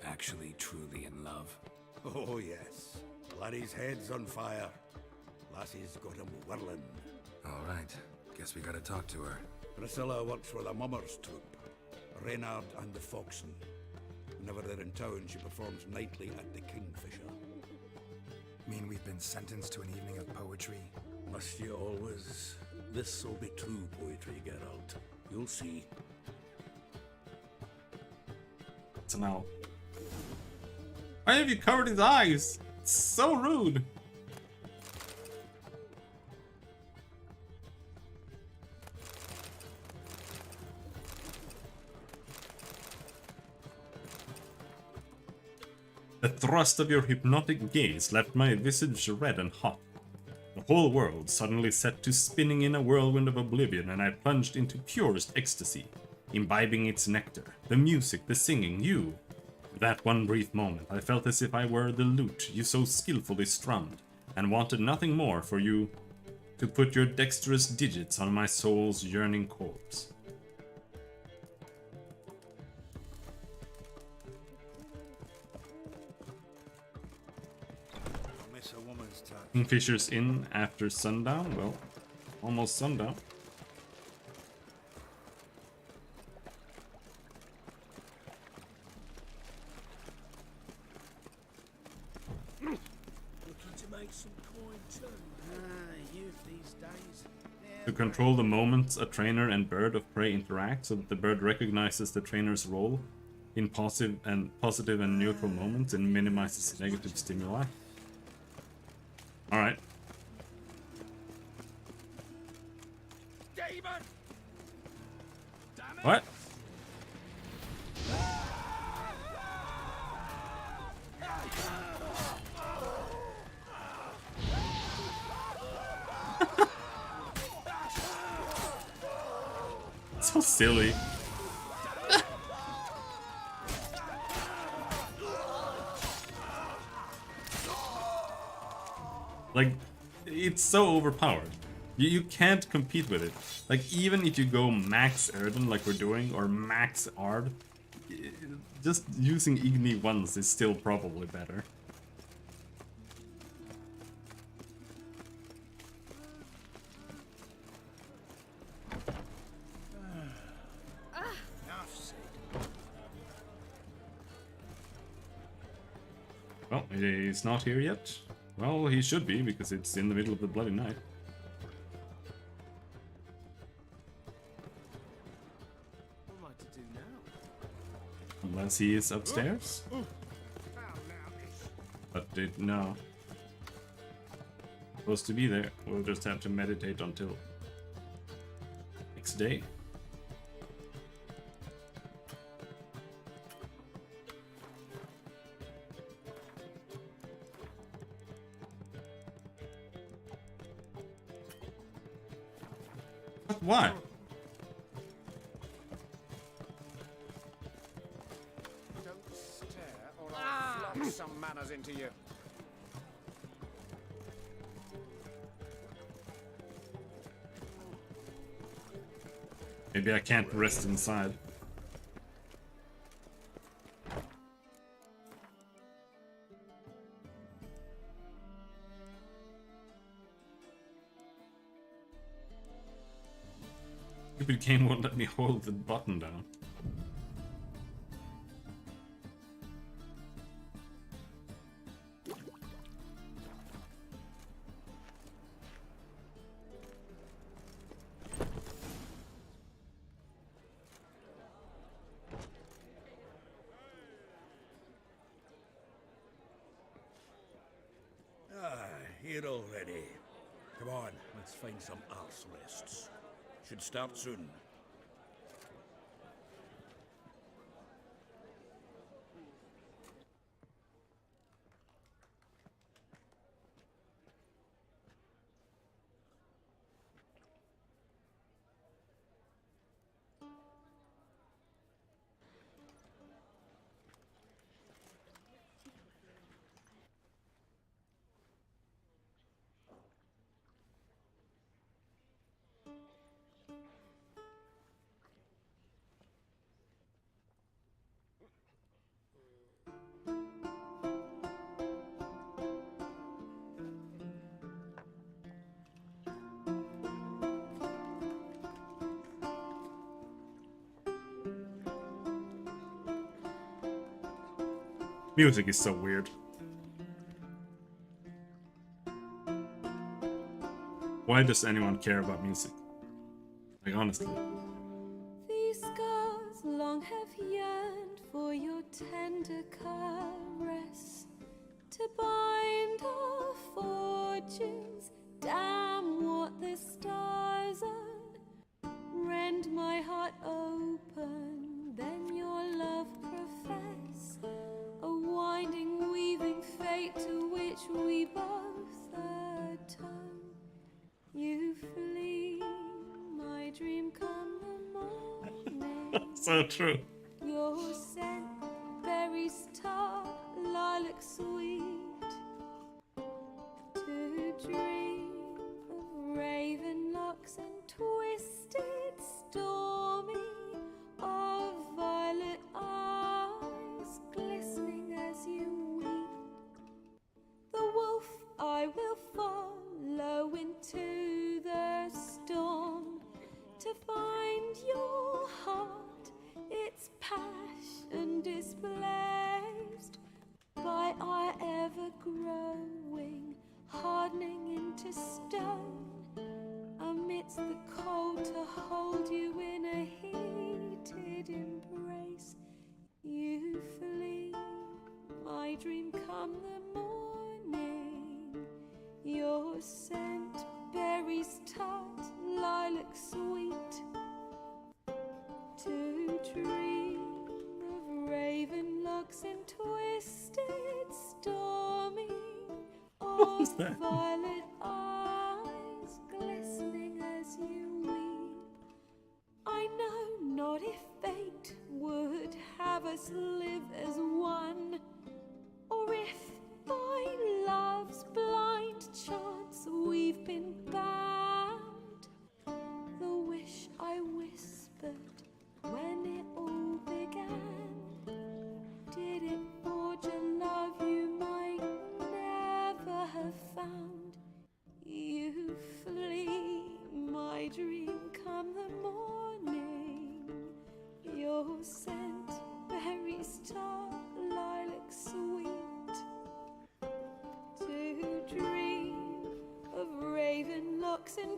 Actually, truly in love. Oh, yes. Laddie's head's on fire. Lassie's got him whirling. All right. Guess we gotta talk to her. Priscilla works for the Mummers troupe. Reynard and the Foxen. Whenever they're in town, she performs nightly at the Kingfisher. Mean we've been sentenced to an evening of poetry? Must you always? This'll be true poetry, Geralt. You'll see. It's an owl. Why have you covered his eyes? It's so rude. The thrust of your hypnotic gaze left my visage red and hot. The whole world suddenly set to spinning in a whirlwind of oblivion, and I plunged into purest ecstasy, imbibing its nectar, the music, the singing, you. For that one brief moment, I felt as if I were the lute you so skillfully strummed, and wanted nothing more for you to put your dexterous digits on my soul's yearning corpse. Miss a woman's touch. Kingfisher's Inn after sundown? Well, almost sundown. Looking to make some coin too. Youth these days. To control the moments a trainer and bird of prey interact so that the bird recognizes the trainer's role in positive and neutral moments and minimizes negative stimuli. Alright. Demon! What? so silly. Like, it's so overpowered. You can't compete with it. Like, even if you go max Verdon like we're doing, or max Ard, just using Igni once is still probably better. Well, he's not here yet. Well, he should be, because it's in the middle of the bloody night. What am I to do now? Unless he is upstairs? But no. Supposed to be there. We'll just have to meditate until next day. Why? Don't stare, or I'll flog some manners into you. Maybe I can't rest inside. Stupid game won't let me hold the button down. Here already. Come on, let's find some arse rests. Should start soon. Music is so weird. Why does anyone care about music? Like, honestly. These scars long have yearned for your tender caress, to bind our fortunes. Damn what the stars are. Rend my heart open, then your love profess. A winding, weaving fate to which we both atone. You flee, my dream come the morning. So true. Your scent, berries tart, lilac sweet. To dream of raven locks and twisted, stormy, of violet eyes glistening as you weep. The wolf I will follow into the storm, to find your heart, its passion displaced by our ever-growing, hardening into stone. Amidst the cold, to hold you in a heated embrace. You flee, my dream come the morning. Your scent, berries tart, lilac sweet. To dream of raven locks and twisted, stormy, What is that? violet eyes glistening as you weep. I know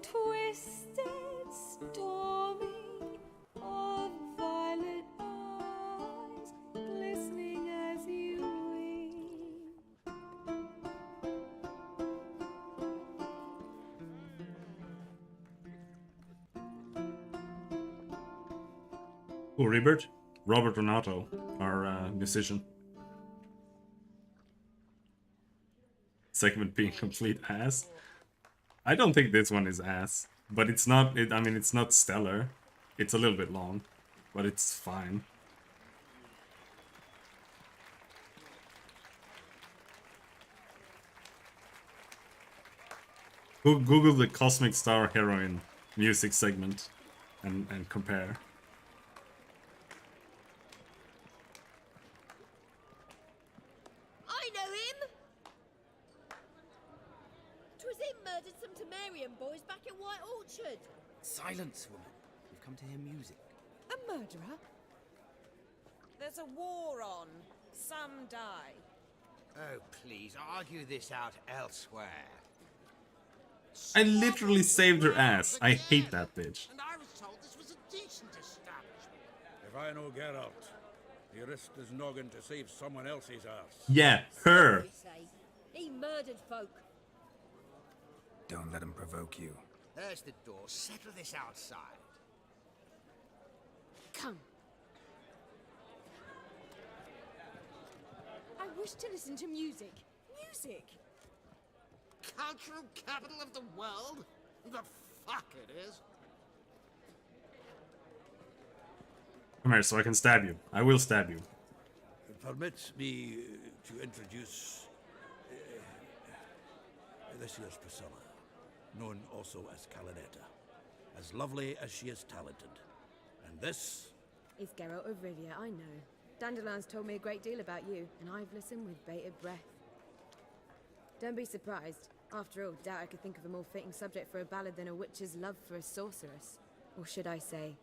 twisted, stormy, of violet eyes, glistening as you weep. Oh, Rebirth? Robert Renato, our musician. Segment being complete ass. I don't think this one is ass, but it's not. I mean, it's not stellar. It's a little bit long, but it's fine. Google the Cosmic Star Heroine music segment and compare. I know him! 'Twas him murdered some Temerian boys back at White Orchard. Silence, woman. We've come to hear music. A murderer? There's a war on. Some die. Oh, please, argue this out elsewhere. I literally saved her ass. I hate that bitch. And I was told this was a decent establishment. If I know Geralt, he risked his noggin to save someone else's ass. Yeah, her. He murdered folk. Don't let him provoke you. There's the door. Settle this outside. Come. I wish to listen to music. Music! Cultural capital of the world? The fuck it is. Come here so I can stab you. I will stab you. Permit me to introduce this here's Priscilla, known also as Calinetta, as lovely as she is talented. And this It's Geralt of Rivia, I know. Dandelion's told me a great deal about you, and I've listened with bated breath. Don't be surprised. After all, doubt I could think of a more fitting subject for a ballad than a witch's love for a sorceress. Or should I say,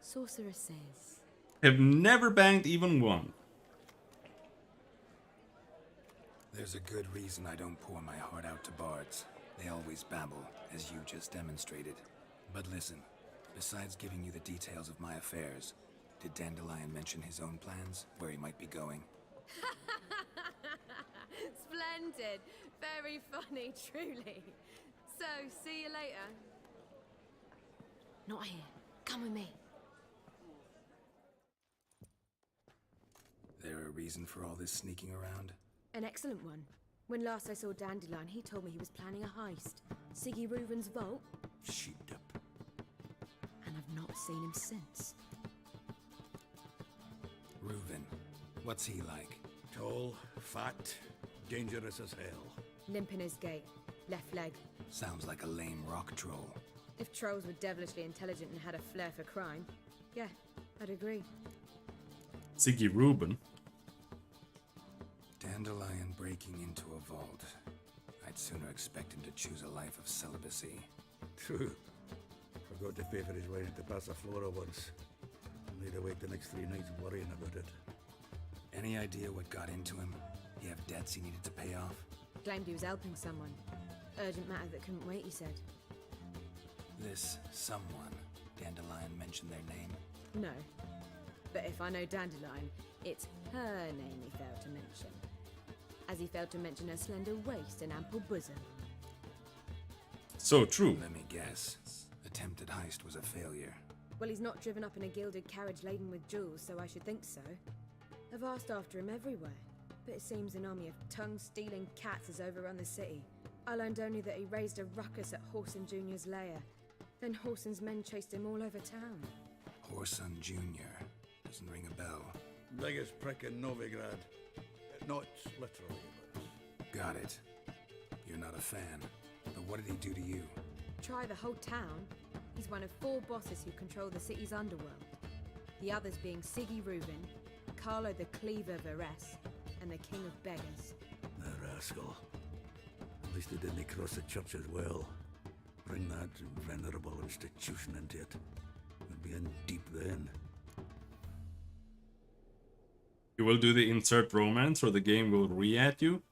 sorceresses. Have never banged even one. There's a good reason I don't pour my heart out to bards. They always babble, as you just demonstrated. But listen, besides giving you the details of my affairs, did Dandelion mention his own plans, where he might be going? Splendid. Very funny, truly. So, see you later. Not here. Come with me. There a reason for all this sneaking around? An excellent one. When last I saw Dandelion, he told me he was planning a heist. Siggy Reuven's vault. sheeped up. And I've not seen him since. Reuven, what's he like? Tall, fat, dangerous as hell. Limp in his gait. Left leg. Sounds like a lame rock troll. If trolls were devilishly intelligent and had a flair for crime, yeah, I'd agree. Siggy Reuben. Dandelion breaking into a vault. I'd sooner expect him to choose a life of celibacy. True. Forgot to pay for his wedding to Passaflora once. Laid awake the next 3 nights worrying about it. Any idea what got into him? He have debts he needed to pay off? Claimed he was helping someone. Urgent matter that couldn't wait, he said. This someone, Dandelion mentioned their name? No. But if I know Dandelion, it's her name he failed to mention. As he failed to mention her slender waist and ample bosom. So true. Let me guess. Attempted heist was a failure. Well, he's not driven up in a gilded carriage laden with jewels, so I should think so. I've asked after him everywhere, but it seems an army of tongue-stealing cats has overrun the city. I learned only that he raised a ruckus at Horson Jr.'s lair. Then Horson's men chased him all over town. Horson Jr. Doesn't ring a bell. Biggest prick in Novigrad. Not literally, but... Got it. You're not a fan. But what did he do to you? Try the whole town. He's one of 4 bosses who control the city's underworld. The others being Siggy Reuven, Carlo the Cleaver Varese, and the King of Beggars. The rascal. At least he didn't cross the church as well. Bring that venerable institution into it. We'd be in deep then. You will do the insert romance or the game will re-add you?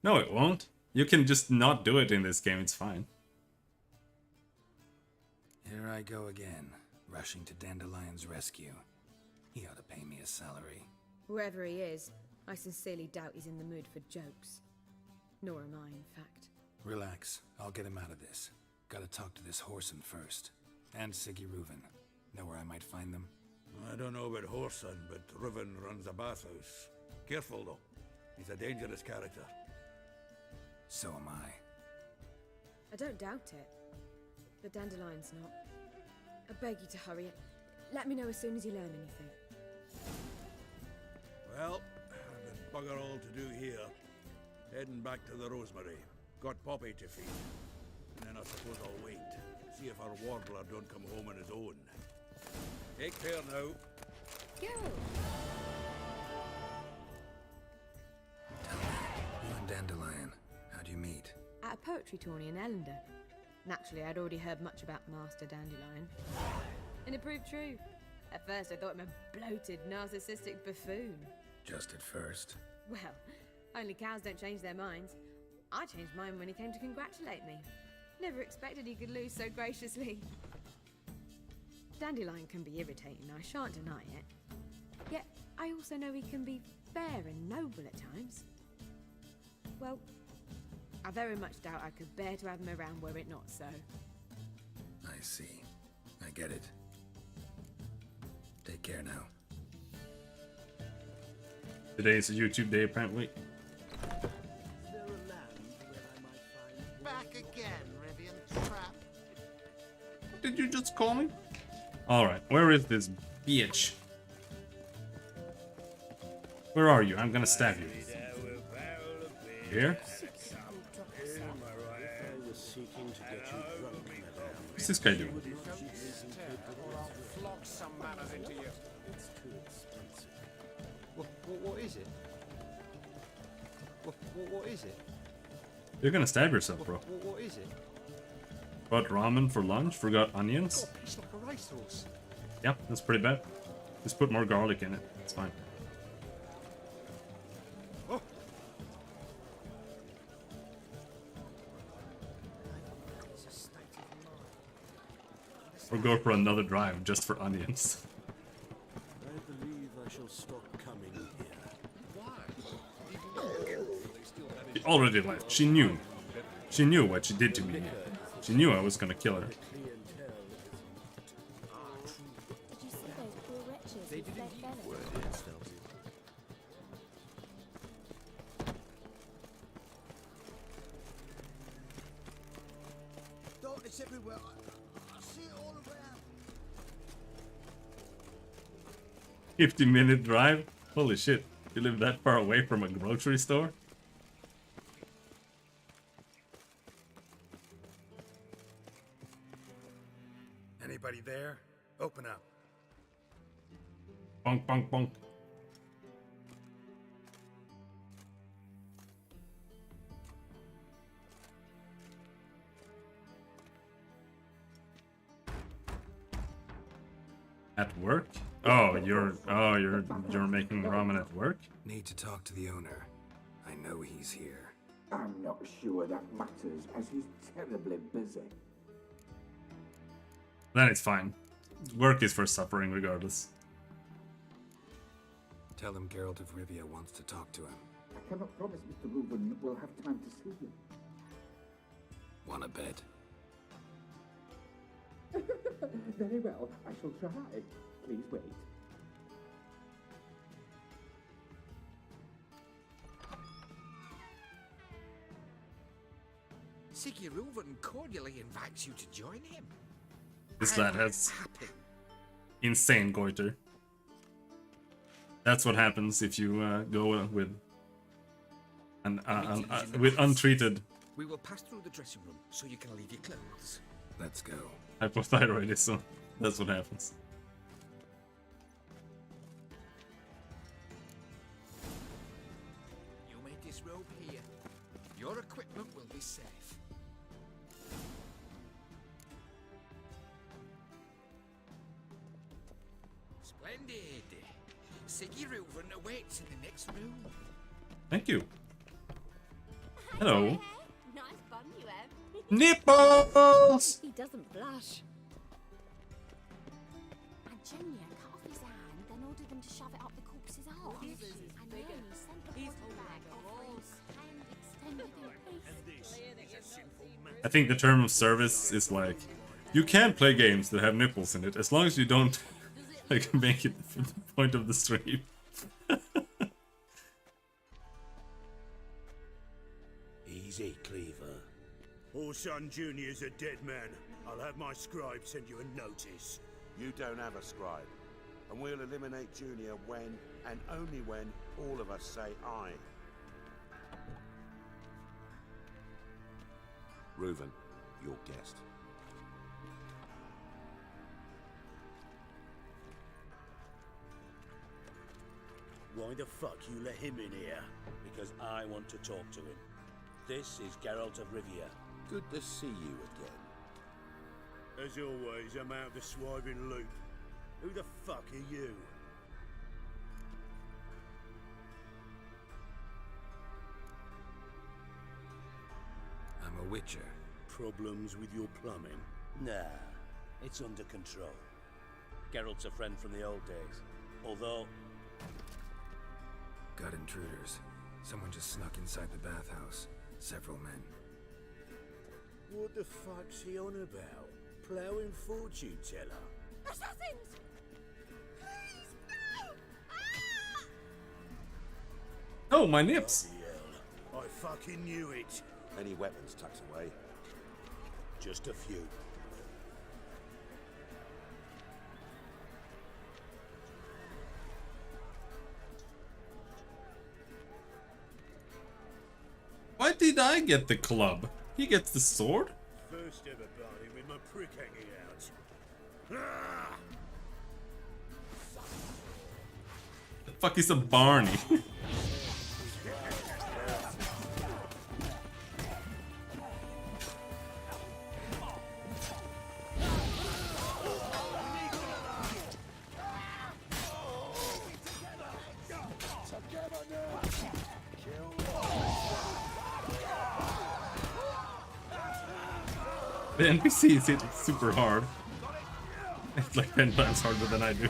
No, it won't. You can just not do it in this game, it's fine. Here I go again, rushing to Dandelion's rescue. He ought to pay me a salary. Whoever he is, I sincerely doubt he's in the mood for jokes. Nor am I, in fact. Relax, I'll get him out of this. Gotta talk to this Whoreson first. And Siggy Reuven. Know where I might find them? I don't know about Whoreson, but Reuven runs a bathhouse. Careful, though. He's a dangerous character. So am I. I don't doubt it. But Dandelion's not. I beg you to hurry. Let me know as soon as you learn anything. Well, I've got bugger all to do here. Heading back to the Rosemary. Got Poppy to feed. And then I suppose I'll wait. See if our warbler don't come home on his own. Take care now. Go! You and Dandelion, how'd you meet? At a poetry tourney in Ellender. Naturally, I'd already heard much about Master Dandelion. And it proved true. At first, I thought him a bloated, narcissistic buffoon. Just at first. Well, only cows don't change their minds. I changed mine when he came to congratulate me. Never expected he could lose so graciously. Dandelion can be irritating, I shan't deny it. Yet, I also know he can be fair and noble at times. Well, I very much doubt I could bear to have him around were it not so. I see. I get it. Take care now. Today's a YouTube day, apparently. Back again, Rivian Trap. What did you just call me? Alright, where is this bitch? Where are you? I'm gonna stab you. Here? What's this guy doing? What is it? What is it? You're gonna stab yourself, bro. What is it? Got ramen for lunch, forgot onions. It's like a racehorse. Yep, that's pretty bad. Just put more garlic in it. It's fine. Oh. Or go for another drive just for onions. I believe I shall stop coming here. She already left. She knew. She knew what she did to me. She knew I was gonna kill her. Did you see those poor wretches with their fellows? Darkness everywhere. I see it all around. 50-minute drive? Holy shit. You live that far away from a grocery store? Anybody there? Open up. Bonk, bonk, bonk. At work? Oh, you're making ramen at work? Need to talk to the owner. I know he's here. I'm not sure that matters, as he's terribly busy. Then it's fine. Work is for suffering regardless. Tell him Geralt of Rivia wants to talk to him. I cannot promise Mr. Reuben will have time to see him. Wanna bet? Very well, I shall try. Please wait. Siggy Reuven cordially invites you to join him. This lad has insane goiter. That's what happens if you go with with untreated We will pass through the dressing room so you can leave your clothes. Let's go. hypothyroidism. That's what happens. You may disrobe here. Your equipment will be safe. Splendid. Siggy Reuven awaits in the next room. Thank you. Hello. Nice bum you have. Nipples! He doesn't blush. Junior cut off his hand, then ordered them to shove it up the corpse's arse. And then he sent the body back offering hand extended in peace. I think the term of service is like, you can play games that have nipples in it as long as you don't like make it the point of the stream. Easy, Cleaver. Orson Jr.'s a dead man. I'll have my scribe send you a notice. You don't have a scribe. And we'll eliminate Junior when, and only when, all of us say aye. Reuven, your guest. Why the fuck you let him in here? Because I want to talk to him. This is Geralt of Rivia. Good to see you again. As always, I'm out the swiving loop. Who the fuck are you? I'm a witcher. Problems with your plumbing? Nah, it's under control. Geralt's a friend from the old days. Although... Got intruders. Someone just snuck inside the bathhouse. Several men. What the fuck's he on about? Plowing fortune teller? Assassins! Please, no! Oh, my nips! Bloody hell. I fucking knew it. Any weapons tucked away? Just a few. Why did I get the club? He gets the sword? First ever party with my prick hanging out. Ah! The fuck is a Barney? The NPCs hit super hard. It's like 10 times harder than I do.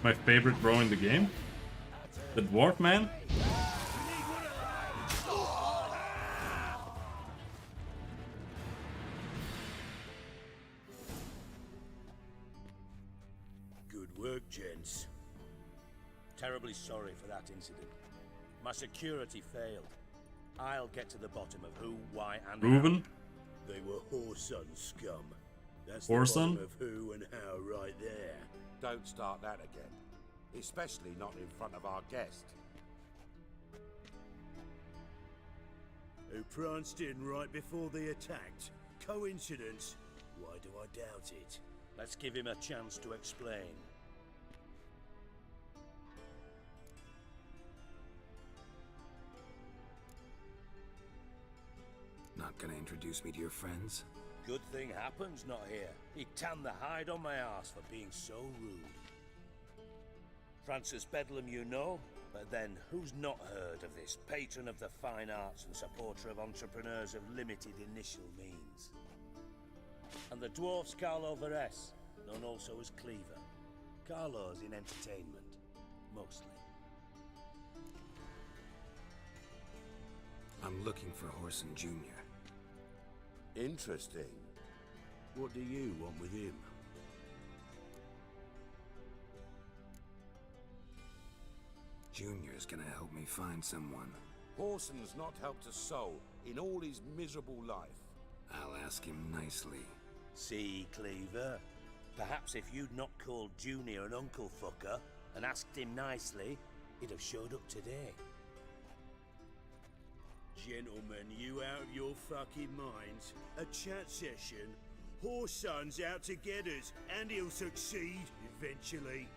My favorite bro in the game? The dwarf man? Good work, gents. Terribly sorry for that incident. My security failed. I'll get to the bottom of who, why, and Reuven? They were Whoreson scum. That's Whoreson? the bottom of who and how right there. Don't start that again. Especially not in front of our guest. Who pranced in right before they attacked. Coincidence? Why do I doubt it? Let's give him a chance to explain. Not gonna introduce me to your friends? Good thing happens not here. He tanned the hide on my arse for being so rude. Francis Bedlam you know, but then who's not heard of this patron of the fine arts and supporter of entrepreneurs of limited initial means? And the dwarf's Carlo Veres, known also as Cleaver. Carlo's in entertainment, mostly. I'm looking for Whoreson Jr. Interesting. What do you want with him? Junior's gonna help me find someone. Whoreson's not helped a soul in all his miserable life. I'll ask him nicely. See, Cleaver? Perhaps if you'd not called Junior an uncle fucker and asked him nicely, he'd have showed up today. Gentlemen, you out of your fucking minds? A chat session? Whoreson's out to get us, and he'll succeed eventually.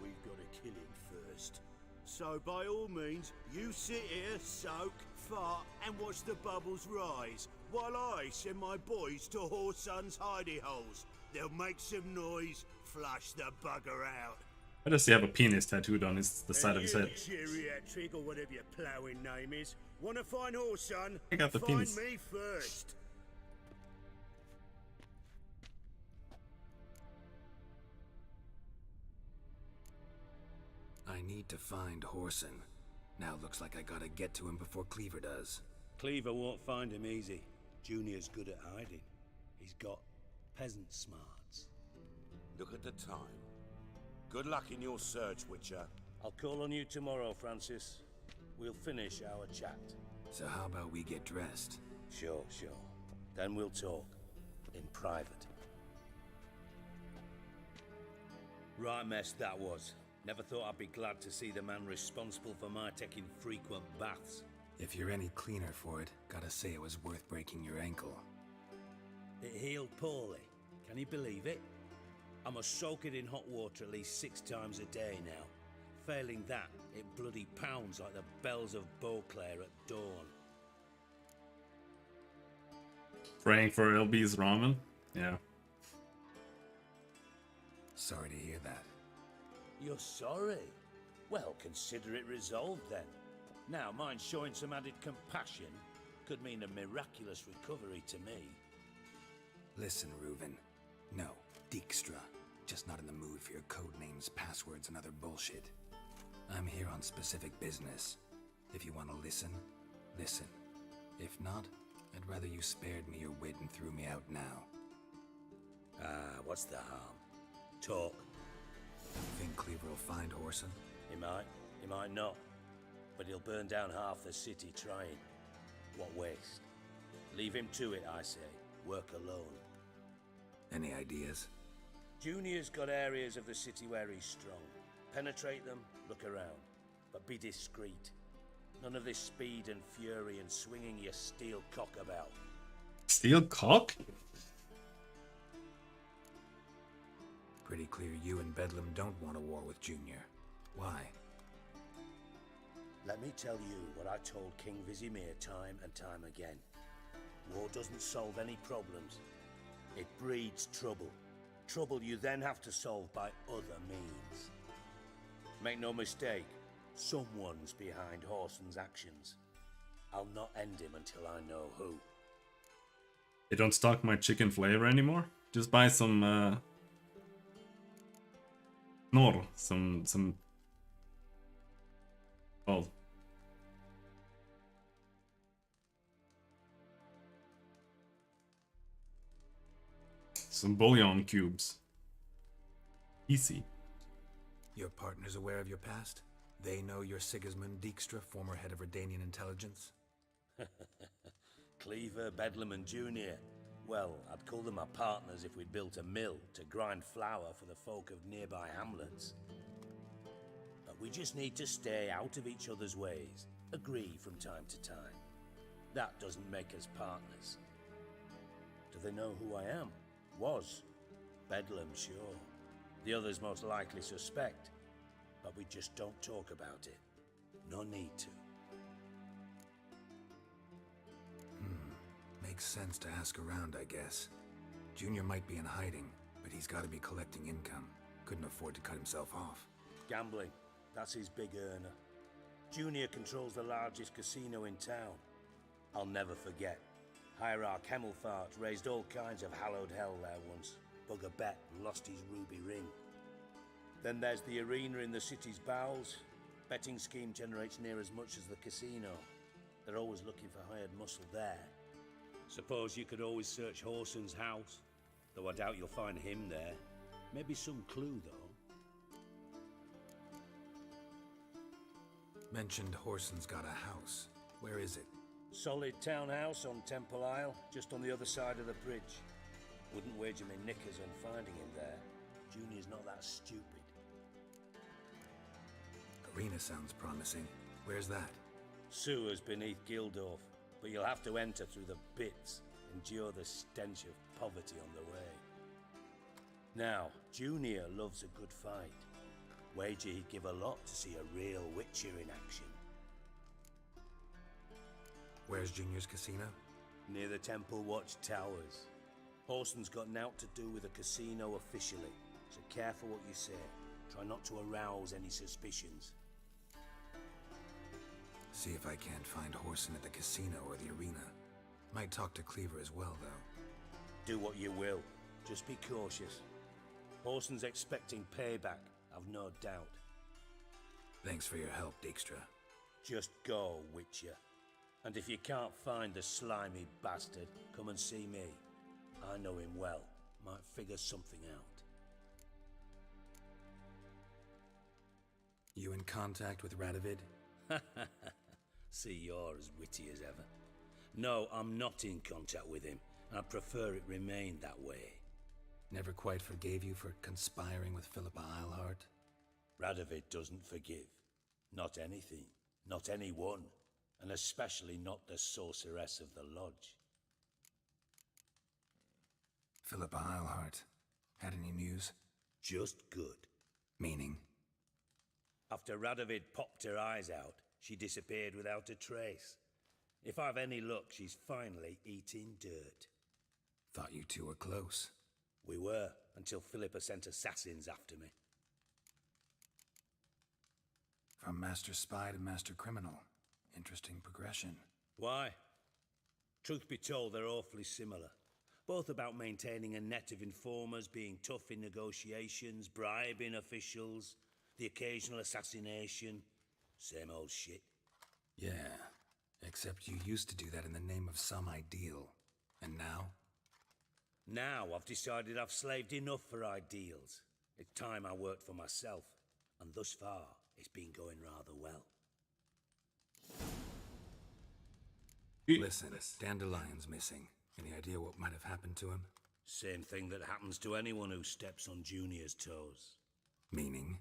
We've got to kill him first. So by all means, you sit here, soak, fart, and watch the bubbles rise, while I send my boys to Whoreson's hidey holes. They'll make some noise, flush the bugger out. Why does he have a penis tattooed on the side of his head? Geriatric or whatever your ploughing name is. Want a fine horse, son? I got the Find penis. me first. I need to find Horson. Now looks like I gotta get to him before Cleaver does. Cleaver won't find him easy. Junior's good at hiding. He's got peasant smarts. Look at the time. Good luck in your search, Witcher. I'll call on you tomorrow, Francis. We'll finish our chat. So how about we get dressed? Sure. Then we'll talk. In private. Right mess that was. Never thought I'd be glad to see the man responsible for my taking frequent baths. If you're any cleaner for it, gotta say it was worth breaking your ankle. It healed poorly. Can you believe it? I must soak it in hot water at least 6 times a day now. Failing that, it bloody pounds like the bells of Beauclair at dawn. Praying for LB's ramen? Yeah. Sorry to hear that. You're sorry? Well, consider it resolved then. Now, mind showing some added compassion could mean a miraculous recovery to me. Listen, Reuven. No, Dijkstra. Just not in the mood for your code names, passwords, and other bullshit. I'm here on specific business. If you want to listen, listen. If not, I'd rather you spared me your wit and threw me out now. What's the harm? Talk. You think Cleaver will find Horson? He might not. But he'll burn down half the city trying. What waste. Leave him to it, I say. Work alone. Any ideas? Junior's got areas of the city where he's strong. Penetrate them, look around. But be discreet. None of this speed and fury and swinging your steel cock about. Steel cock? Pretty clear you and Bedlam don't want a war with Junior. Why? Let me tell you what I told King Vizimir time and time again. War doesn't solve any problems. It breeds trouble. Trouble you then have to solve by other means. Make no mistake, someone's behind Horson's actions. I'll not end him until I know who. They don't stock my chicken flavor anymore? Just buy some Knorr, some well, some bouillon cubes. Easy. Your partner's aware of your past? They know you're Sigismund Dijkstra, former head of Verdanian intelligence? Cleaver, Bedlam and Junior. Well, I'd call them my partners if we'd built a mill to grind flour for the folk of nearby hamlets. But we just need to stay out of each other's ways, agree from time to time. That doesn't make us partners. Do they know who I am? Was. Bedlam, sure. The others most likely suspect. But we just don't talk about it. No need to. Makes sense to ask around, I guess. Junior might be in hiding, but he's got to be collecting income. Couldn't afford to cut himself off. Gambling. That's his big earner. Junior controls the largest casino in town. I'll never forget. Hierarch Hemmelfart raised all kinds of hallowed hell there once. Bugger bet and lost his ruby ring. Then there's the arena in the city's bowels. Betting scheme generates near as much as the casino. They're always looking for hired muscle there. Suppose you could always search Horson's house. Though I doubt you'll find him there. Maybe some clue, though. Mentioned Horson's got a house. Where is it? Solid townhouse on Temple Isle, just on the other side of the bridge. Wouldn't wager my knickers on finding him there. Junior's not that stupid. Arena sounds promising. Where's that? Sewers beneath Gildorf, but you'll have to enter through the bits, endure the stench of poverty on the way. Now, Junior loves a good fight. Wager he'd give a lot to see a real Witcher in action. Where's Junior's casino? Near the Temple Watch Towers. Horson's got nought to do with the casino officially, so careful what you say. Try not to arouse any suspicions. See if I can't find Horson at the casino or the arena. Might talk to Cleaver as well, though. Do what you will. Just be cautious. Horson's expecting payback, I've no doubt. Thanks for your help, Dijkstra. Just go, Witcher. And if you can't find the slimy bastard, come and see me. I know him well. Might figure something out. You in contact with Radovid? See, you're as witty as ever. No, I'm not in contact with him. I prefer it remain that way. Never quite forgave you for conspiring with Philippa Eilhart? Radovid doesn't forgive. Not anything. Not anyone. And especially not the sorceress of the lodge. Philippa Eilhart. Had any news? Just good. Meaning? After Radovid popped her eyes out, she disappeared without a trace. If I've any luck, she's finally eating dirt. Thought you two were close. We were, until Philippa sent assassins after me. From master spy to master criminal. Interesting progression. Why? Truth be told, they're awfully similar. Both about maintaining a net of informers, being tough in negotiations, bribing officials, the occasional assassination. Same old shit. Yeah, except you used to do that in the name of some ideal. And now? Now I've decided I've slaved enough for ideals. It's time I worked for myself. And thus far, it's been going rather well. Listen, Dandelion's missing. Any idea what might have happened to him? Same thing that happens to anyone who steps on Junior's toes. Meaning?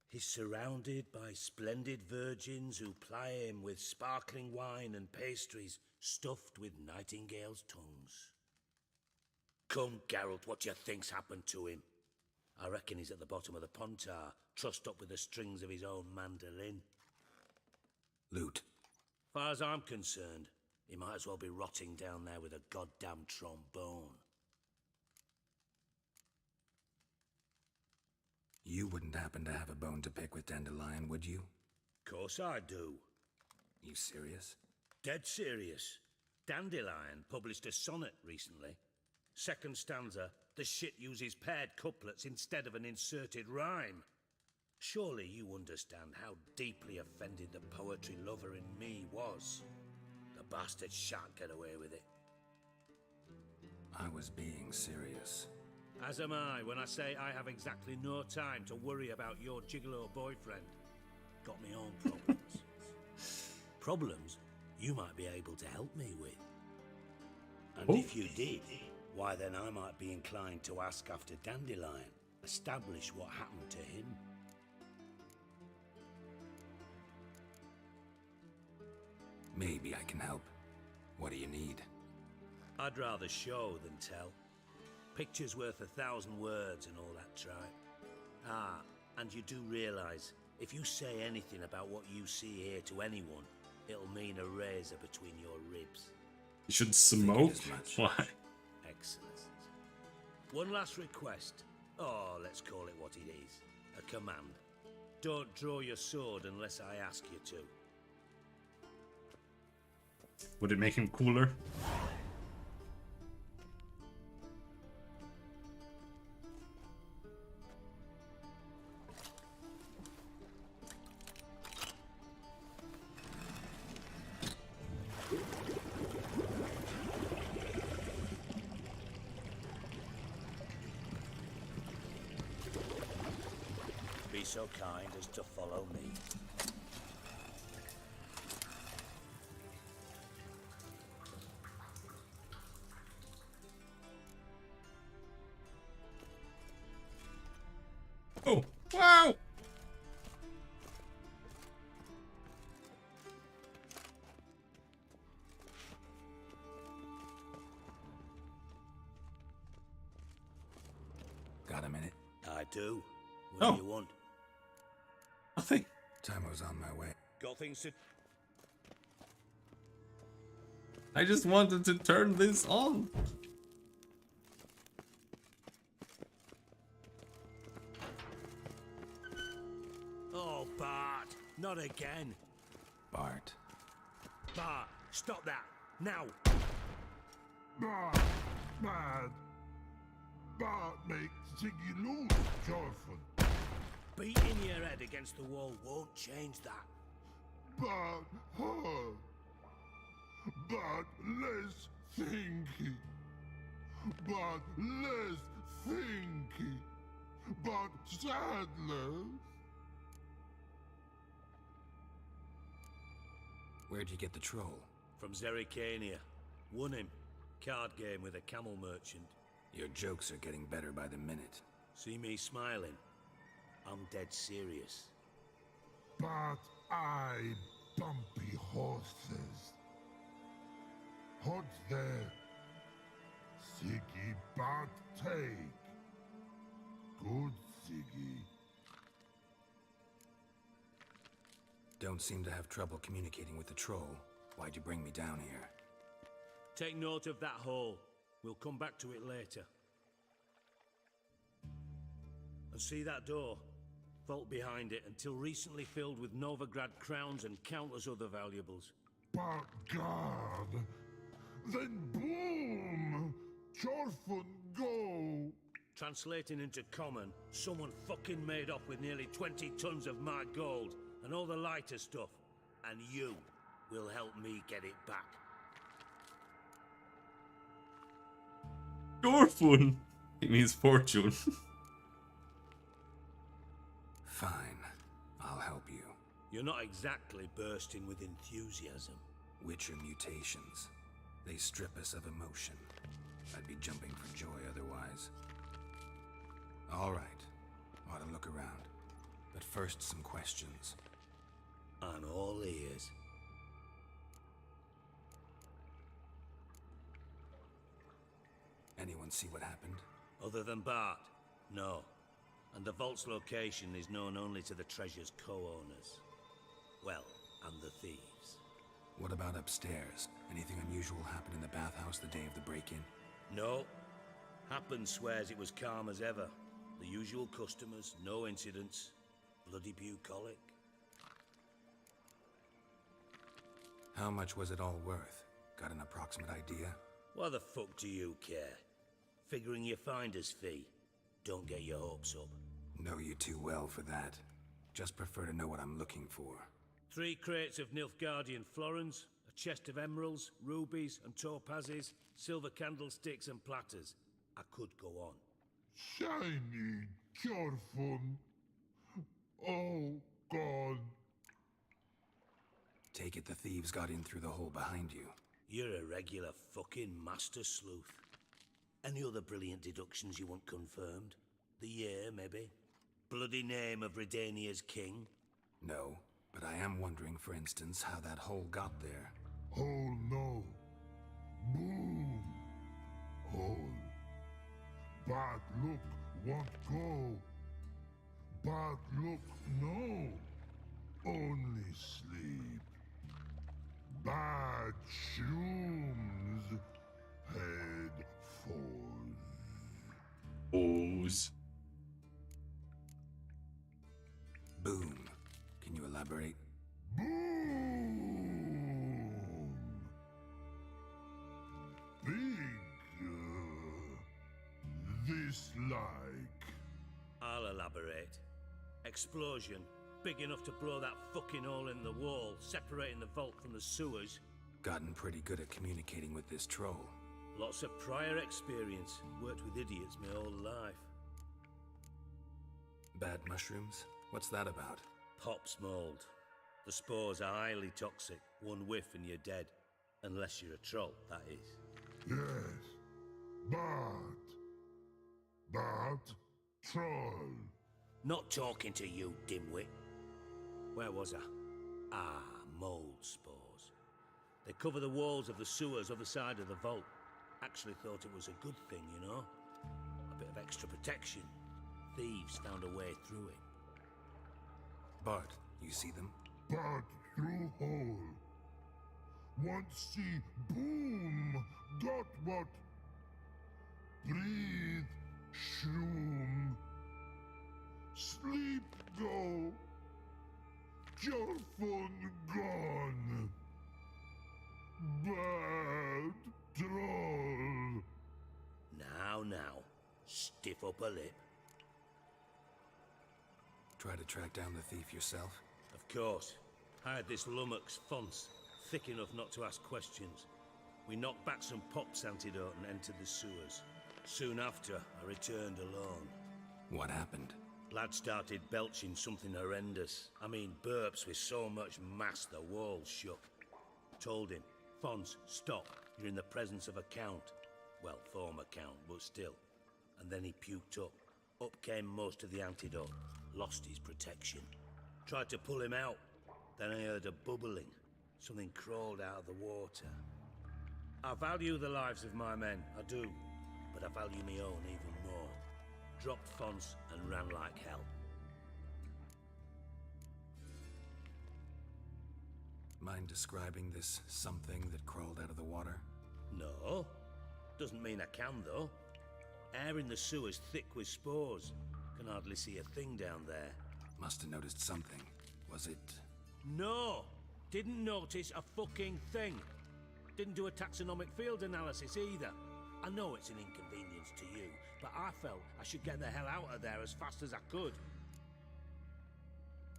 He's surrounded by splendid virgins who ply him with sparkling wine and pastries stuffed with nightingales' tongues. Come, Geralt, what do you think's happened to him? I reckon he's at the bottom of the Pontar, trussed up with the strings of his own mandolin. Loot. Far as I'm concerned, he might as well be rotting down there with a goddamn trombone. You wouldn't happen to have a bone to pick with Dandelion, would you? Course I do. You serious? Dead serious. Dandelion published a sonnet recently. Second stanza, the shit uses paired couplets instead of an inserted rhyme. Surely you understand how deeply offended the poetry lover in me was. The bastard shan't get away with it. I was being serious. As am I when I say I have exactly no time to worry about your gigolo boyfriend. Got me own problems. Problems you might be able to help me with. And if you did, why then I might be inclined to ask after Dandelion, establish what happened to him. Maybe I can help. What do you need? I'd rather show than tell. Picture's worth 1,000 words and all that tripe. Ah, and you do realise, if you say anything about what you see here to anyone, it'll mean a razor between your ribs. You should smoke? Why? Excellent. One last request. Oh, let's call it what it is. A command. Don't draw your sword unless I ask you to. Would it make him cooler? Be so kind as to follow me. Oh, wow! Got a minute? I do. What do you want? Nothing. Timer's on my way. Got things to... I just wanted to turn this on. Oh, Bart, not again. Bart. Bart, stop that, now. Bart, bad. Bart make Ziggy lose, Jorfin. Beating your head against the wall won't change that. Bart, her. Bart, less thinky. Bart, less thinky. Bart, sadler. Where'd you get the troll? From Zerrikania. Won him. Card game with a camel merchant. Your jokes are getting better by the minute. See me smiling? I'm dead serious. But I bumpy horses. Hot there. Siggy but take. Good Siggy. Don't seem to have trouble communicating with the troll. Why'd you bring me down here? Take note of that hole. We'll come back to it later. And see that door? Vault behind it, until recently filled with Novigrad crowns and countless other valuables. But God, then boom! Jorfun go! Translating into common, someone fucking made off with nearly 20 tons of my gold, and all the lighter stuff. And you will help me get it back. Dorfun! It means fortune. Fine. I'll help you. You're not exactly bursting with enthusiasm. Witcher mutations. They strip us of emotion. I'd be jumping for joy otherwise. All right. Ought to look around. But first, some questions. I'm all ears. Anyone see what happened? Other than Bart? No. And the vault's location is known only to the treasure's co-owners. Well, and the thieves. What about upstairs? Anything unusual happen in the bathhouse the day of the break-in? No. Happen swears it was calm as ever. The usual customers, no incidents. Bloody bucolic. How much was it all worth? Got an approximate idea? Why the fuck do you care? Figuring your finder's fee. Don't get your hopes up. Know you too well for that. Just prefer to know what I'm looking for. 3 crates of Nilfgaardian florins, a chest of emeralds, rubies and topazes, silver candlesticks and platters. I could go on. Shiny Jorfun. Oh, God. Take it the thieves got in through the hole behind you. You're a regular fucking master sleuth. Any other brilliant deductions you want confirmed? The year, maybe? Bloody name of Redania's king? No, but I am wondering, for instance, how that hole got there. Hole no. Boom. Hole. But look, won't go. But look, no. Only sleep. Bad shoes. Head O's. Boom. Can you elaborate? Boom. Big. This like. I'll elaborate. Explosion. Big enough to blow that fucking hole in the wall, separating the vault from the sewers. Gotten pretty good at communicating with this troll. Lots of prior experience. Worked with idiots my whole life. Bad mushrooms? What's that about? Pops mold. The spores are highly toxic. One whiff and you're dead. Unless you're a troll, that is. Yes. But troll. Not talking to you, dimwit. Where was I? Ah, mold spores. They cover the walls of the sewers other side of the vault. Actually thought it was a good thing, you know? A bit of extra protection. Thieves found a way through it. Bart, you see them? But through hole. Want see boom. Got what? Breathe. Shroom. Sleep go. Stiff upper lip. Try to track down the thief yourself? Of course. I had this lummox Fons, thick enough not to ask questions. We knocked back some Pop's antidote and entered the sewers. Soon after, I returned alone. What happened? Lad started belching something horrendous. I mean, burps with so much mass the walls shook. Told him, Fons, stop. You're in the presence of a count. Well, former count, but still. And then he puked up. Up came most of the antidote. Lost his protection. Tried to pull him out. Then I heard a bubbling. Something crawled out of the water. I value the lives of my men, I do. But I value my own even more. Dropped Fons and ran like hell. Mind describing this something that crawled out of the water? No. Doesn't mean I can, though. Air in the sewer's thick with spores. Can hardly see a thing down there. Must have noticed something. Was it... No! Didn't notice a fucking thing. Didn't do a taxonomic field analysis either. I know it's an inconvenience to you, but I felt I should get the hell out of there as fast as I could.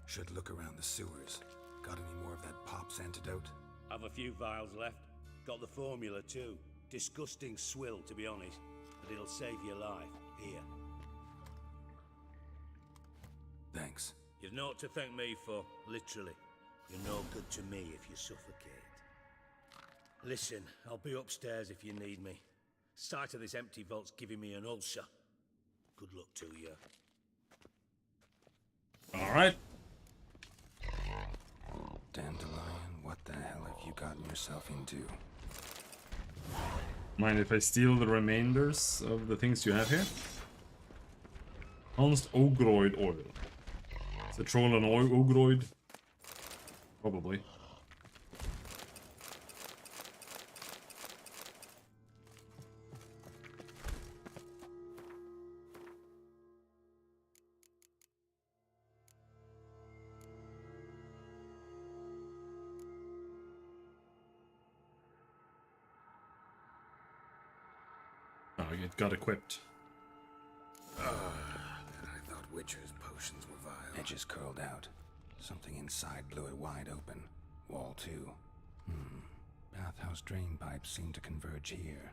Should look around the sewers. Got any more of that Pop's antidote? I've a few vials left. Got the formula too. Disgusting swill, to be honest. But it'll save your life. Here. Thanks. You've naught to thank me for, literally. You're no good to me if you suffocate. Listen, I'll be upstairs if you need me. Sight of this empty vault's giving me an ulcer. Good luck to you. Alright. Dandelion, what the hell have you gotten yourself into? Mind if I steal the remainders of the things you have here? Honest Ogroid oil. Is it troll an Ogroid? Probably. Oh, it got equipped. I thought Witcher's potions were vile. Edges curled out. Something inside blew it wide open. Wall too. Bathhouse drain pipes seem to converge here.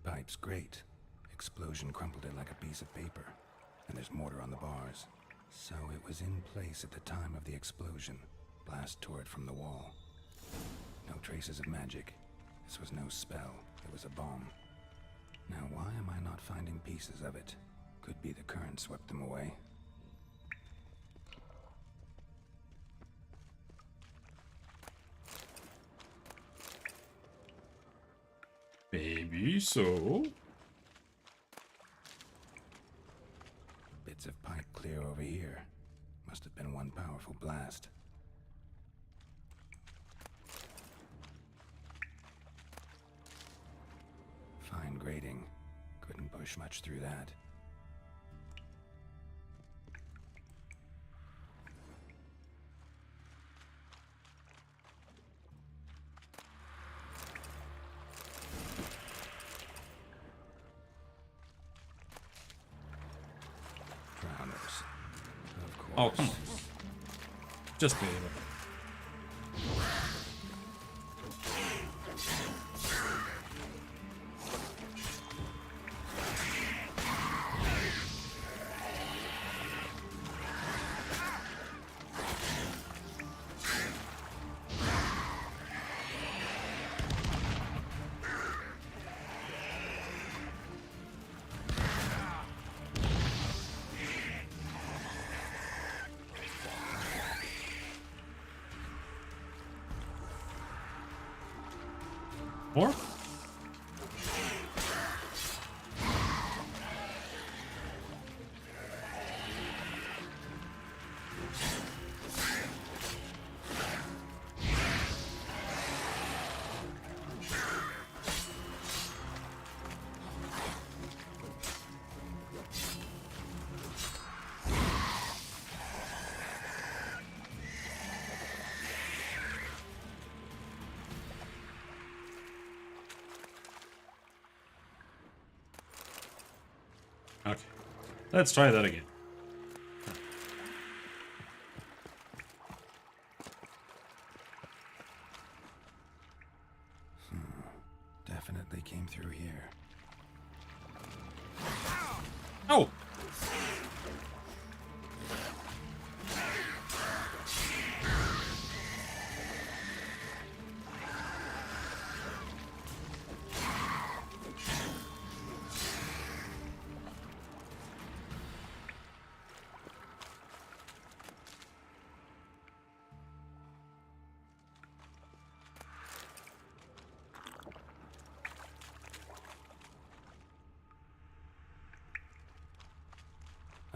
Pipe's great. Explosion crumpled it like a piece of paper. And there's mortar on the bars. So it was in place at the time of the explosion. Blast tore it from the wall. No traces of magic. This was no spell. It was a bomb. Now why am I not finding pieces of it? Could be the current swept them away. Maybe so. Bits of pipe clear over here. Must have been one powerful blast. Fine grating. Couldn't push much through that. Oh, come on. Just be able. More? Okay. Let's try that again. Definitely came through here. Oh!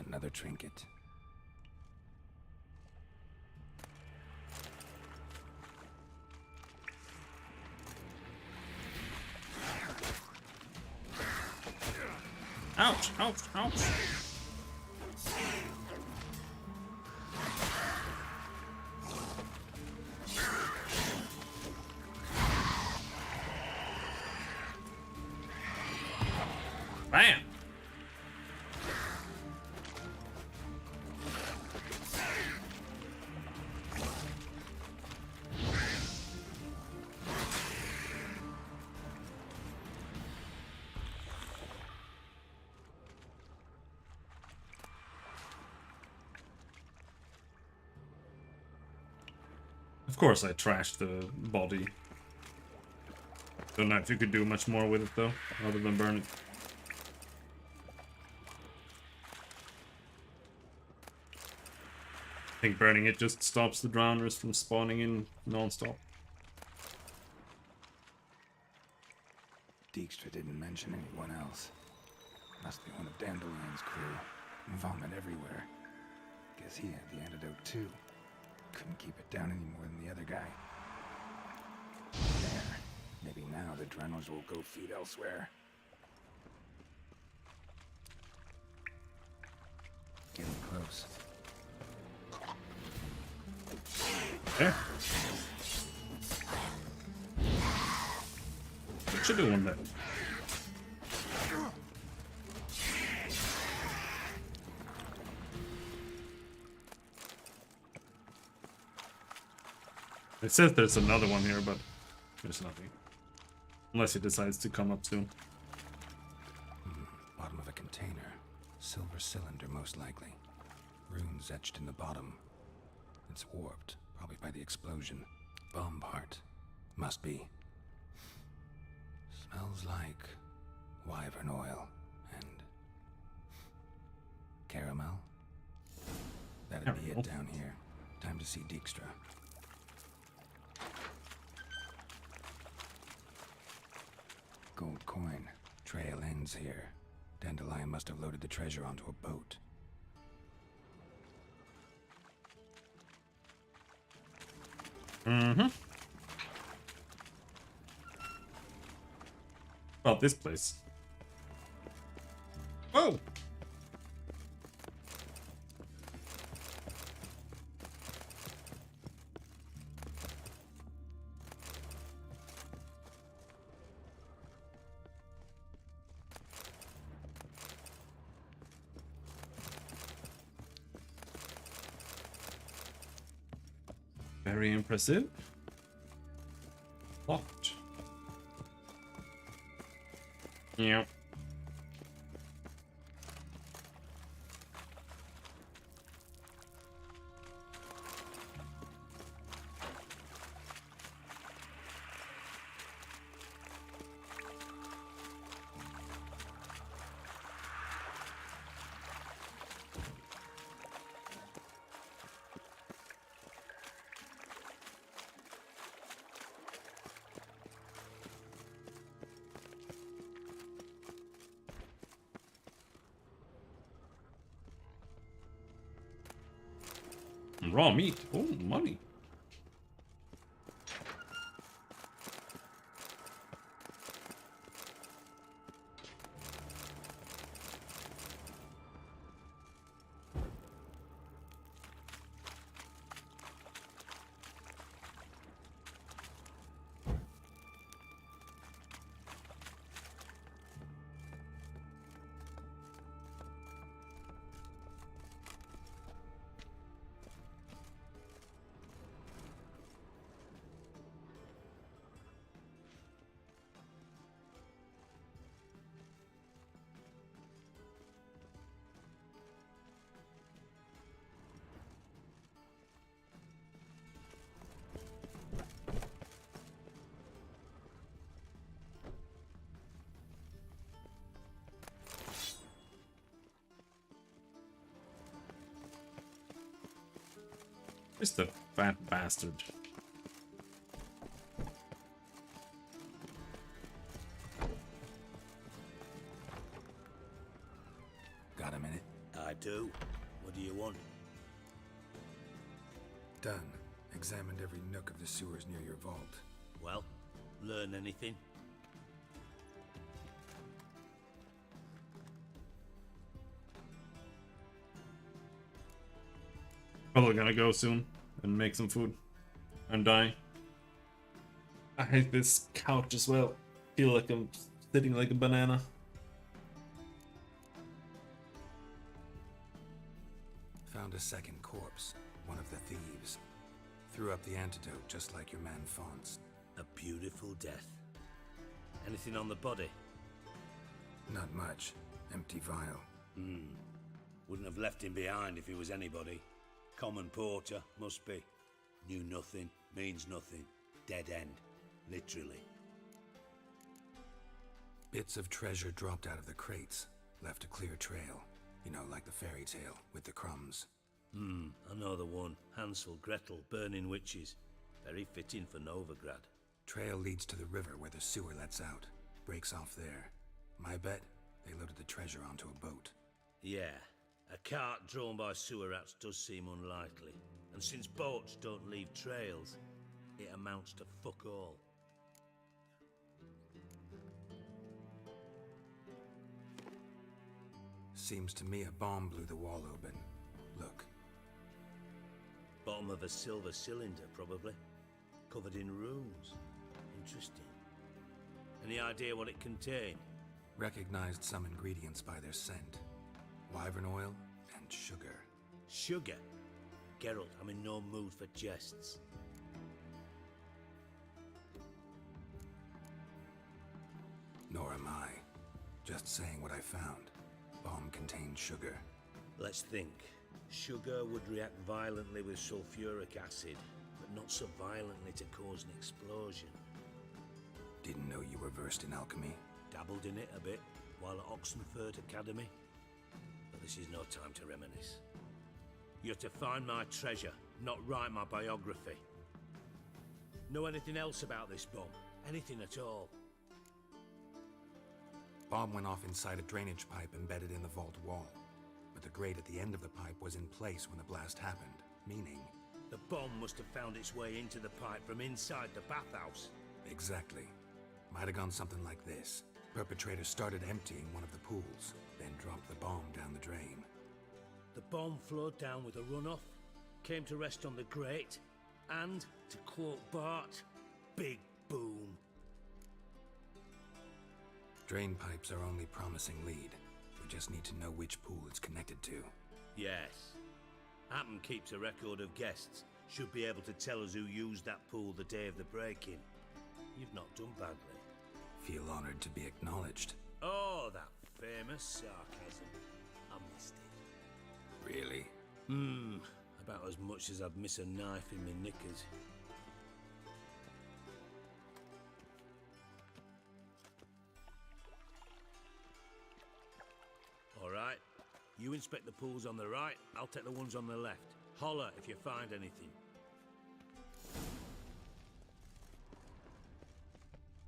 Another trinket. Ouch! Ouch! Ouch! Bam! Of course I trashed the body. Don't know if you could do much more with it though, other than burn it. I think burning it just stops the drowners from spawning in non-stop. Dijkstra didn't mention anyone else. Must be one of Dandelion's crew. Vomit everywhere. Guess he had the antidote too. Couldn't keep it down any more than the other guy. There. Maybe now the drowners will go feed elsewhere. Getting close. Okay. What you doing there? It says there's another one here, but there's nothing. Unless he decides to come up soon. Bottom of a container. Silver cylinder, most likely. Runes etched in the bottom. It's warped, probably by the explosion. Bomb part. Must be. Smells like wyvern oil and caramel. That'd be it down here. Time to see Dijkstra. Gold coin. Trail ends here. Dandelion must have loaded the treasure onto a boat. Mm-hmm. About this place. Whoa! Very impressive. Locked. Yeah. Raw meat. Oh, money. Just a fat bastard. Got a minute? I do. What do you want? Done. Examined every nook of the sewers near your vault. Well, learn anything? Probably gonna go soon and make some food and die. I hate this couch as well. Feel like I'm sitting like a banana. Found a second corpse, one of the thieves. Threw up the antidote just like your man Faunce. A beautiful death. Anything on the body? Not much. Empty vial. Wouldn't have left him behind if he was anybody. Common porter, must be. Knew nothing, means nothing. Dead end. Literally. Bits of treasure dropped out of the crates. Left a clear trail. You know, like the fairy tale, with the crumbs. I know the one. Hansel, Gretel, burning witches. Very fitting for Novigrad. Trail leads to the river where the sewer lets out. Breaks off there. My bet, they loaded the treasure onto a boat. Yeah. A cart drawn by sewer rats does seem unlikely. And since boats don't leave trails, it amounts to fuck all. Seems to me a bomb blew the wall open. Look. Bottom of a silver cylinder, probably. Covered in runes. Interesting. Any idea what it contained? Recognized some ingredients by their scent. Wyvern oil and sugar. Sugar? Geralt, I'm in no mood for jests. Nor am I. Just saying what I found. Bomb contained sugar. Let's think. Sugar would react violently with sulfuric acid, but not so violently to cause an explosion. Didn't know you were versed in alchemy. Dabbled in it a bit while at Oxenford Academy. But this is no time to reminisce. You're to find my treasure, not write my biography. Know anything else about this bomb? Anything at all? Bomb went off inside a drainage pipe embedded in the vault wall. But the grate at the end of the pipe was in place when the blast happened, meaning... The bomb must have found its way into the pipe from inside the bathhouse. Exactly. Might have gone something like this. Perpetrator started emptying one of the pools, then dropped the bomb down the drain. The bomb flowed down with a runoff, came to rest on the grate, and, to quote Bart, big boom. Drain pipes are only promising lead. We just need to know which pool it's connected to. Yes. Hammond keeps a record of guests. Should be able to tell us who used that pool the day of the break-in. You've not done badly. Feel honored to be acknowledged. Oh, that famous sarcasm. I missed it. Really? About as much as I'd miss a knife in my knickers. All right. You inspect the pools on the right, I'll take the ones on the left. Holler if you find anything.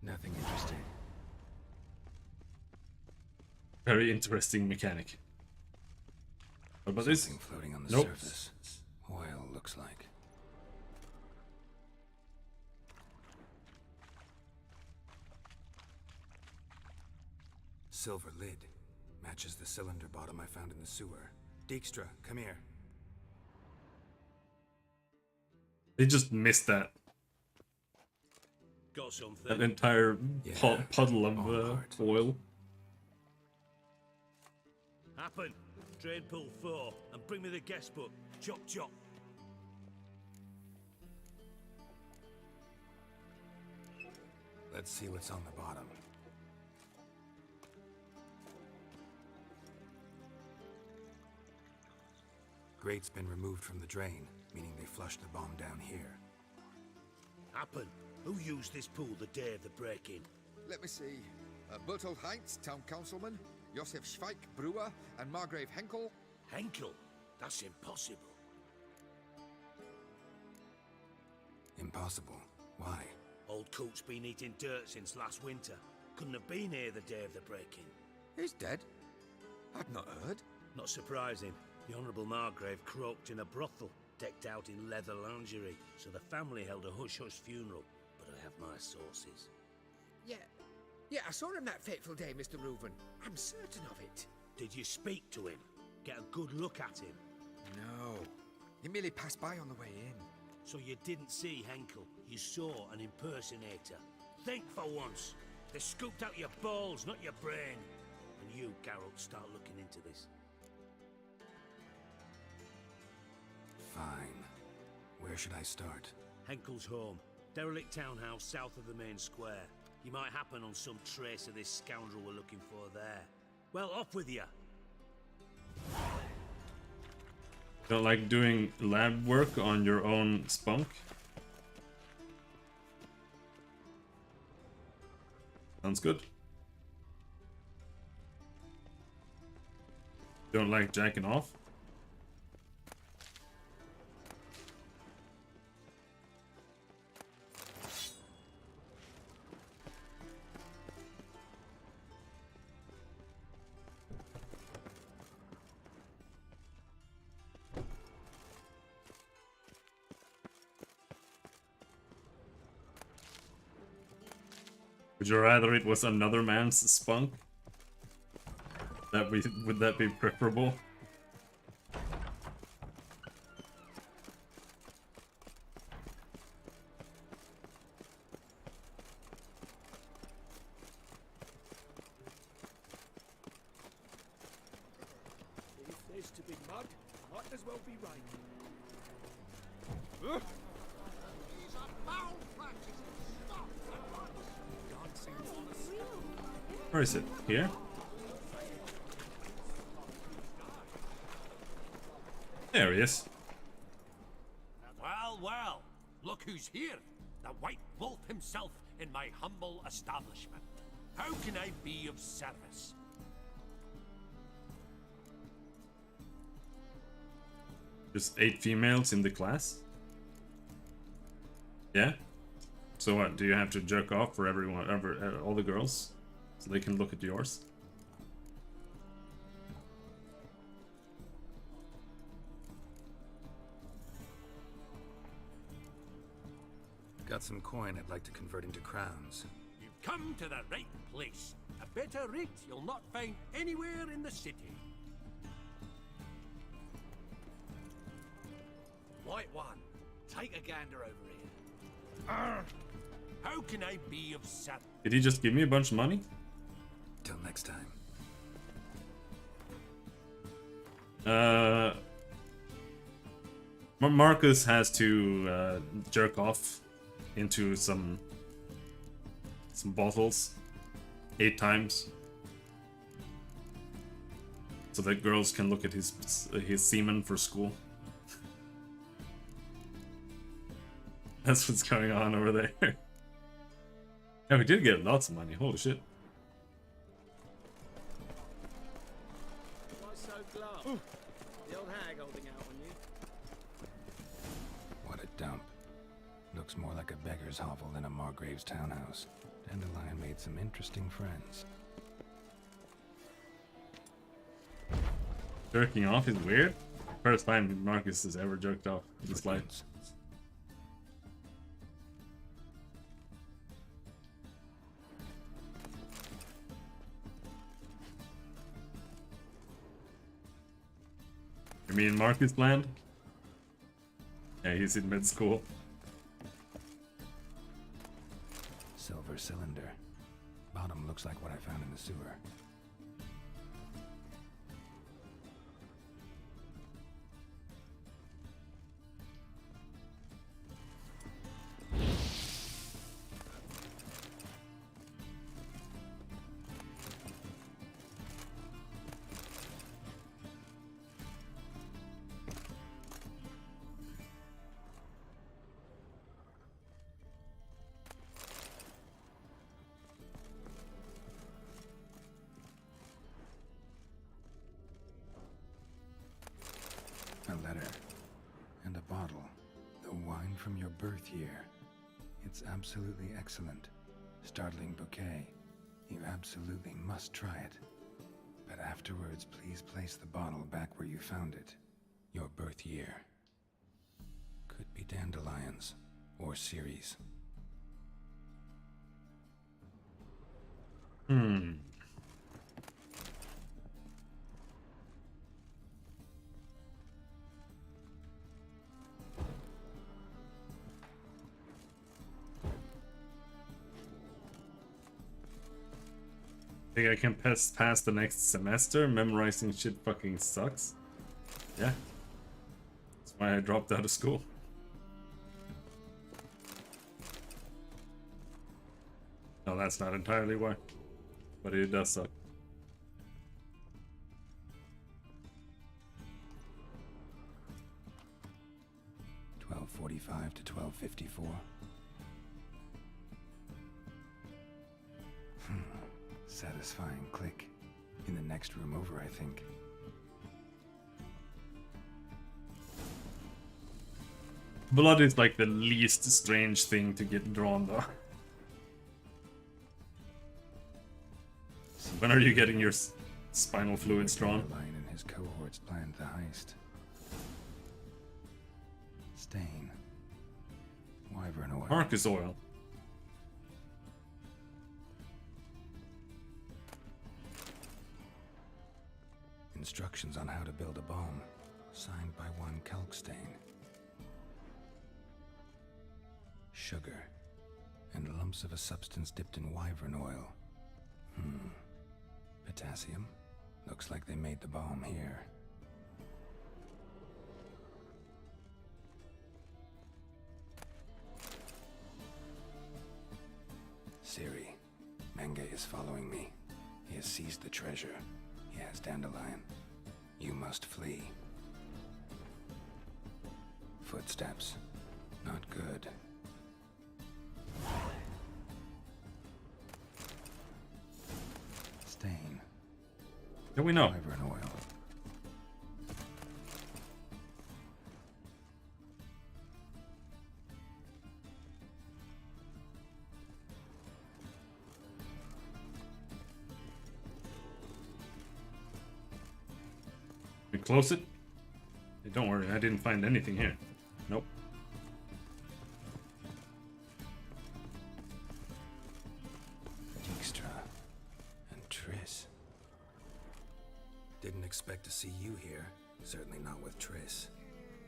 Nothing interesting. Very interesting mechanic. What about this? Something floating on the Nope. surface. Oil looks like. Silver lid. Matches the cylinder bottom I found in the sewer. Dijkstra, come here. They just missed that. Got something? That entire puddle of oil. Happen. Drain pool 4 and bring me the guest book. Chop chop. Let's see what's on the bottom. Grate's been removed from the drain, meaning they flushed the bomb down here. Happen. Who used this pool the day of the break-in? Let me see. Bertold Heinz, town councilman, Josef Schweik, brewer, and Margrave Henkel. Henkel? That's impossible. Impossible. Why? Old Coot's been eating dirt since last winter. Couldn't have been here the day of the break-in. He's dead? I'd not heard. Not surprising. The Honourable Margrave croaked in a brothel, decked out in leather lingerie, so the family held a hush-hush funeral. But I have my sources. Yeah, I saw him that fateful day, Mr. Reuven. I'm certain of it. Did you speak to him? Get a good look at him? No. He merely passed by on the way in. So you didn't see Henkel, you saw an impersonator. Think for once. They scooped out your balls, not your brain. And you, Geralt, start looking into this. Fine. Where should I start? Henkel's home. Derelict townhouse south of the main square. You might happen on some trace of this scoundrel we're looking for there. Well, off with you. Don't like doing lab work on your own spunk? Sounds good. Don't like jacking off? Would you rather it was another man's spunk? Would that be preferable? If there's to be mud, might as well be rain. These are foul practices. Stop at once. Dancing on a Where is it? Here? There he is. Well, well, look who's here. The White Wolf himself in my humble establishment. How can I be of service? Just 8 females in the class? Yeah? So what, do you have to jerk off for everyone, all the girls? So they can look at yours? Got some coin I'd like to convert into crowns. You've come to the right place. A better rate you'll not find anywhere in the city. White one, take a gander over here. How can I be of service? Did he just give me a bunch of money? Till next time. Marcus has to jerk off into some bottles 8 times, so that girls can look at his semen for school. That's what's going on over there. Yeah, we did get lots of money. Holy shit. Why so glum? The old hag holding out on you. What a dump. Looks more like a beggar's hovel than a Margrave's townhouse. Dandelion made some interesting friends. Jerking off is weird. First time Marcus has ever jerked off in his life. You mean Marcus land? Yeah, he's in mid school. Silver cylinder. Bottom looks like what I found in the sewer. from your birth year. It's absolutely excellent. Startling bouquet. You absolutely must try it. But afterwards, please place the bottle back where you found it. Your birth year. Could be dandelions or Ceres. Think I can pass the next semester? Memorizing shit fucking sucks. Yeah. That's why I dropped out of school. No, that's not entirely why. But it does suck. $12.45 to $12.54. Satisfying click. In the next room over, I think. Blood is like the least strange thing to get drawn, though. When are you getting your spinal fluids drawn? Lion and his cohorts planned the heist. Stain. Wyvern oil. Marcus oil. Instructions on how to build a bomb, signed by one Kalkstain. Sugar, and lumps of a substance dipped in wyvern oil. Potassium? Looks like they made the bomb here. Siri, Menge is following me. He has seized the treasure. He has Dandelion. You must flee. Footsteps. Not good. Stain. Yeah, we know. Wyvern oil. We close it? Hey, don't worry, I didn't find anything here. Nope. Dijkstra and Triss. Didn't expect to see you here. Certainly not with Triss.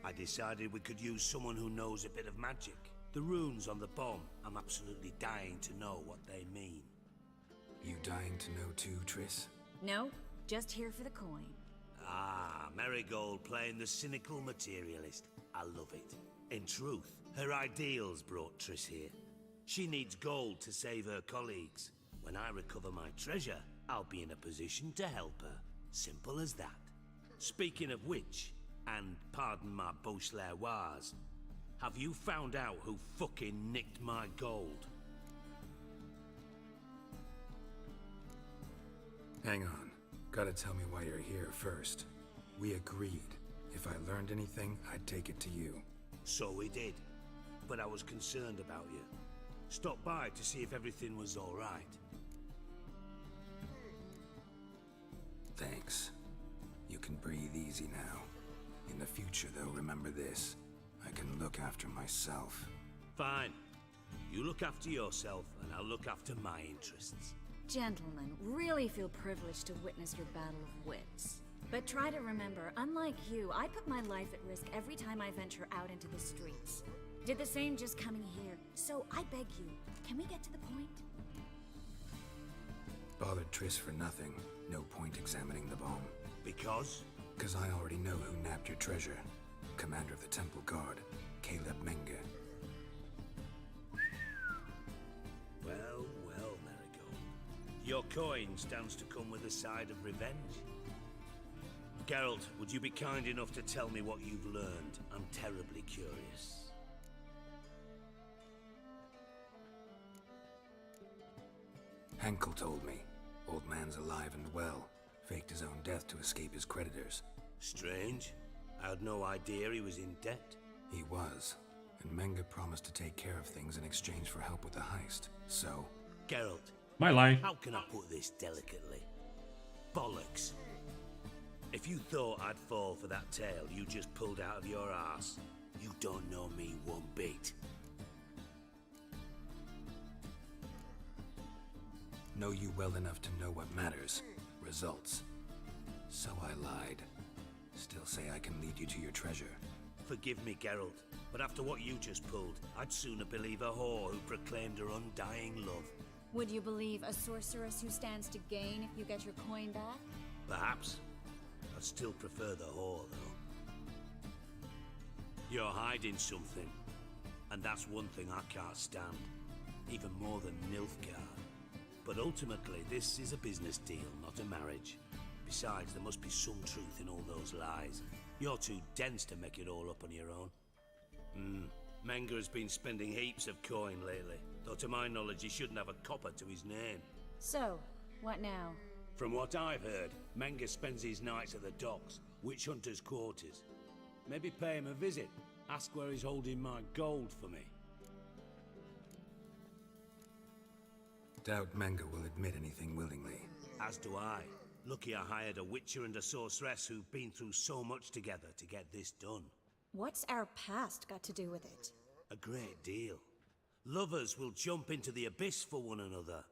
I decided we could use someone who knows a bit of magic. The runes on the bomb, I'm absolutely dying to know what they mean. You dying to know too, Triss? No, just here for the coin. Ah, Marigold playing the cynical materialist. I love it. In truth, her ideals brought Triss here. She needs gold to save her colleagues. When I recover my treasure, I'll be in a position to help her. Simple as that. Speaking of which, and pardon my Beauclervoise, have you found out who fucking nicked my gold? Hang on. Gotta tell me why you're here first. We agreed. If I learned anything, I'd take it to you. So we did. But I was concerned about you. Stopped by to see if everything was alright. Thanks. You can breathe easy now. In the future, though, remember this. I can look after myself. Fine. You look after yourself, and I'll look after my interests. Gentlemen, really feel privileged to witness your battle of wits. But try to remember, unlike you, I put my life at risk every time I venture out into the streets. Did the same just coming here. So I beg you, can we get to the point? Bothered Triss for nothing. No point examining the bomb. Because? Because I already know who nabbed your treasure. Commander of the Temple Guard, Caleb Menge. Well, well, Marigold. Your coin stands to come with a side of revenge. Geralt, would you be kind enough to tell me what you've learned? I'm terribly curious. Henkel told me. Old man's alive and well. Faked his own death to escape his creditors. Strange. I had no idea he was in debt. He was. and Menga promised to take care of things in exchange for help with the heist. So... Geralt. My lie. How can I put this delicately? Bollocks. If you thought I'd fall for that tale you just pulled out of your arse, you don't know me one bit. Know you well enough to know what matters. Results. So I lied. Still say I can lead you to your treasure. Forgive me, Geralt, but after what you just pulled, I'd sooner believe a whore who proclaimed her undying love. Would you believe a sorceress who stands to gain if you get your coin back? Perhaps. I'd still prefer the whore, though. You're hiding something, and that's one thing I can't stand, even more than Nilfgaard. But ultimately, this is a business deal, not a marriage. Besides, there must be some truth in all those lies. You're too dense to make it all up on your own. Menga has been spending heaps of coin lately, though to my knowledge he shouldn't have a copper to his name. So, what now? From what I've heard, Menga spends his nights at the docks, witch hunters' quarters. Maybe pay him a visit, ask where he's holding my gold for me. Doubt Menga will admit anything willingly. As do I. Lucky I hired a witcher and a sorceress who've been through so much together to get this done. What's our past got to do with it? A great deal. Lovers will jump into the abyss for one another.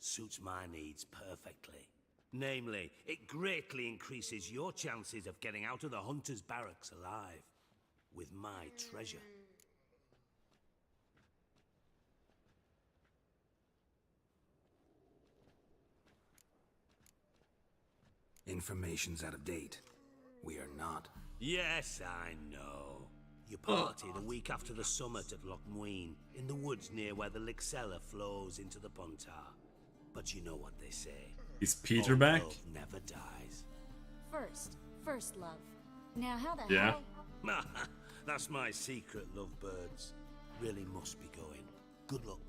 Suits my needs perfectly. Namely, it greatly increases your chances of getting out of the hunter's barracks alive. With my treasure. Information's out of date. We are not. Yes, I know. You partied a week after the summit at Loch Muin, in the woods near where the Lixella flows into the Pontar. But you know what they say. Is Peter All back? love never dies. First love. Now how the Yeah. hell? That's my secret, lovebirds. Really must be going. Good luck.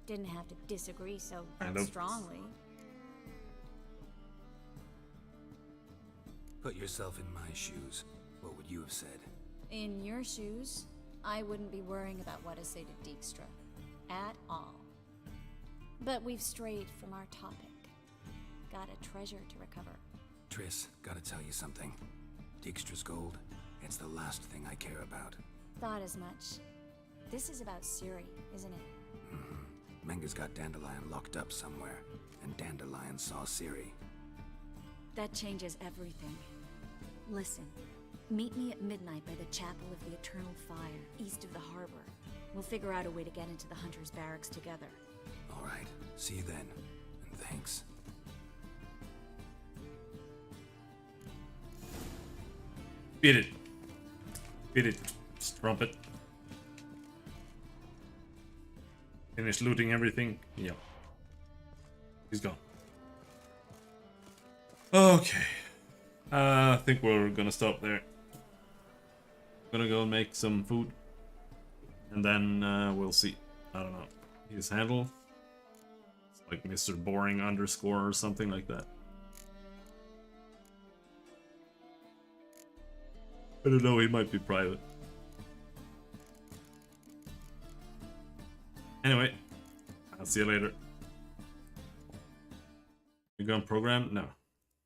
Didn't have to disagree so Kind of. strongly. Put yourself in my shoes. What would you have said? In your shoes, I wouldn't be worrying about what I say to Dijkstra. At all. But we've strayed from our topic. Got a treasure to recover. Triss, gotta tell you something. Dijkstra's gold, it's the last thing I care about. Thought as much. This is about Ciri, isn't it? Menga's got Dandelion locked up somewhere, and Dandelion saw Ciri. That changes everything. Listen, meet me at midnight by the Chapel of the Eternal Fire, east of the harbor. We'll figure out a way to get into the Hunter's Barracks together. All right, see you then, and thanks. Beat it. Beat it, Strumpet. Finish looting everything. Yep. He's gone. Okay. I think we're gonna stop there. Gonna go and make some food. And then we'll see. I don't know. His handle. It's like Mr. Boring underscore or something like that. I don't know, he might be private. Anyway, I'll see you later. You gonna program? No.